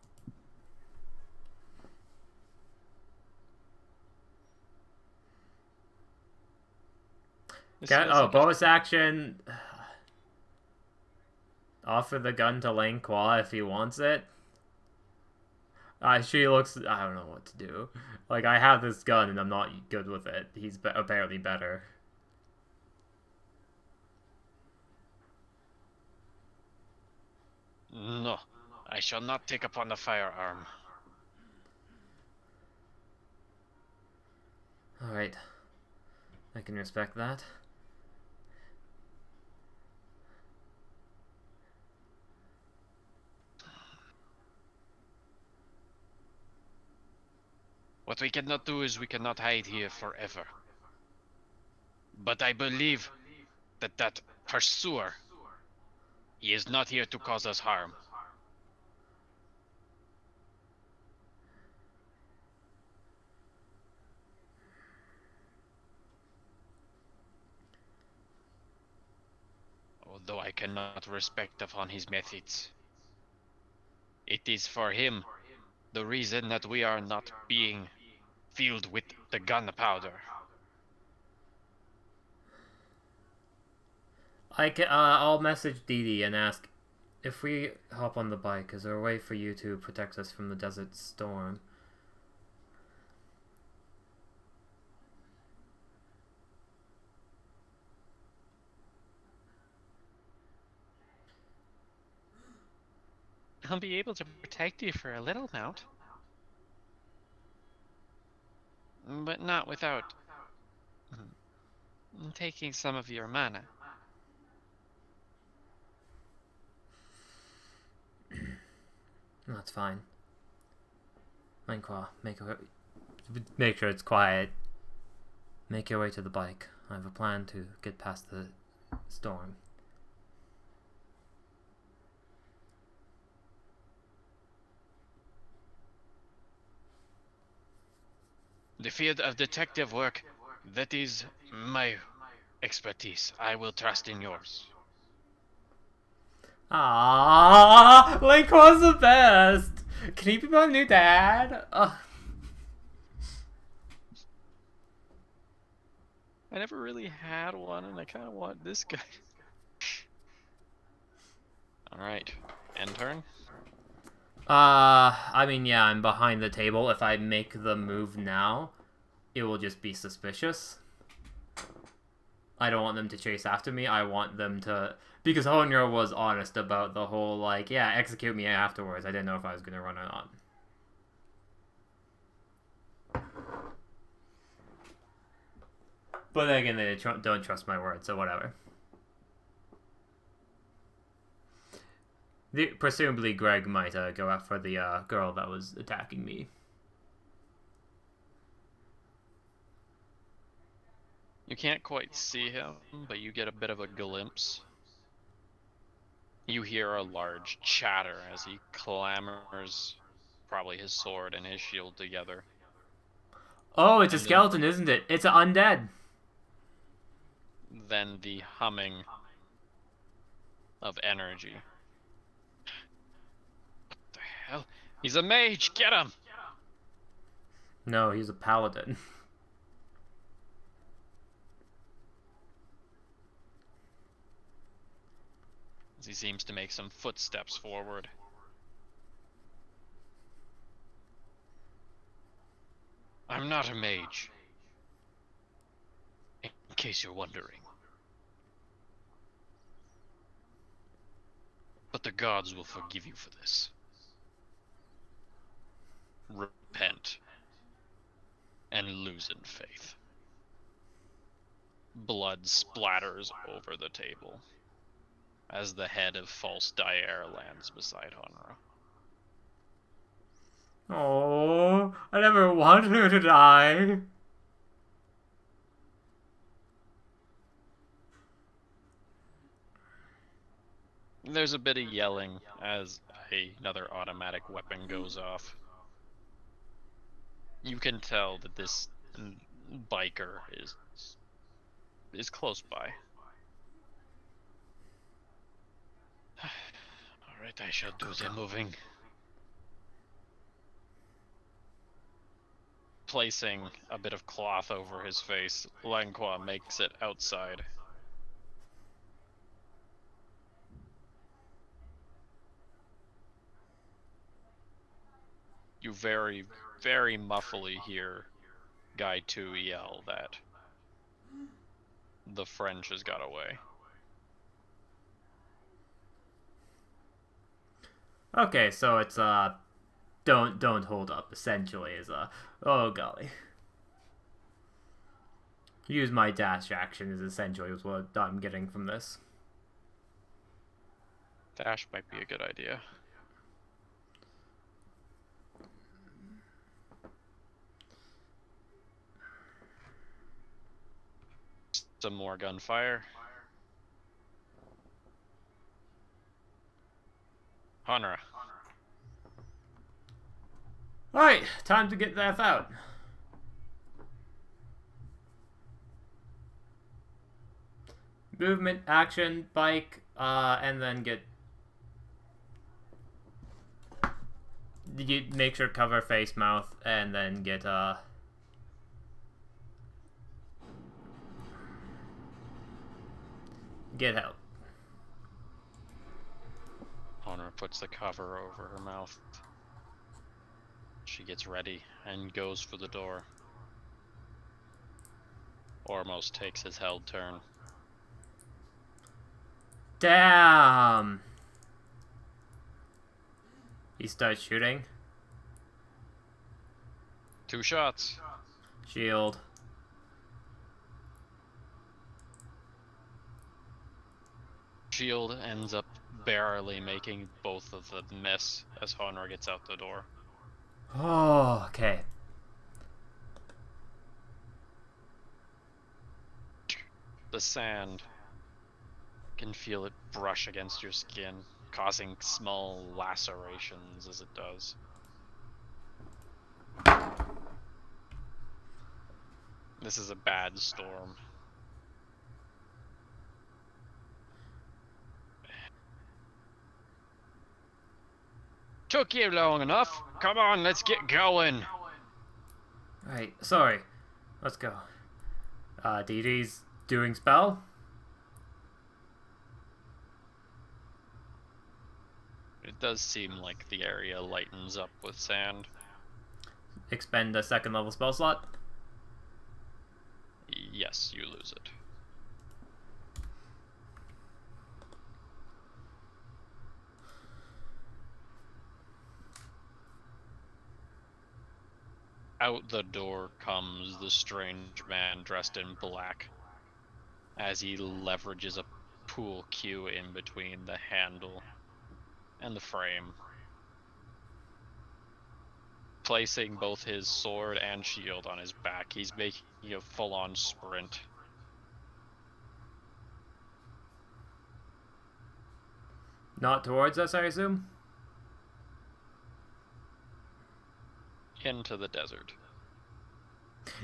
This Get, feels oh, like a bonus action. Offer the gun to Lane Qua if he wants it. She looks. I don't know what to do. Like, I have this gun and I'm not good with it. He's apparently better. No, I shall not take upon the firearm. Alright. I can respect that. What we cannot do is we cannot hide here forever. But I believe that pursuer, he is not here to cause us harm. Although I cannot respect upon his methods. It is for him the reason that we are not being filled with the gunpowder. I'll message Dee Dee and ask if we hop on the bike. Is there a way for you to protect us from the desert storm? I'll be able to protect you for a little amount. But not without taking some of your mana. That's fine. Lane Qua, make sure it's quiet. Make your way to the bike. I have a plan to get past the storm. The field of detective work, that is my expertise. I will trust in yours. Ah, Lane Qua's the best. Can he be my new dad? I never really had one, and I kind of want this guy. Alright, end turn? I mean, yeah, I'm behind the table. If I make the move now, it will just be suspicious. I don't want them to chase after me. I want them to... Because Honyo was honest about the whole, like, yeah, execute me afterwards. I didn't know if I was going to run or not. But then again, they don't trust my word, so whatever. Presumably, Greg might go after the girl that was attacking me. You can't quite see him, but you get a bit of a glimpse. You hear a large chatter as he clambers probably his sword and his shield together. Oh, it's a skeleton, isn't it? It's an undead. Then the humming of energy. What the hell? He's a mage! Get him! No, he's a paladin. As he seems to make some footsteps forward. I'm not a mage. In case you're wondering. But but the gods will forgive you for this. Repent and loosen faith. Blood splatters over the table as the head of false Dyer lands beside Honra. Oh, I never wanted her to die. There's a bit of yelling as another automatic weapon goes off. You can tell that this biker is close by. Alright, I shall do the moving. Placing a bit of cloth over his face, Langqua makes it outside. You very, very muffly hear Guy 2 yell that the French has got away. Okay, so it's don't hold up. Essentially, is oh golly. Use my dash action is essentially what I'm getting from this. Dash might be a good idea. Some more gunfire. Honra. Alright, time to get the F out. Movement, action, bike, and then get... You make sure cover face, mouth, and then get, get help. Honra puts the cover over her mouth. She gets ready and goes for the door. Ormos takes his held turn. Damn! He starts shooting. 2 shots. Shield. Shield ends up barely making both of them miss as Honra gets out the door. Oh, okay. The sand can feel it brush against your skin, causing small lacerations as it does. This is a bad storm. Took you long enough. Come on, let's get going. Alright, sorry. Let's go. DD's doing spell. It does seem like the area lightens up with sand. Expend a second level spell slot. Yes, you lose it. Out the door comes the strange man dressed in black as he leverages a pool cue in between the handle and the frame, placing both his sword and shield on his back. He's making a full-on sprint. Not towards us, I assume? Into the desert.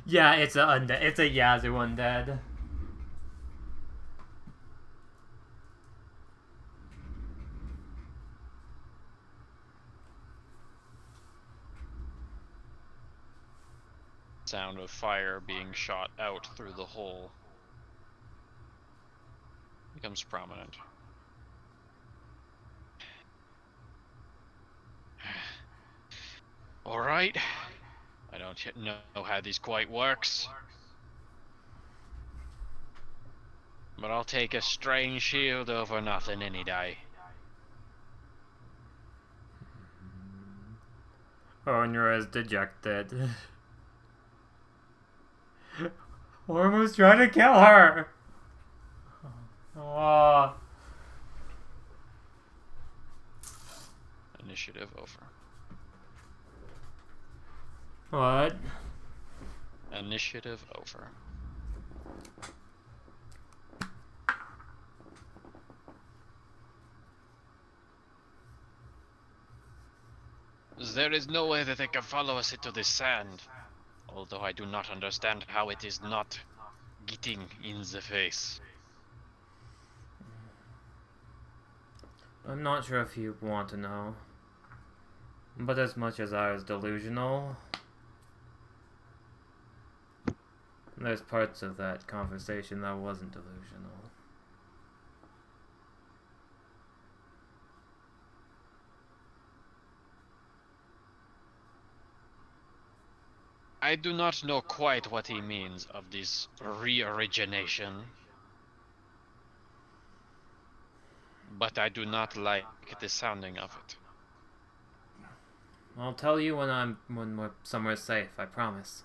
Yeah, it's a undead. It's a Yazoo undead. Sound of fire being shot out through the hole becomes prominent. Alright. I don't yet know how this quite works. But I'll take a strange shield over nothing any day. Honor is dejected. Ormos trying to kill her! Oh. Initiative over. What? Initiative over. There is no way that they can follow us into the sand. Although I do not understand how it is not getting in the face. I'm not sure if you want to know. But as much as I was delusional, there's parts of that conversation that wasn't delusional. I do not know quite what he means of this re-origination. But I do not like the sounding of it. I'll tell you when we're somewhere safe, I promise.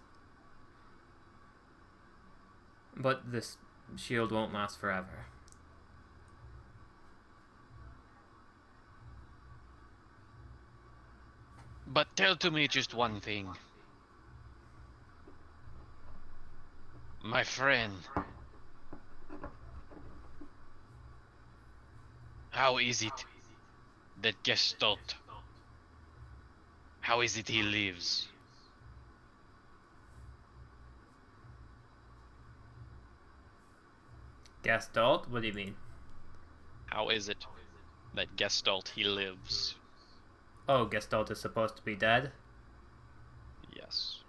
But this shield won't last forever. But tell to me just one thing. My friend. How is it that Gestalt, how is it he lives? Gestalt? What do you mean? How is it that Gestalt he lives? Oh, Gestalt is supposed to be dead? Yes.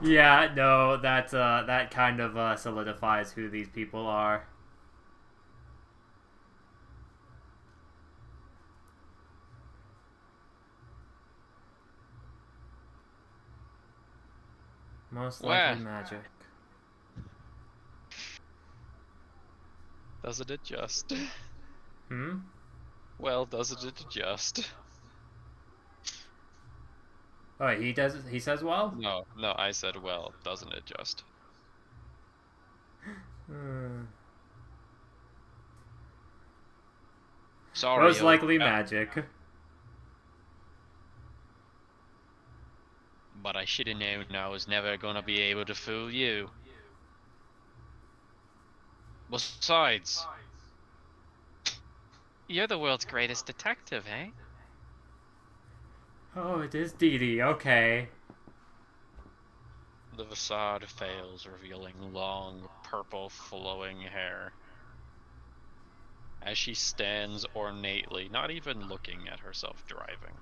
Yeah, no, that kind of solidifies who these people are. Most likely magic. Does it adjust? Hmm? Well, does it adjust? Oh, he says well? No, I said well, doesn't adjust. Sorry. Most likely magic. But I should have known I was never gonna be able to fool you. Besides, you're the world's greatest detective, eh? Oh, it is Dee Dee, okay. The facade fails, revealing long, purple, flowing hair. As she stands ornately, not even looking at herself driving.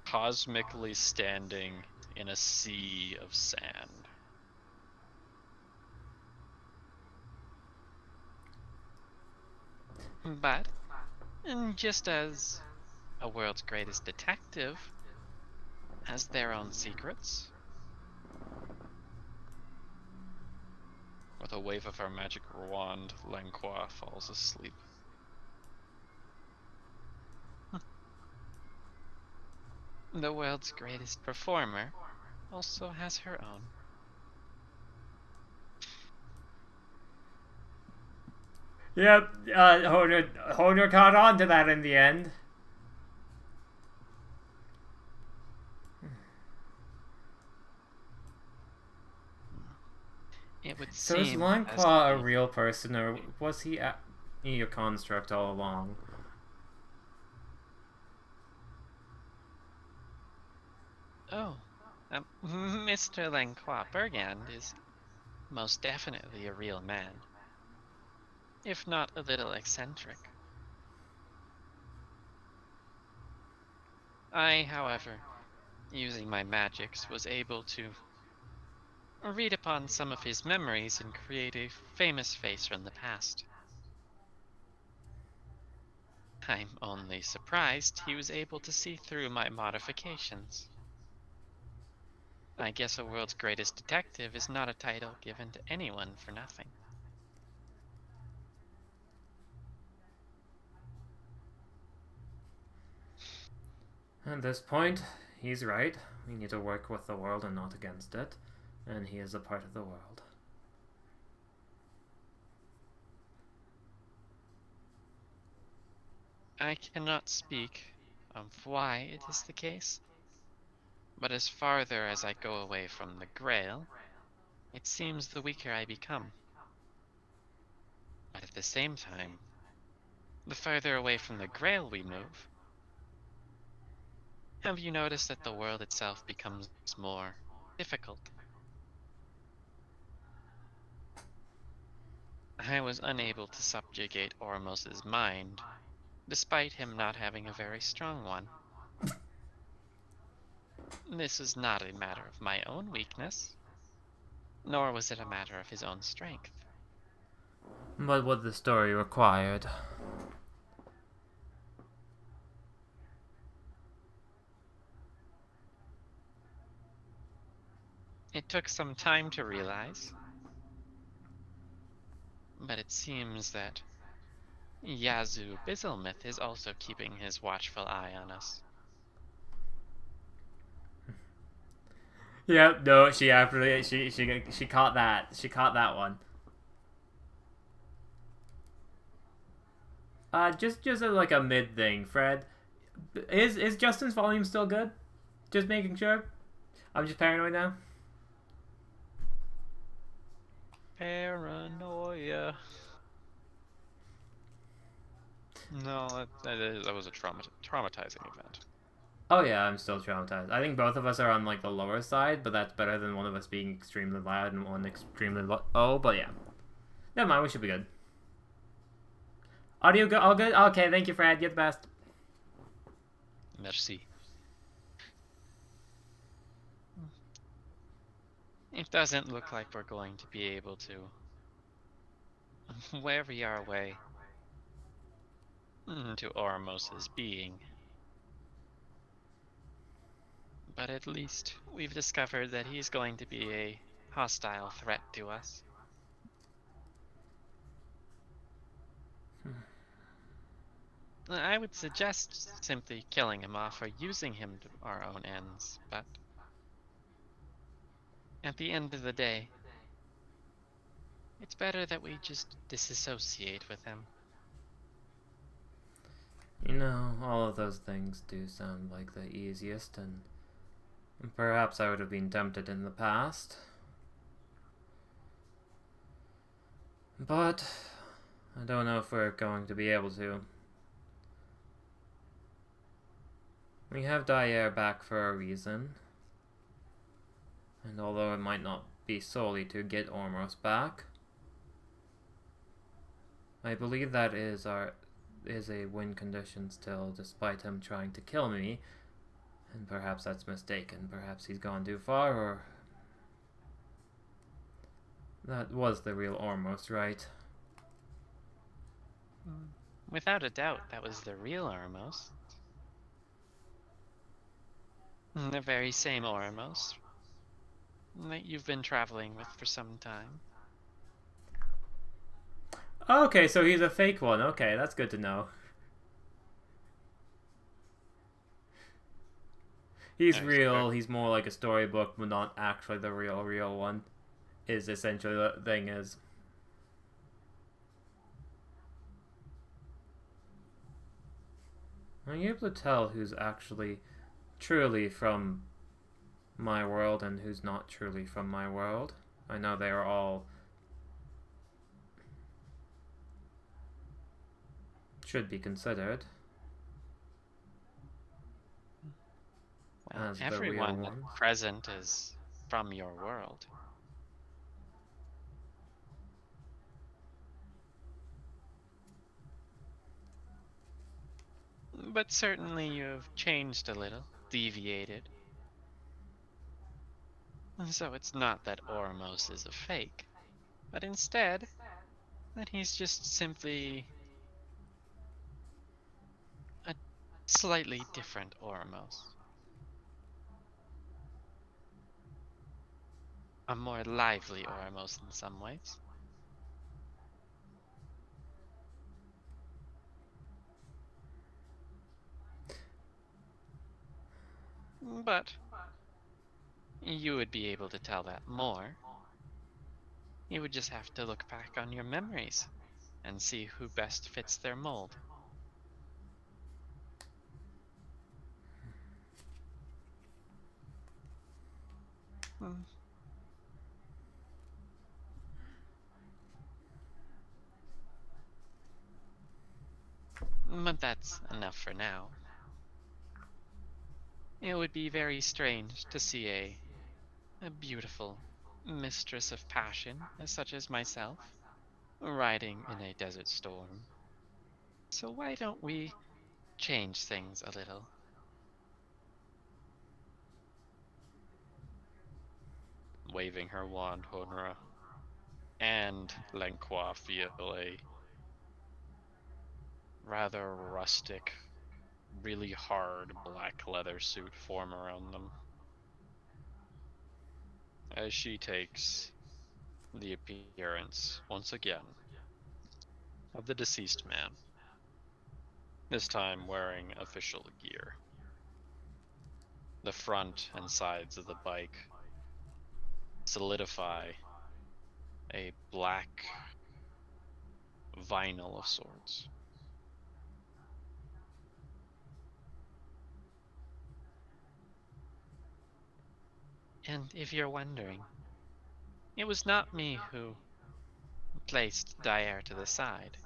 Cosmically standing in a sea of sand. But, just as a world's greatest detective has their own secrets. With a wave of her magic wand, Langqua falls asleep. The world's greatest performer also has her own. Yep, Honor caught on to that in the end. It would So is seem Langqua a real person, or was he a construct all along? Oh, Mr. Langqua Bergand is most definitely a real man. If not a little eccentric. I, however, using my magics, was able to read upon some of his memories and create a famous face from the past. I'm only surprised he was able to see through my modifications. I guess a world's greatest detective is not a title given to anyone for nothing. At this point, he's right. We need to work with the world and not against it. And he is a part of the world. I cannot speak of why it is the case, but as farther as I go away from the Grail, it seems the weaker I become. But at the same time, the farther away from the Grail we move, have you noticed that the world itself becomes more difficult? I was unable to subjugate Ormos's mind, despite him not having a very strong one. This was not a matter of my own weakness, nor was it a matter of his own strength. But what the story required. It took some time to realize, but it seems that Yazoo Bizzlemith is also keeping his watchful eye on us. Yep, no, she actually she caught that. She caught that one. Just like a mid thing, Fred. Is Justin's volume still good? Just making sure. I'm just paranoid now. Paranoia. No, that was a traumatizing event. Oh yeah, I'm still traumatized. I think both of us are on like the lower side, but that's better than one of us being extremely loud and one extremely low. Oh, but yeah. Never mind, we should be good. Audio good? All good? Okay, thank you, Fred. You're the best. Merci. It doesn't look like we're going to be able to weary our way into Ormos's being. But at least we've discovered that he's going to be a hostile threat to us. I would suggest simply killing him off or using him to our own ends, but at the end of the day, it's better that we just disassociate with him. You know, all of those things do sound like the easiest, and perhaps I would have been tempted in the past. But I don't know if we're going to be able to. We have Dyer back for a reason. And although it might not be solely to get Ormos back, I believe that is a win condition still, despite him trying to kill me. And perhaps that's mistaken. Perhaps he's gone too far, or that was the real Ormos, right? Without a doubt, that was the real Ormos. The very same Ormos that you've been traveling with for some time. Okay, so he's a fake one. Okay, that's good to know. He's real, he's more like a storybook, but not actually the real one, is essentially the thing is. Are you able to tell who's actually truly from my world and who's not truly from my world? I know they are all should be considered. Well, As the everyone real one. present is from your world. But certainly you have changed a little, deviated. So it's not that Ormos is a fake, but instead that he's just simply a slightly different Ormos. A more lively Ormos in some ways. But you would be able to tell that more. You would just have to look back on your memories and see who best fits their mold. Hmm. But that's enough for now. It would be very strange to see a beautiful mistress of passion, such as myself, riding in a desert storm. So why don't we change things a little? Waving her wand, Honora and Lenqua feel a rather rustic, really hard black leather suit form around them. As she takes the appearance, once again, of the deceased man, this time wearing official gear. The front and sides of the bike solidify a black vinyl of sorts. And if you're wondering, it was not me who placed Dyer to the side.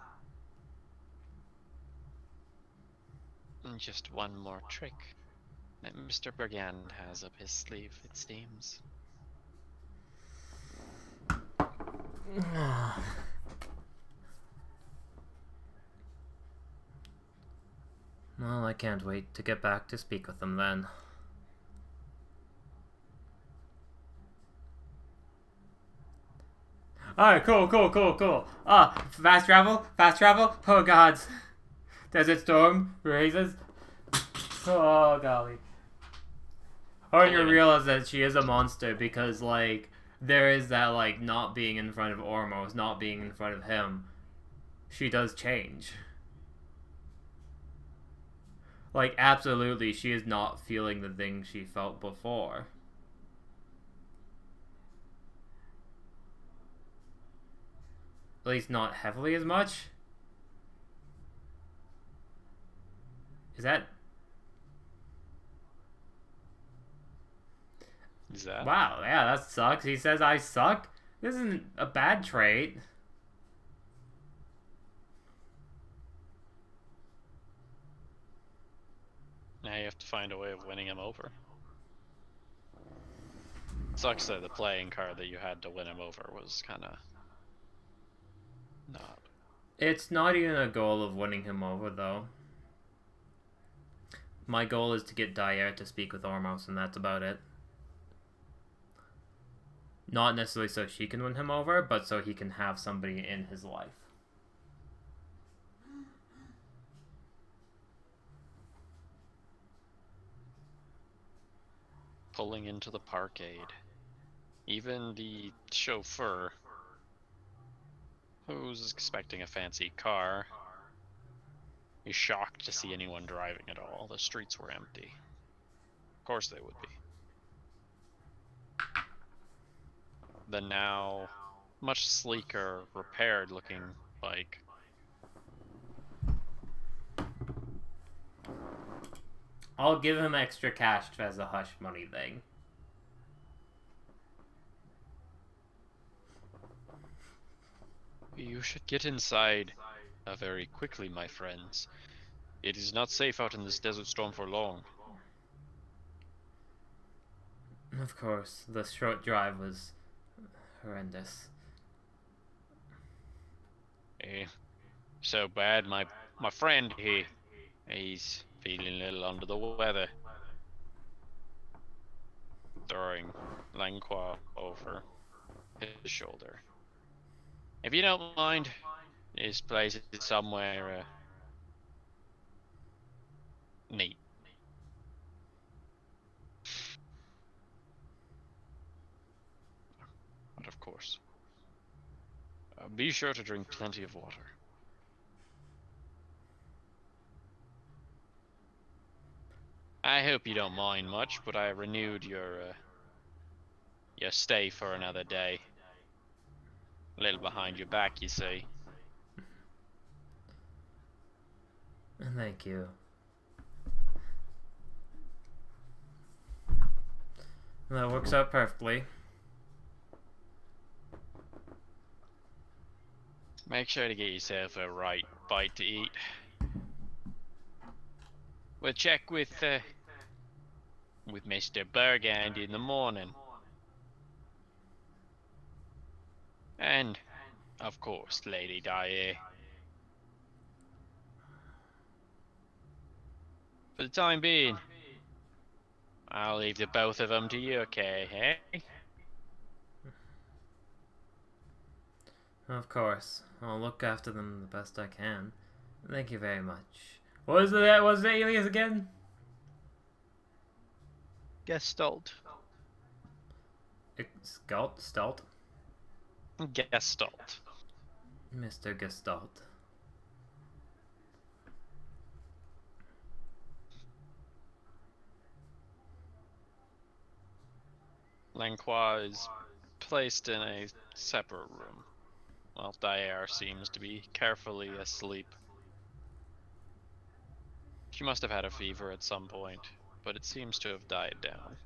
Just one more trick that Mr. Brigand has up his sleeve, it seems. Well, I can't wait to get back to speak with them then. Alright, cool. Fast travel? Oh gods. Desert storm raises. Oh golly. Or you realize that she is a monster because, like, there is that, like, not being in front of Ormos, not being in front of him. She does change. Like, absolutely, she is not feeling the things she felt before. At least not heavily as much. Is that... Is that? Wow, yeah, that sucks. He says I suck? This isn't a bad trait. Now you have to find a way of winning him over. Sucks that the playing card that you had to win him over was kind of not. It's not even a goal of winning him over, though. My goal is to get Dyer to speak with Ormos, and that's about it. Not necessarily so she can win him over, but so he can have somebody in his life. Pulling into the parkade. Even the chauffeur, who's expecting a fancy car, is shocked to see anyone driving at all. The streets were empty. Of course they would be. The now much sleeker, repaired looking bike. I'll give him extra cash as a hush money thing. You should get inside very quickly, my friends. It is not safe out in this desert storm for long. Of course, the short drive was horrendous. So bad, my friend here, he's feeling a little under the weather. Throwing Langqua over his shoulder. If you don't mind, this place is somewhere neat. But of course, be sure to drink plenty of water. I hope you don't mind much, but I renewed your stay for another day. A little behind your back, you see. Thank you. That works out perfectly. Make sure to get yourself a right bite to eat. We'll check with Mr. Burgand in the morning. And, of course, Lady Dyer. For the time being, I'll leave the both of them to your care, eh? Of course. I'll look after them the best I can. Thank you very much. What was the alias again? Gestalt. Stalt? Gestalt. Mr. Gestalt. Lengqua is placed in a separate room, while Dyer seems to be carefully asleep. She must have had a fever at some point, but it seems to have died down.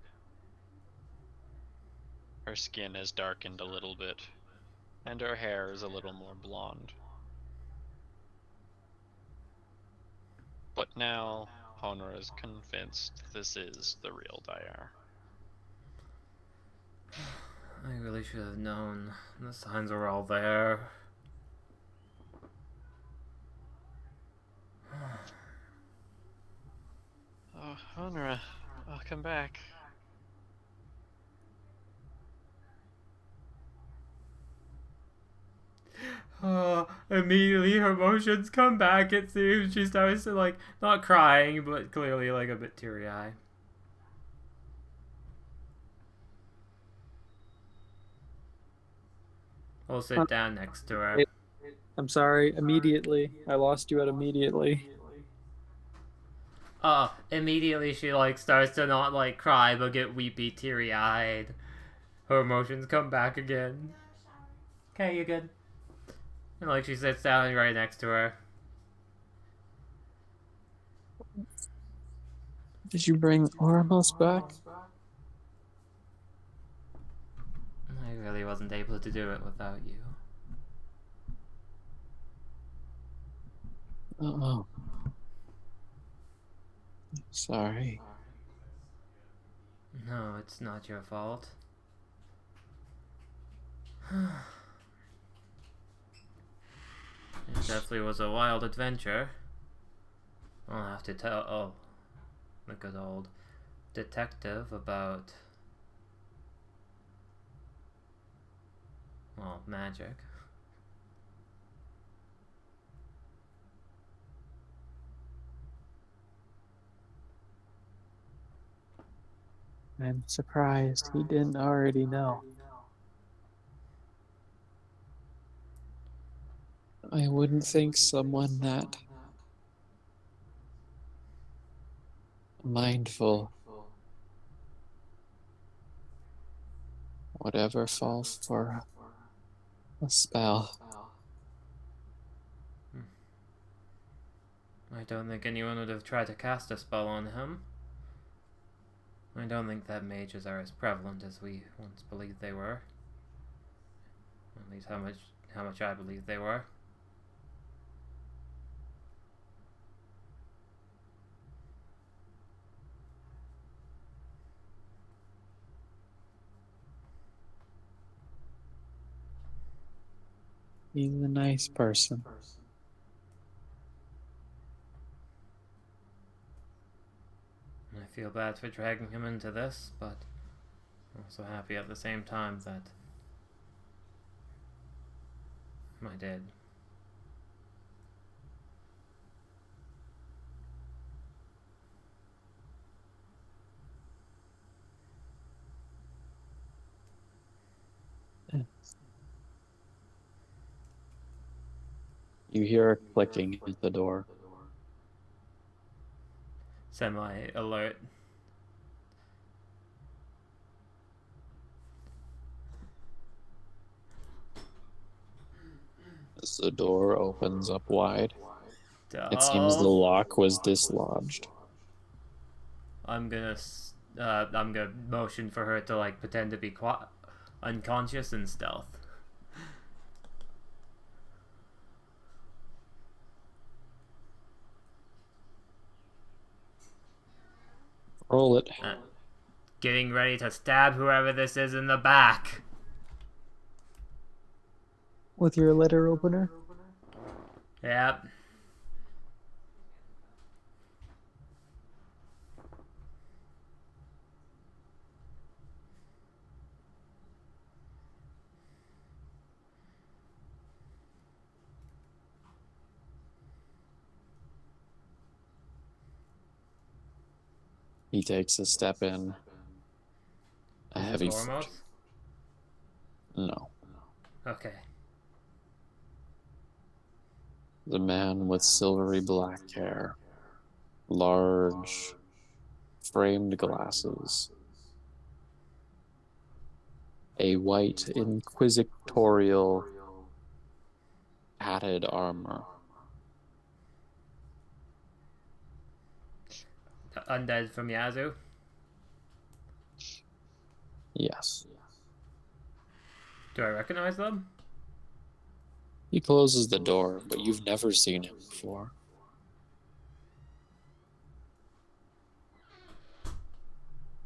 Her skin has darkened a little bit, and her hair is a little more blonde. But now, Honor is convinced this is the real Dyer. I really should have known. The signs were all there. Oh, Honora, welcome back. Immediately her emotions come back, it seems. She starts to, like, not crying, but clearly, like, a bit teary-eyed. I'll sit down next to her. I'm sorry, immediately. I lost you at immediately. Immediately she, like, starts to not, like, cry, but get weepy, teary-eyed. Her emotions come back again. Okay, you good? And, like, she sits down right next to her. Did you bring Ormos back? I really wasn't able to do it without you. Oh. Sorry. No, it's not your fault. It definitely was a wild adventure. I'll have to tell the good old detective about, well, magic. I'm surprised he didn't already know. I wouldn't think someone that mindful would ever fall for a spell. I don't think anyone would have tried to cast a spell on him. I don't think that mages are as prevalent as we once believed they were. At least how much I believed they were. He's a nice person. I feel bad for dragging him into this, but I'm also happy at the same time that I did. You hear a clicking at the door. semi-alert. As the door opens up wide, it seems the Dolph, lock was dislodged. I'm gonna motion for her to like pretend to be unconscious and stealth. Roll it. Getting ready to stab whoever this is in the back. With your letter opener? Yep. He takes a step in. A This heavy is Ormos? foot. No. Okay. The man with silvery black hair, large, framed glasses, a white inquisitorial padded armor. Undead from Yazoo? Yes. Do I recognize them? He closes the door, but you've never seen him before.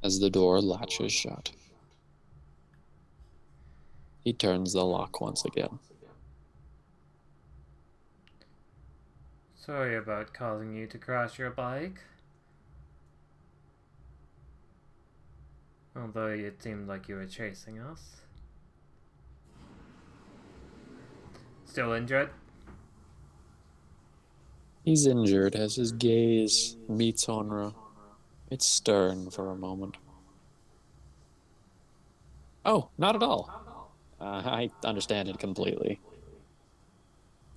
As the door latches shut, he turns the lock once again. Sorry about causing you to crash your bike. Although it seemed like you were chasing us. Still injured? He's injured as his gaze meets Honra. It's stern for a moment. Oh, not at all. I understand it completely.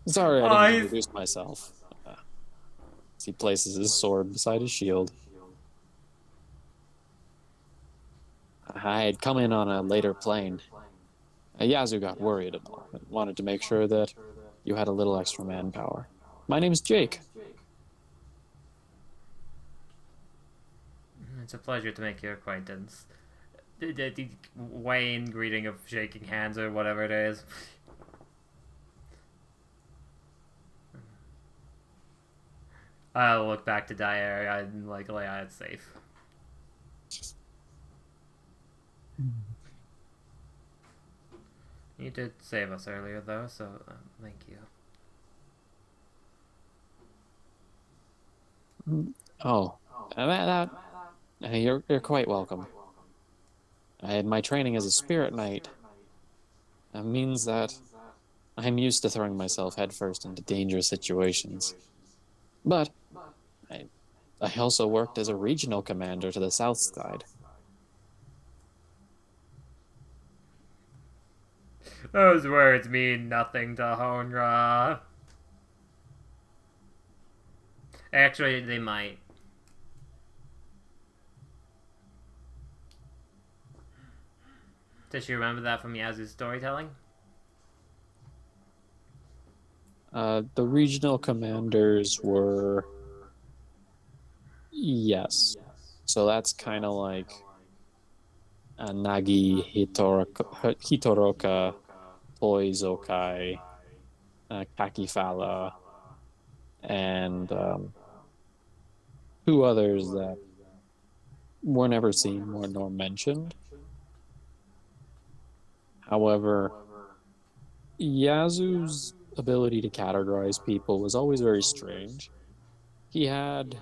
Sorry I didn't introduce myself. As he places his sword beside his shield. I had come in on a later plane. Yazoo got worried and wanted to make sure that you had a little extra manpower. My name's Jake. It's a pleasure to make your acquaintance. The Wayne greeting of shaking hands or whatever it is. I'll look back to Dyer and like lay out safe. You did save us earlier though, so thank you. Oh, you're quite welcome. My training as a spirit knight means that I'm used to throwing myself headfirst into dangerous situations. But I also worked as a regional commander to the south side. Those words mean nothing to Honra. Actually, they might. Does she remember that from Yazoo's storytelling? The regional commanders were... Yes. So that's kind of like Nagi, Hitoroka, Toizokai, Kakifala, and two others that were never seen nor mentioned. However, Yazoo's ability to categorize people was always very strange. He had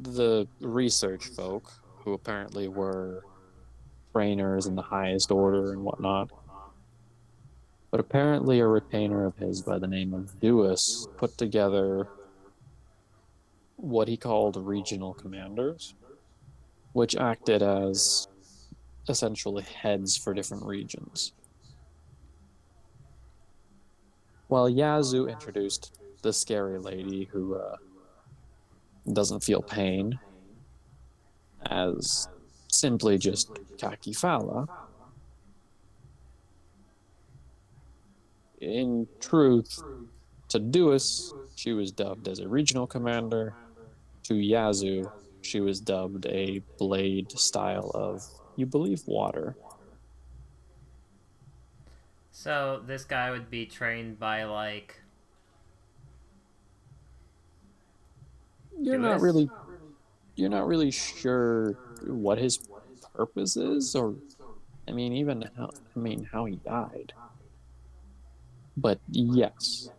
the research folk, who apparently were trainers in the highest order and whatnot. But apparently a retainer of his by the name of Dewis put together what he called regional commanders, which acted as essentially heads for different regions. While Yazoo introduced the scary lady who doesn't feel pain as simply just Kakifala. In truth, to Duis, she was dubbed as a regional commander. To Yazoo, she was dubbed a blade style of, you believe, water. So this guy would be trained by like You're not Duis? really you're not really sure what his purpose is, or even how he died. But yes,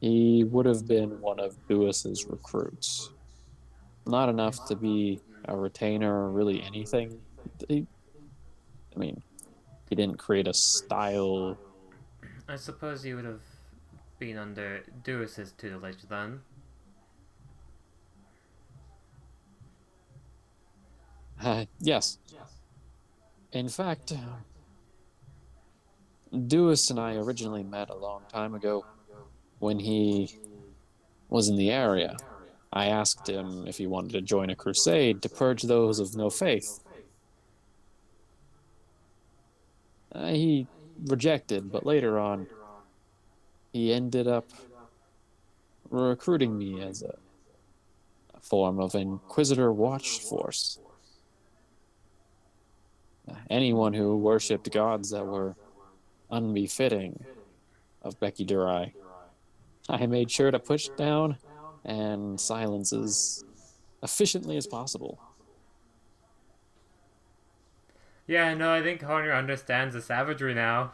he would have been one of Duis's recruits. Not enough to be a retainer or really anything. He, I mean, he didn't create a style. I suppose he would have been under Duis's tutelage then. Yes. In fact, Duis and I originally met a long time ago when he was in the area. I asked him if he wanted to join a crusade to purge those of no faith. He rejected, but later on, he ended up recruiting me as a form of Inquisitor Watch Force. Anyone who worshipped gods that were unbefitting of Becky Durai, I made sure to push down and silence as efficiently as possible. Yeah, no, I think Horner understands the savagery now.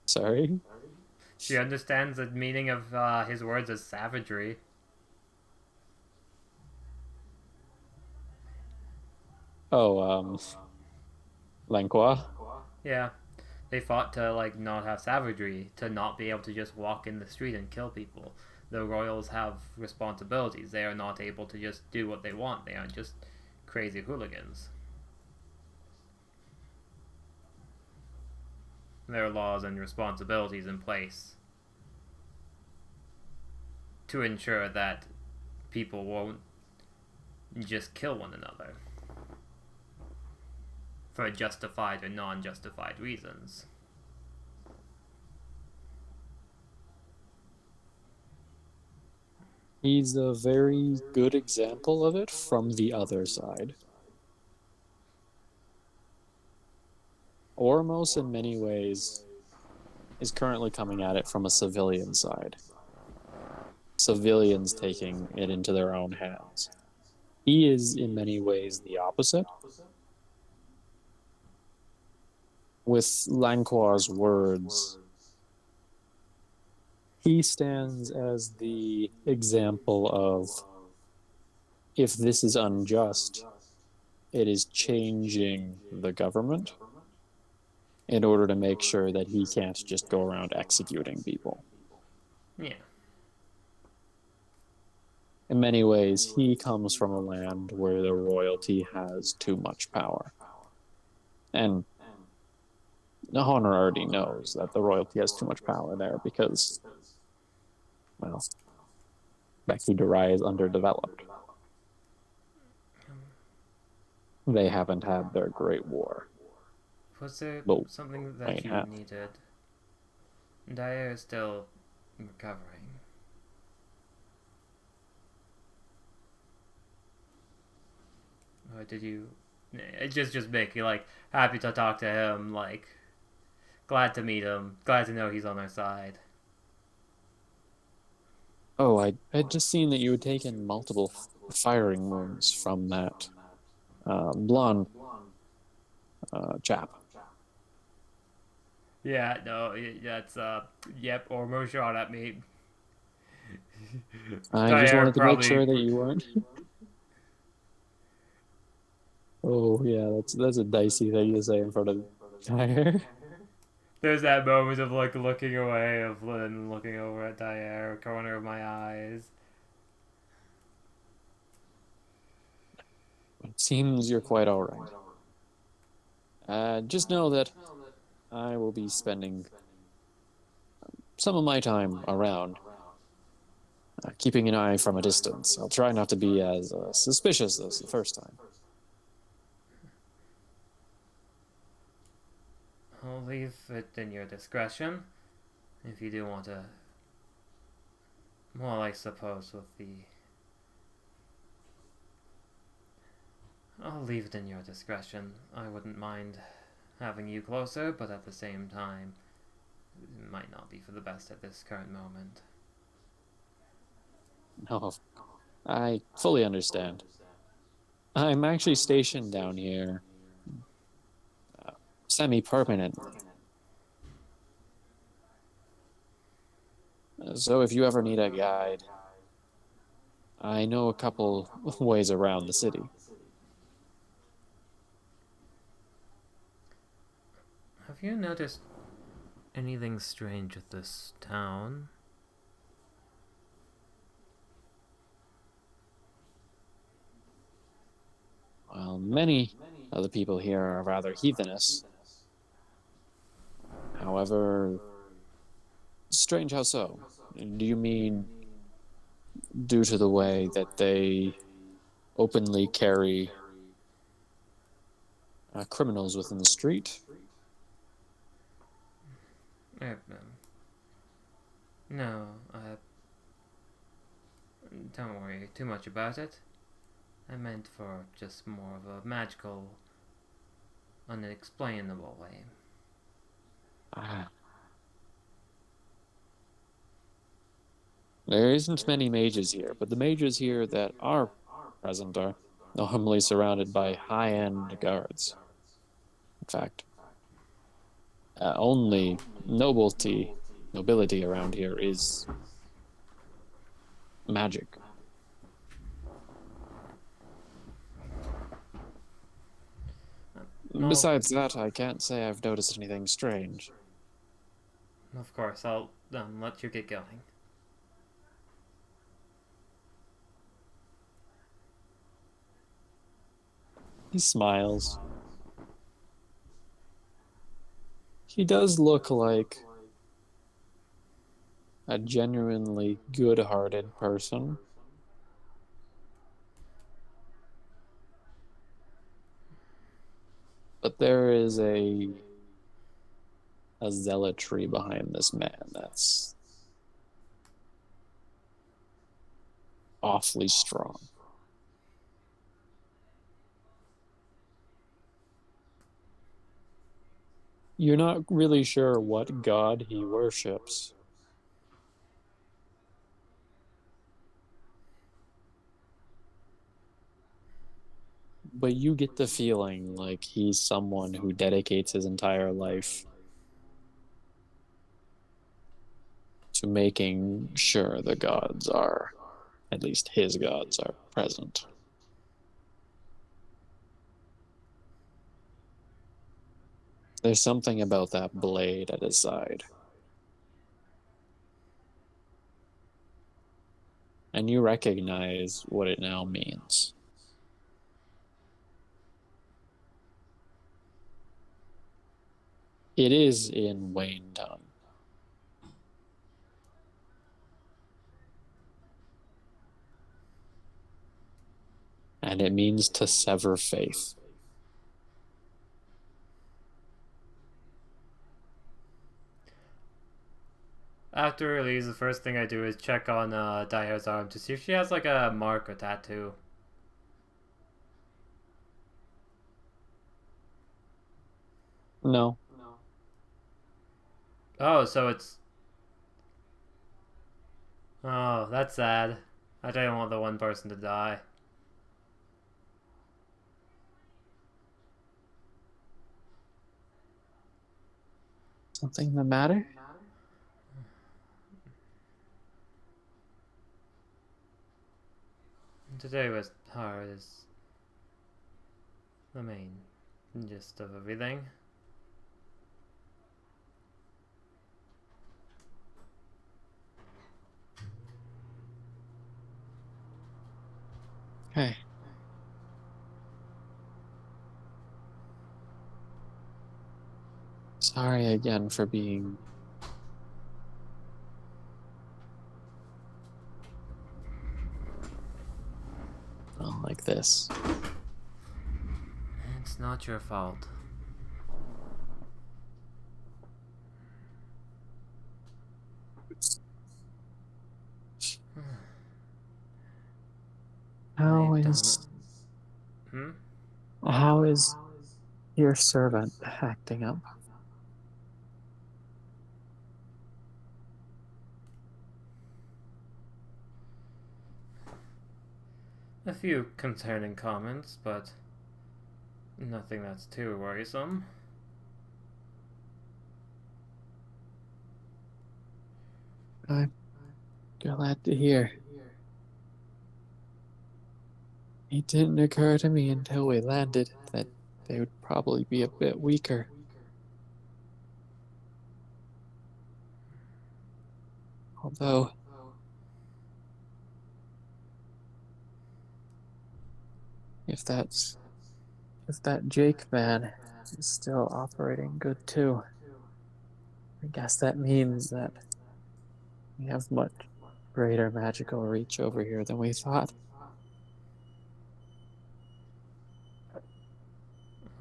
Sorry? She understands the meaning of his words as savagery. Oh, Langqua? Yeah. They fought to like not have savagery, to not be able to just walk in the street and kill people. The royals have responsibilities. They are not able to just do what they want. They aren't just crazy hooligans. There are laws and responsibilities in place to ensure that people won't just kill one another for justified or non-justified reasons. He's a very good example of it from the other side. Ormos, in many ways, is currently coming at it from a civilian side. Civilians taking it into their own hands. He is, in many ways, the opposite. With Langqua's words, he stands as the example of, if this is unjust, it is changing the government in order to make sure that he can't just go around executing people. Yeah. In many ways, he comes from a land where the royalty has too much power. And Honor already knows that the royalty has too much power there because, well, Becky Durai is underdeveloped. They haven't had their great war. Was there Well, something I that you have. needed? Dyer is still recovering. Or did you? It's just Mickey, like, happy to talk to him, like, glad to meet him, glad to know he's on our side. Oh, I'd just seen that you had taken multiple firing wounds from that blonde chap. Yeah, no, that's, yep, Ormo shot at me. I just wanted to make sure that probably- you weren't. Oh yeah, that's a dicey thing to say in front of Tyre. There's that moment of, like, looking away, of Lynn looking over at Dyer, corner of my eyes. It seems you're quite all right. Just know that I will be spending some of my time around, keeping an eye from a distance. I'll try not to be as suspicious as the first time. I'll leave it in your discretion. If you do want to... Well, I suppose with the... I'll leave it in your discretion. I wouldn't mind having you closer, but at the same time, it might not be for the best at this current moment. No, I fully understand. I'm actually stationed down here semi-permanently. So if you ever need a guide, I know a couple ways around the city. Have you noticed anything strange with this town? Well, many of the people here are rather heathenish. However, strange how so? Do you mean due to the way that they openly carry criminals within the street? No, don't worry too much about it. I meant for just more of a magical, unexplainable way. There isn't many mages here, but the mages here that are present are normally surrounded by high-end guards. In fact, only nobility around here is magic. No. Besides that, I can't say I've noticed anything strange. Of course, I'll let you get going. He smiles. He does look like a genuinely good-hearted person. But there is a zealotry behind this man that's awfully strong. You're not really sure what god he worships. But you get the feeling like he's someone who dedicates his entire life to making sure the gods are, at least his gods, are present. There's something about that blade at his side. And you recognize what it now means. It is in Wayne tongue. And it means to sever faith. After he leaves, the first thing I do is check on Daya's arm to see if she has like a mark or tattoo. No. Oh, so it's... Oh, that's sad. I didn't want the one person to die. Something the matter? Today was hard as the main gist of everything. Hey. Sorry again for being like this. It's not your fault. How I don't is Hmm? how is your servant acting up? A few concerning comments, but nothing that's too worrisome. I'm glad to hear. It didn't occur to me until we landed that they would probably be a bit weaker. Although, if that's if that Jake man is still operating good too, I guess that means that we have much greater magical reach over here than we thought.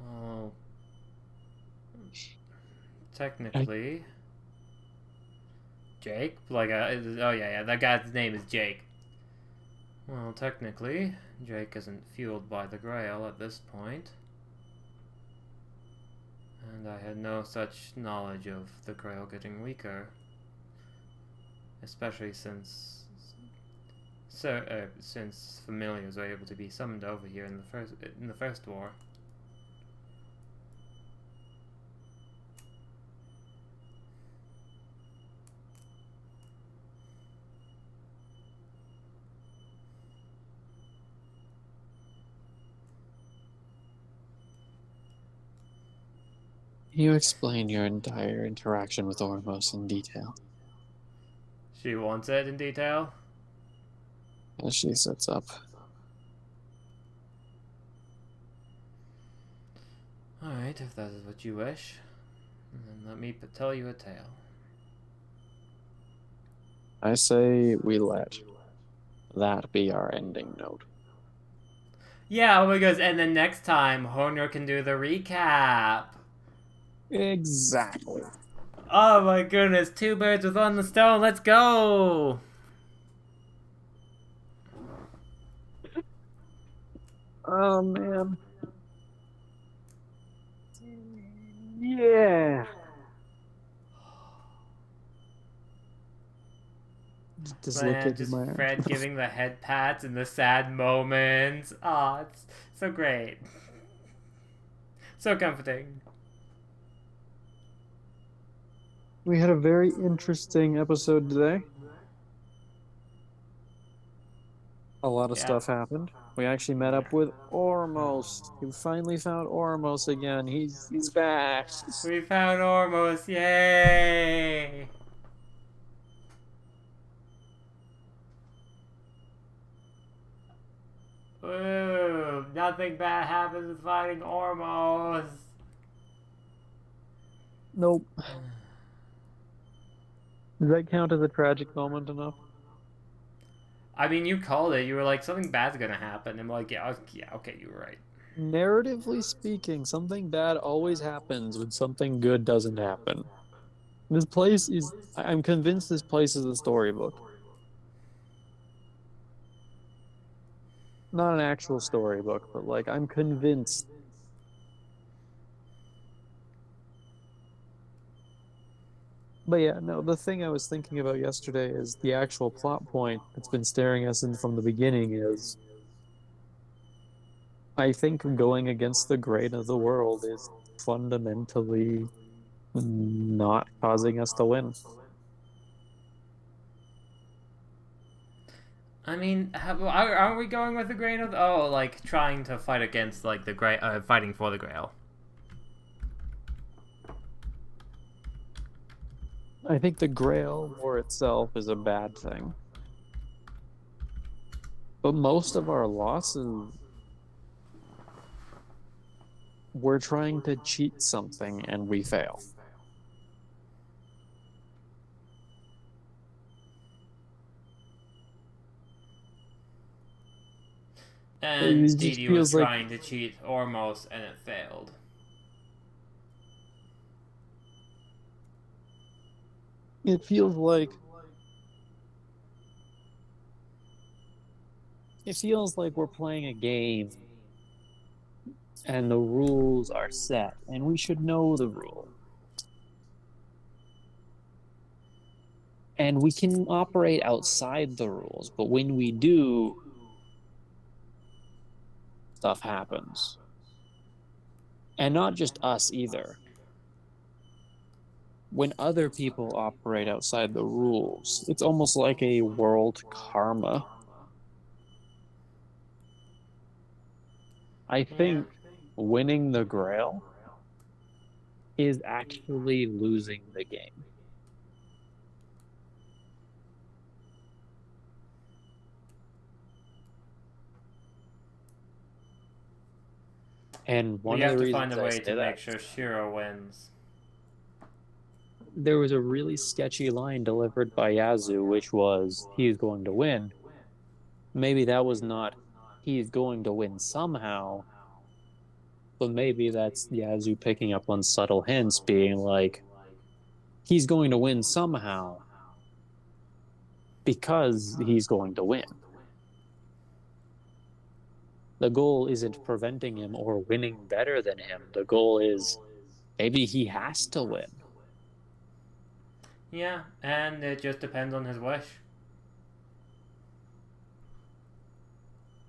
Oh, I, technically, Jake? Oh yeah, that guy's name is Jake. Well, technically, Jake isn't fueled by the Grail at this point. And I had no such knowledge of the Grail getting weaker. Especially since familiars were able to be summoned over here in the first war. can you explain your entire interaction with Ormos in detail? She wants it in detail. As she sits up. Alright, if that is what you wish, then let me tell you a tale. I say we let that be our ending note. Yeah, oh my goodness, and then next time, Honor can do the recap. Exactly. Oh my goodness, two birds with one stone, let's go! Oh man. Yeah. Just look Man, into just my eyes. Fred giving the head pats and the sad moments. Ah, it's so great. So comforting. We had a very interesting episode today. A lot of Yeah. stuff happened. We actually met up with Ormos. We finally found Ormos again. He's back. We found Ormos, yay! Ooh, nothing bad happens with fighting Ormos. Nope. Does that count as a tragic moment enough? I mean, you called it. You were like, something bad's gonna happen. I'm like, yeah, okay, you were right. Narratively speaking, something bad always happens when something good doesn't happen. This place is, I'm convinced this place is a storybook. Not an actual storybook, but like, I'm convinced. But yeah, no, the thing I was thinking about yesterday is the actual plot point that's been staring us in from the beginning is I think going against the grain of the world is fundamentally not causing us to win. I mean, aren't we going with the grain of? Oh, like trying to fight against like the grail, fighting for the grail. I think the Grail War itself is a bad thing. But most of our losses, we're trying to cheat something and we fail. And just Didi was feels like trying to cheat Ormos and it failed. it feels like we're playing a game and the rules are set and we should know the rule. And we can operate outside the rules, but when we do, stuff happens. And not just us either. When other people operate outside the rules, it's almost like a world karma. I think winning the Grail is actually losing the game. And one We of have the to find reasons a I way say to make that, sure Shiro wins. there was a really sketchy line delivered by Yazoo, which was, he's going to win. Maybe that was not, he's going to win somehow, but maybe that's Yazoo picking up on subtle hints, being like, he's going to win somehow because he's going to win. The goal isn't preventing him or winning better than him. The goal is maybe he has to win. Yeah, and it just depends on his wish.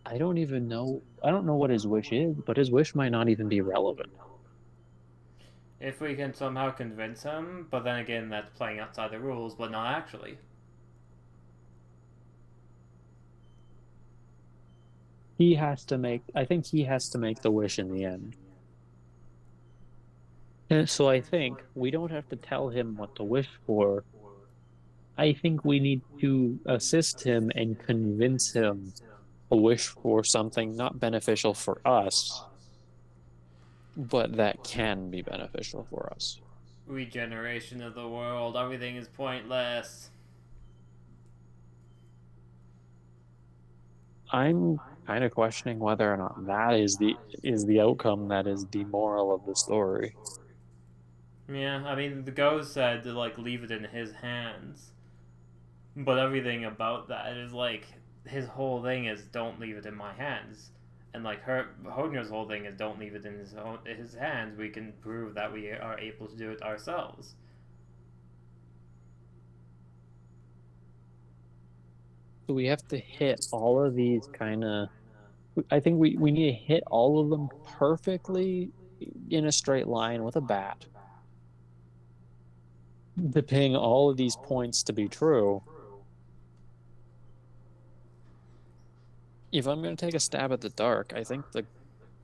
I don't even know. I don't know what his wish is, but his wish might not even be relevant. If we can somehow convince him, but then again, that's playing outside the rules, but not actually. He has to make, I think he has to make the wish in the end. And so I think we don't have to tell him what to wish for. I think we need to assist him and convince him to wish for something not beneficial for us, but that can be beneficial for us. Regeneration of the world, everything is pointless. I'm kind of questioning whether or not that is the outcome that is the moral of the story. Yeah, I mean, the ghost said to, like, leave it in his hands. But everything about that is, like, his whole thing is don't leave it in my hands. And, like, Hodner's whole thing is don't leave it in his hands. We can prove that we are able to do it ourselves. So we have to hit all of these kind of. I think we need to hit all of them perfectly in a straight line with a bat to ping all of these points to be true. If I'm going to take a stab at the dark, I think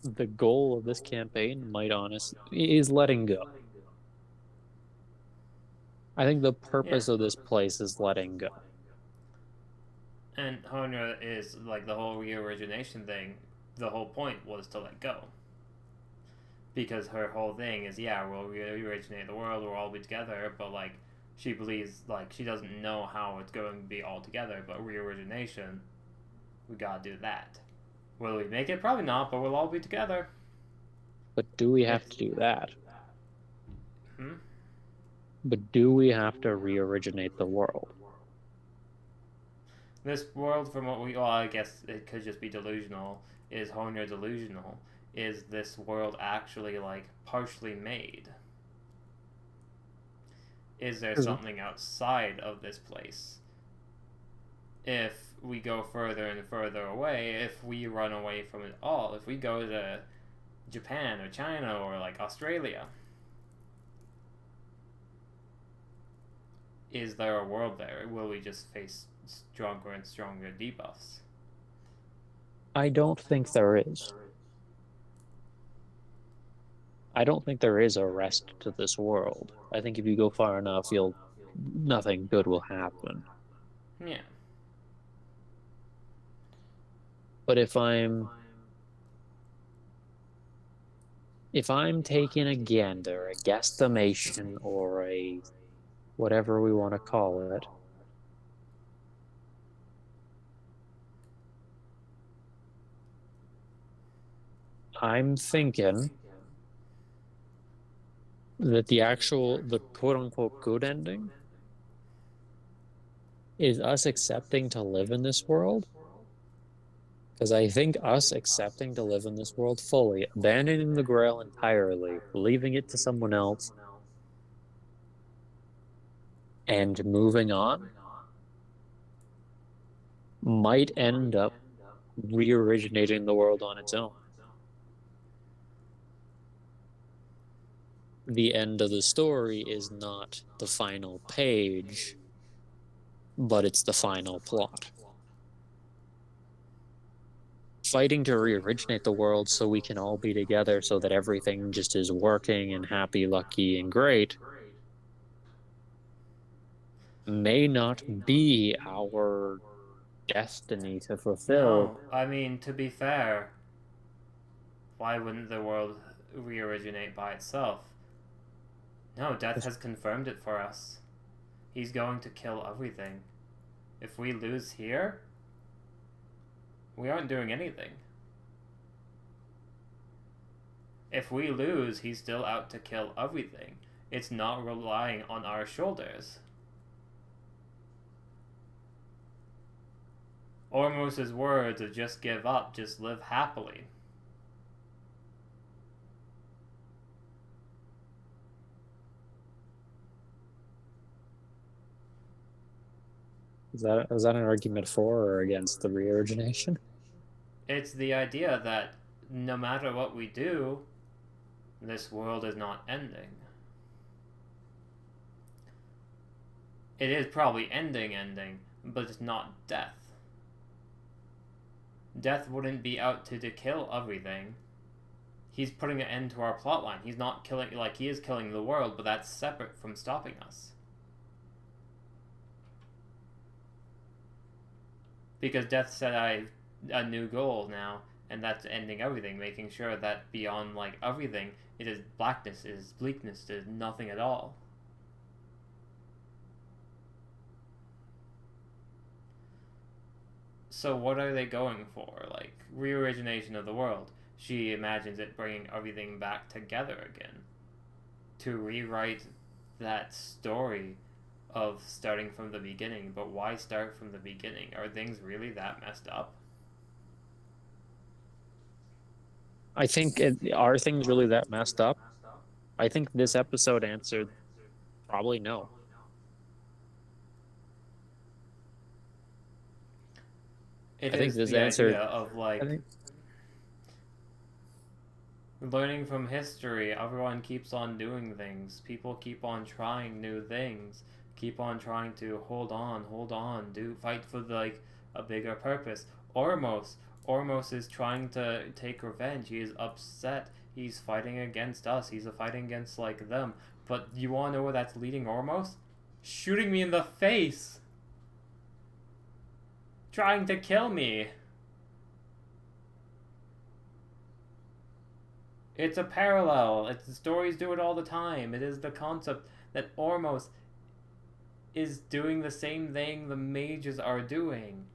the goal of this campaign might honestly is letting go. I think the purpose of this place is letting go. And Hodner is, like, the whole reorigination thing. The whole point was to let go. Because her whole thing is, yeah, we'll reoriginate the world, we'll all be together, but, like, she believes, like, she doesn't know how it's going to be all together, but reorigination, we gotta do that. Will we make it? Probably not, but we'll all be together. But do we have to do that? Hmm? But do we have to reoriginate the world? This world, from what well, I guess it could just be delusional. Is Honor delusional? Is this world actually, like, partially made? Is there something outside of this place? If we go further and further away, if we run away from it all, if we go to Japan or China or, like, Australia, is there a world there? Will we just face stronger and stronger debuffs? I don't think there is. I don't think there is a rest to this world. I think if you go far enough, nothing good will happen. Yeah. But if I'm taking a gander, a guesstimation, or a whatever we want to call it, I'm thinking that the quote unquote good ending is us accepting to live in this world. Because I think us accepting to live in this world fully, abandoning the Grail entirely, leaving it to someone else, and moving on might end up re-originating the world on its own. The end of the story is not the final page, but it's the final plot. Fighting to re-originate the world so we can all be together so that everything just is working and happy, lucky, and great may not be our destiny to fulfill. No, I mean, to be fair, why wouldn't the world re-originate by itself? No, Death has confirmed it for us. He's going to kill everything. If we lose here, we aren't doing anything. If we lose, he's still out to kill everything. It's not relying on our shoulders. Ormos' words of just give up, just live happily. Is that an argument for or against the re-origination? It's the idea that no matter what we do, this world is not ending. It is probably ending, but it's not death. Death wouldn't be out to kill everything. He's putting an end to our plotline. He's not killing, like, he is killing the world, but that's separate from stopping us. Because Death said I a new goal now, and that's ending everything, making sure that beyond, like, everything, it is blackness, it is bleakness, it is nothing at all. So what are they going for? Like, re-origination of the world. She imagines it bringing everything back together again. To rewrite that story of starting from the beginning. But why start from the beginning? Are things really that messed up? I think are things really that messed up? I think this episode answered probably no. It I think is this the answer- idea of, like, I think learning from history. Everyone keeps on doing things. People keep on trying new things. Keep on trying to hold on, fight for, like, a bigger purpose. Ormos is trying to take revenge. He is upset. He's fighting against us. He's fighting against, like, them. But you want to know where that's leading Ormos? Shooting me in the face! Trying to kill me! It's a parallel. The stories do it all the time. It is the concept that Ormos is doing the same thing the mages are doing.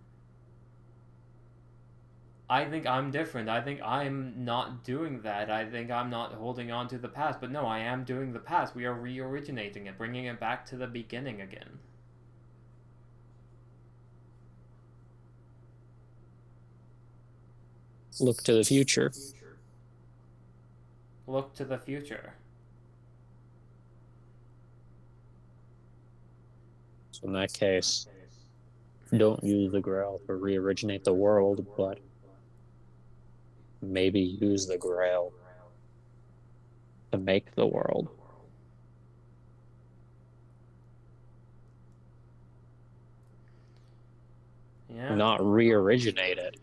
I think I'm different. I think I'm not doing that. I think I'm not holding on to the past. But no, I am doing the past. We are re-originating it, bringing it back to the beginning again. look to the future. Look to the future. So in that case, don't use the Grail to re-originate the world, but maybe use the Grail to make the world. Yeah. Not re-originate it.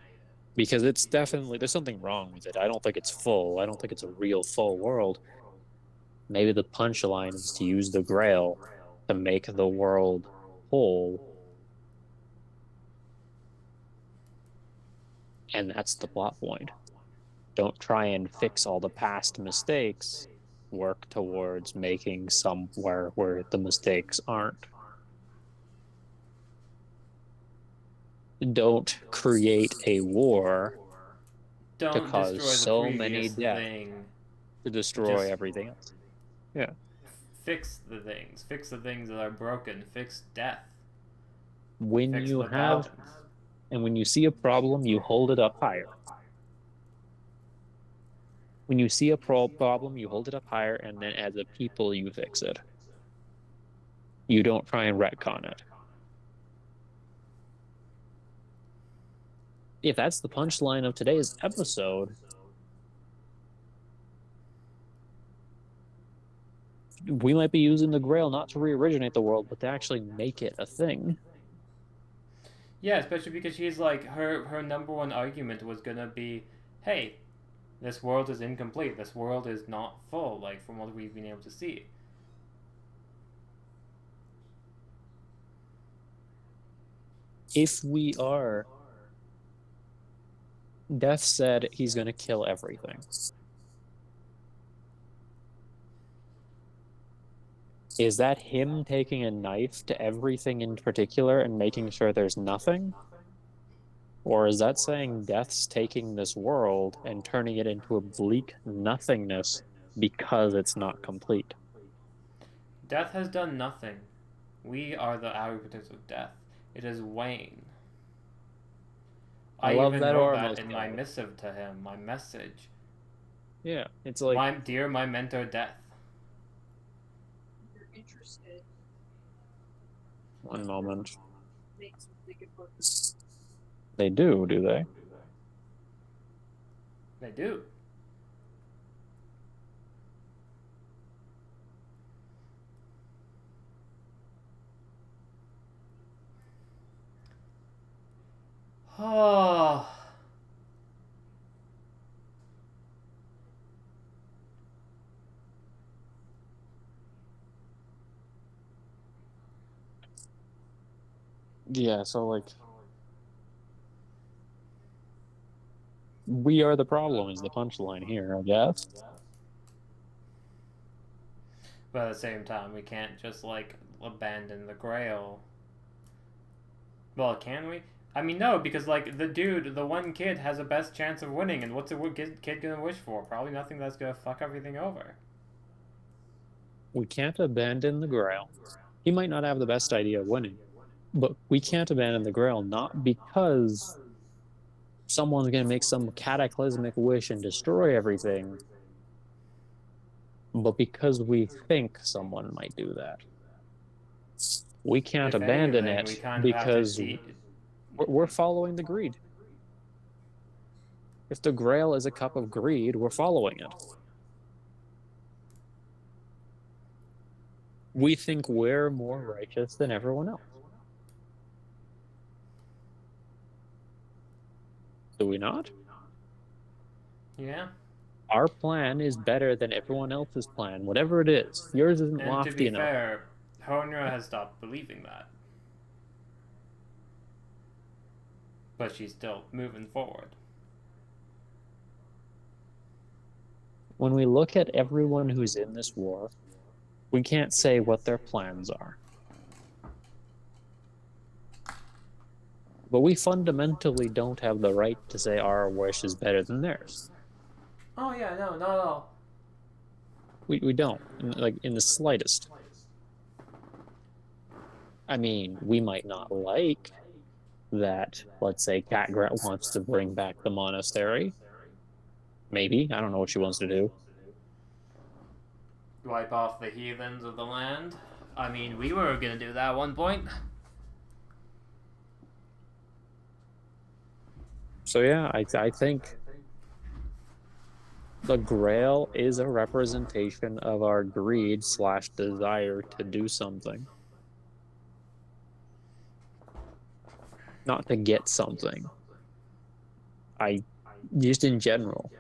Because it's definitely, there's something wrong with it. I don't think it's full. I don't think it's a real full world. Maybe the punchline is to use the Grail to make the world whole. And that's the plot point. Don't try and fix all the past mistakes. Work towards making somewhere where the mistakes aren't. Don't create a war. Don't cause destroy the so many previous deaths. thing. To destroy Just- everything else. Yeah. Fix the things. Fix the things that are broken. Fix death. When Fix you the have, balance. and when you see a problem, you hold it up higher. When you see a problem, you hold it up higher, and then as a people, you fix it. You don't try and retcon it. If that's the punchline of today's episode, we might be using the Grail not to re-originate the world, but to actually make it a thing. Yeah, especially because she's like her number one argument was gonna be, hey, this world is incomplete. This world is not full, like from what we've been able to see. If we are, Death said he's going to kill everything. Is that him taking a knife to everything in particular and making sure there's nothing? Or is that saying Death's taking this world and turning it into a bleak nothingness because it's not complete? Death has done nothing. We are the arbiters of death. It is Wayne. I love even that wrote Ormos that in my guy. missive to him, my message. Yeah, it's like My mentor, Death. You're interested. one moment. Makes me think it works. They do they? They do. Oh. Yeah, so like we are the problem is the punchline here, I guess. But at the same time, we can't just like abandon the Grail. Well, can we? I mean, no, because like the one kid has the best chance of winning, and what's a kid gonna wish for? Probably nothing that's gonna fuck everything over. We can't abandon the Grail. He might not have the best idea of winning, but we can't abandon the Grail not because someone's going to make some cataclysmic wish and destroy everything, but because we think someone might do that. We can't If abandon anything, it we kind of have because to we're following the greed. If the Grail is a cup of greed, we're following it. We think we're more righteous than everyone else. Do we not? Yeah. Our plan is better than everyone else's plan, whatever it is. Yours isn't And to lofty be enough. fair, Honra has stopped believing that. But she's still moving forward. When we look at everyone who's in this war, we can't say what their plans are. But we fundamentally don't have the right to say our wish is better than theirs. Oh yeah, no, not at all. We don't, in the slightest. I mean, we might not like that, let's say, Catgrat wants to bring back the monastery. Maybe. I don't know what she wants to do. Wipe off the heathens of the land. I mean, we were gonna do that at one point. So yeah, I think the Grail is a representation of our greed / desire to do something. Not to get something. Just in general.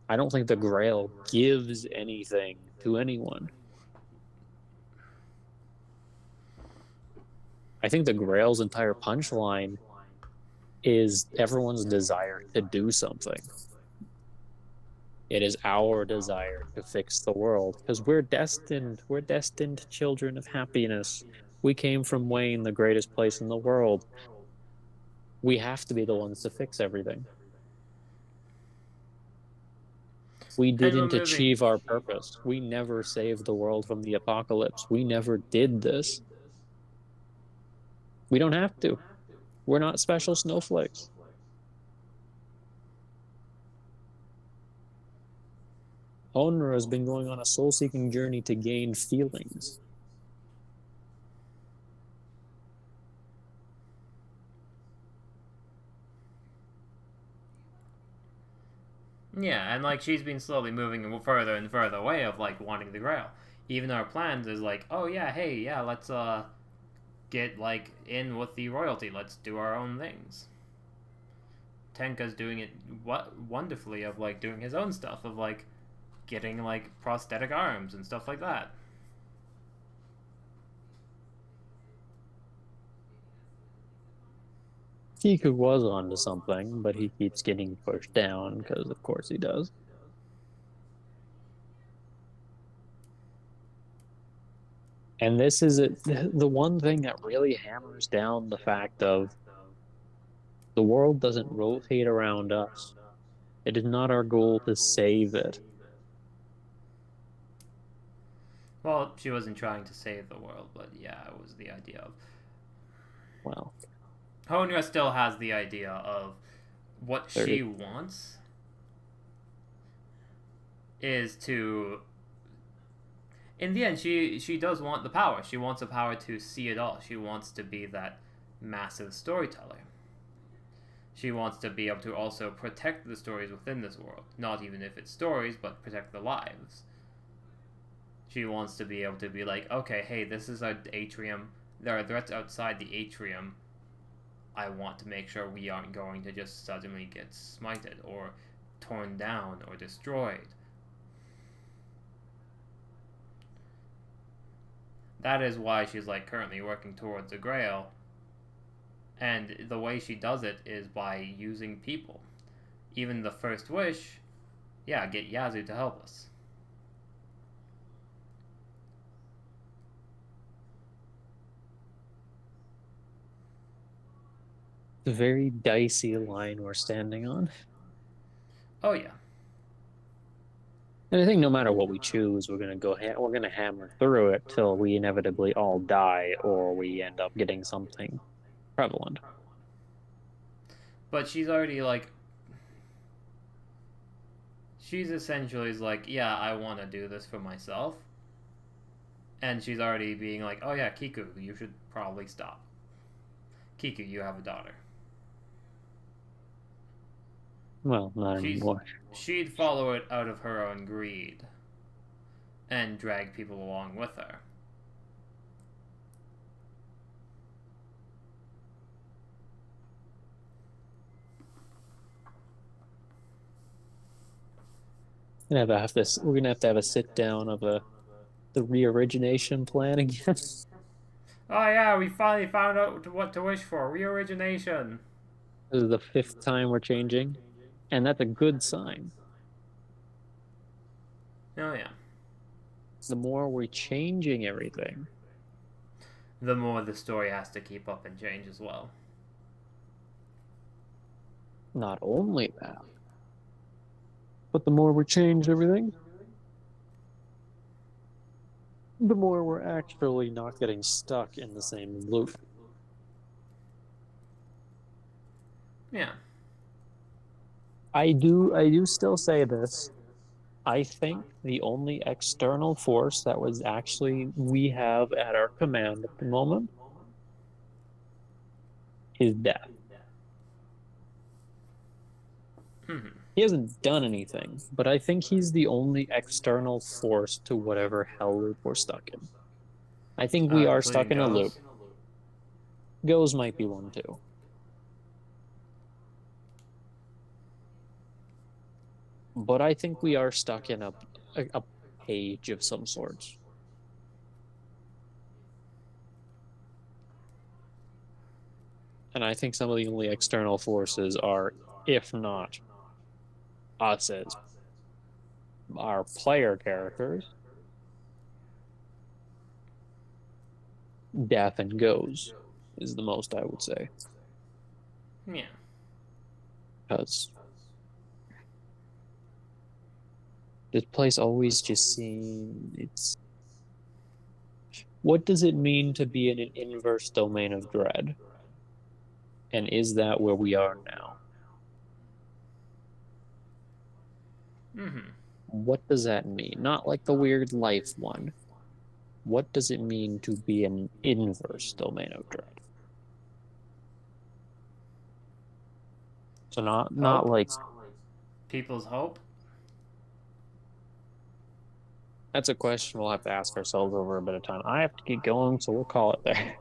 I don't think the Grail gives anything to anyone. I think the Grail's entire punchline is everyone's desire to do something. It is our desire to fix the world because we're destined children of happiness. We came from Wayne, the greatest place in the world. We have to be the ones to fix everything. We And we're didn't moving. achieve our purpose. We never saved the world from the apocalypse. We never did this. We don't have to. We're not special snowflakes. Honor has been going on a soul-seeking journey to gain feelings. Yeah, and like she's been slowly moving further and further away of like wanting the Grail. Even our plans is like, oh yeah, hey, yeah, let's get like in with the royalty. Let's do our own things. Tenka's doing it wonderfully of like doing his own stuff of like getting like prosthetic arms and stuff like that. Kiku was onto something, but he keeps getting pushed down because, of course, he does. And this is the one thing that really hammers down the fact of the world doesn't rotate around us. It is not our goal to save it. Well, she wasn't trying to save the world, but yeah, it was the idea of. Well, Honra still has the idea of what she wants is to. In the end, she does want the power. She wants the power to see it all. She wants to be that massive storyteller. She wants to be able to also protect the stories within this world. Not even if it's stories, but protect the lives. She wants to be able to be like, okay, hey, this is our atrium. There are threats outside the atrium. I want to make sure we aren't going to just suddenly get smited or torn down or destroyed. That is why she's like currently working towards a Grail. And the way she does it is by using people. Even the first wish, yeah, get Yazoo to help us. it's a very dicey line we're standing on. Oh yeah. And I think no matter what we choose, we're gonna hammer through it till we inevitably all die, or we end up getting something prevalent. But she's already like. She's essentially like, yeah, I want to do this for myself. And she's already being like, oh yeah, Kiku, you should probably stop. Kiku, you have a daughter. Well, not anymore. She'd follow it out of her own greed and drag people along with her. We're gonna have to have a sit down of the reorigination plan again. Oh yeah, we finally found out what to wish for. Reorigination. This is the 5th time we're changing, and that's a good sign. Oh yeah. The more we're changing everything, The more the story has to keep up and change as well. not only that, but the more we change everything, the more we're actually not getting stuck in the same loop. Yeah. I do still say this. I think the only external force that was actually we have at our command at the moment is death. Mm-hmm. He hasn't done anything, but I think he's the only external force to whatever hell loop we're stuck in. I think we are stuck in a loop. Goes might be one too. But I think we are stuck in a page of some sorts. And I think some of the only external forces are, if not us as our player characters, death and goes is the most I would say. Yeah. Because This place always just seems it's. What does it mean to be in an inverse domain of dread? And is that where we are now? Mm-hmm. What does that mean? Not like the weird life one. What does it mean to be an inverse domain of dread? So not Hope? like People's hope? that's a question we'll have to ask ourselves over a bit of time. I have to get going, so we'll call it there.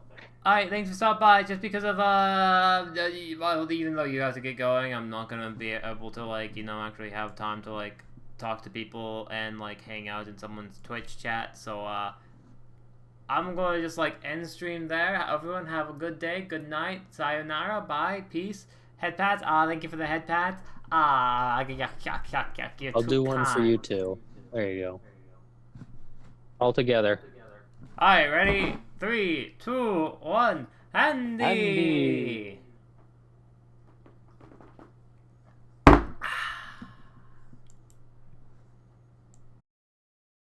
Alright, thanks for stopping by. Just because of, well, even though you have to get going, I'm not gonna be able to, like, actually have time to, like, talk to people and, like, hang out in someone's Twitch chat. So, I'm gonna just, like, end stream there. Everyone have a good day, good night, sayonara, bye, peace. Head pats, thank you for the head pats. You're I'll too do one for kind. you too. There you go. All together. Alright, ready? 3, 2, 1, Andy! Andy!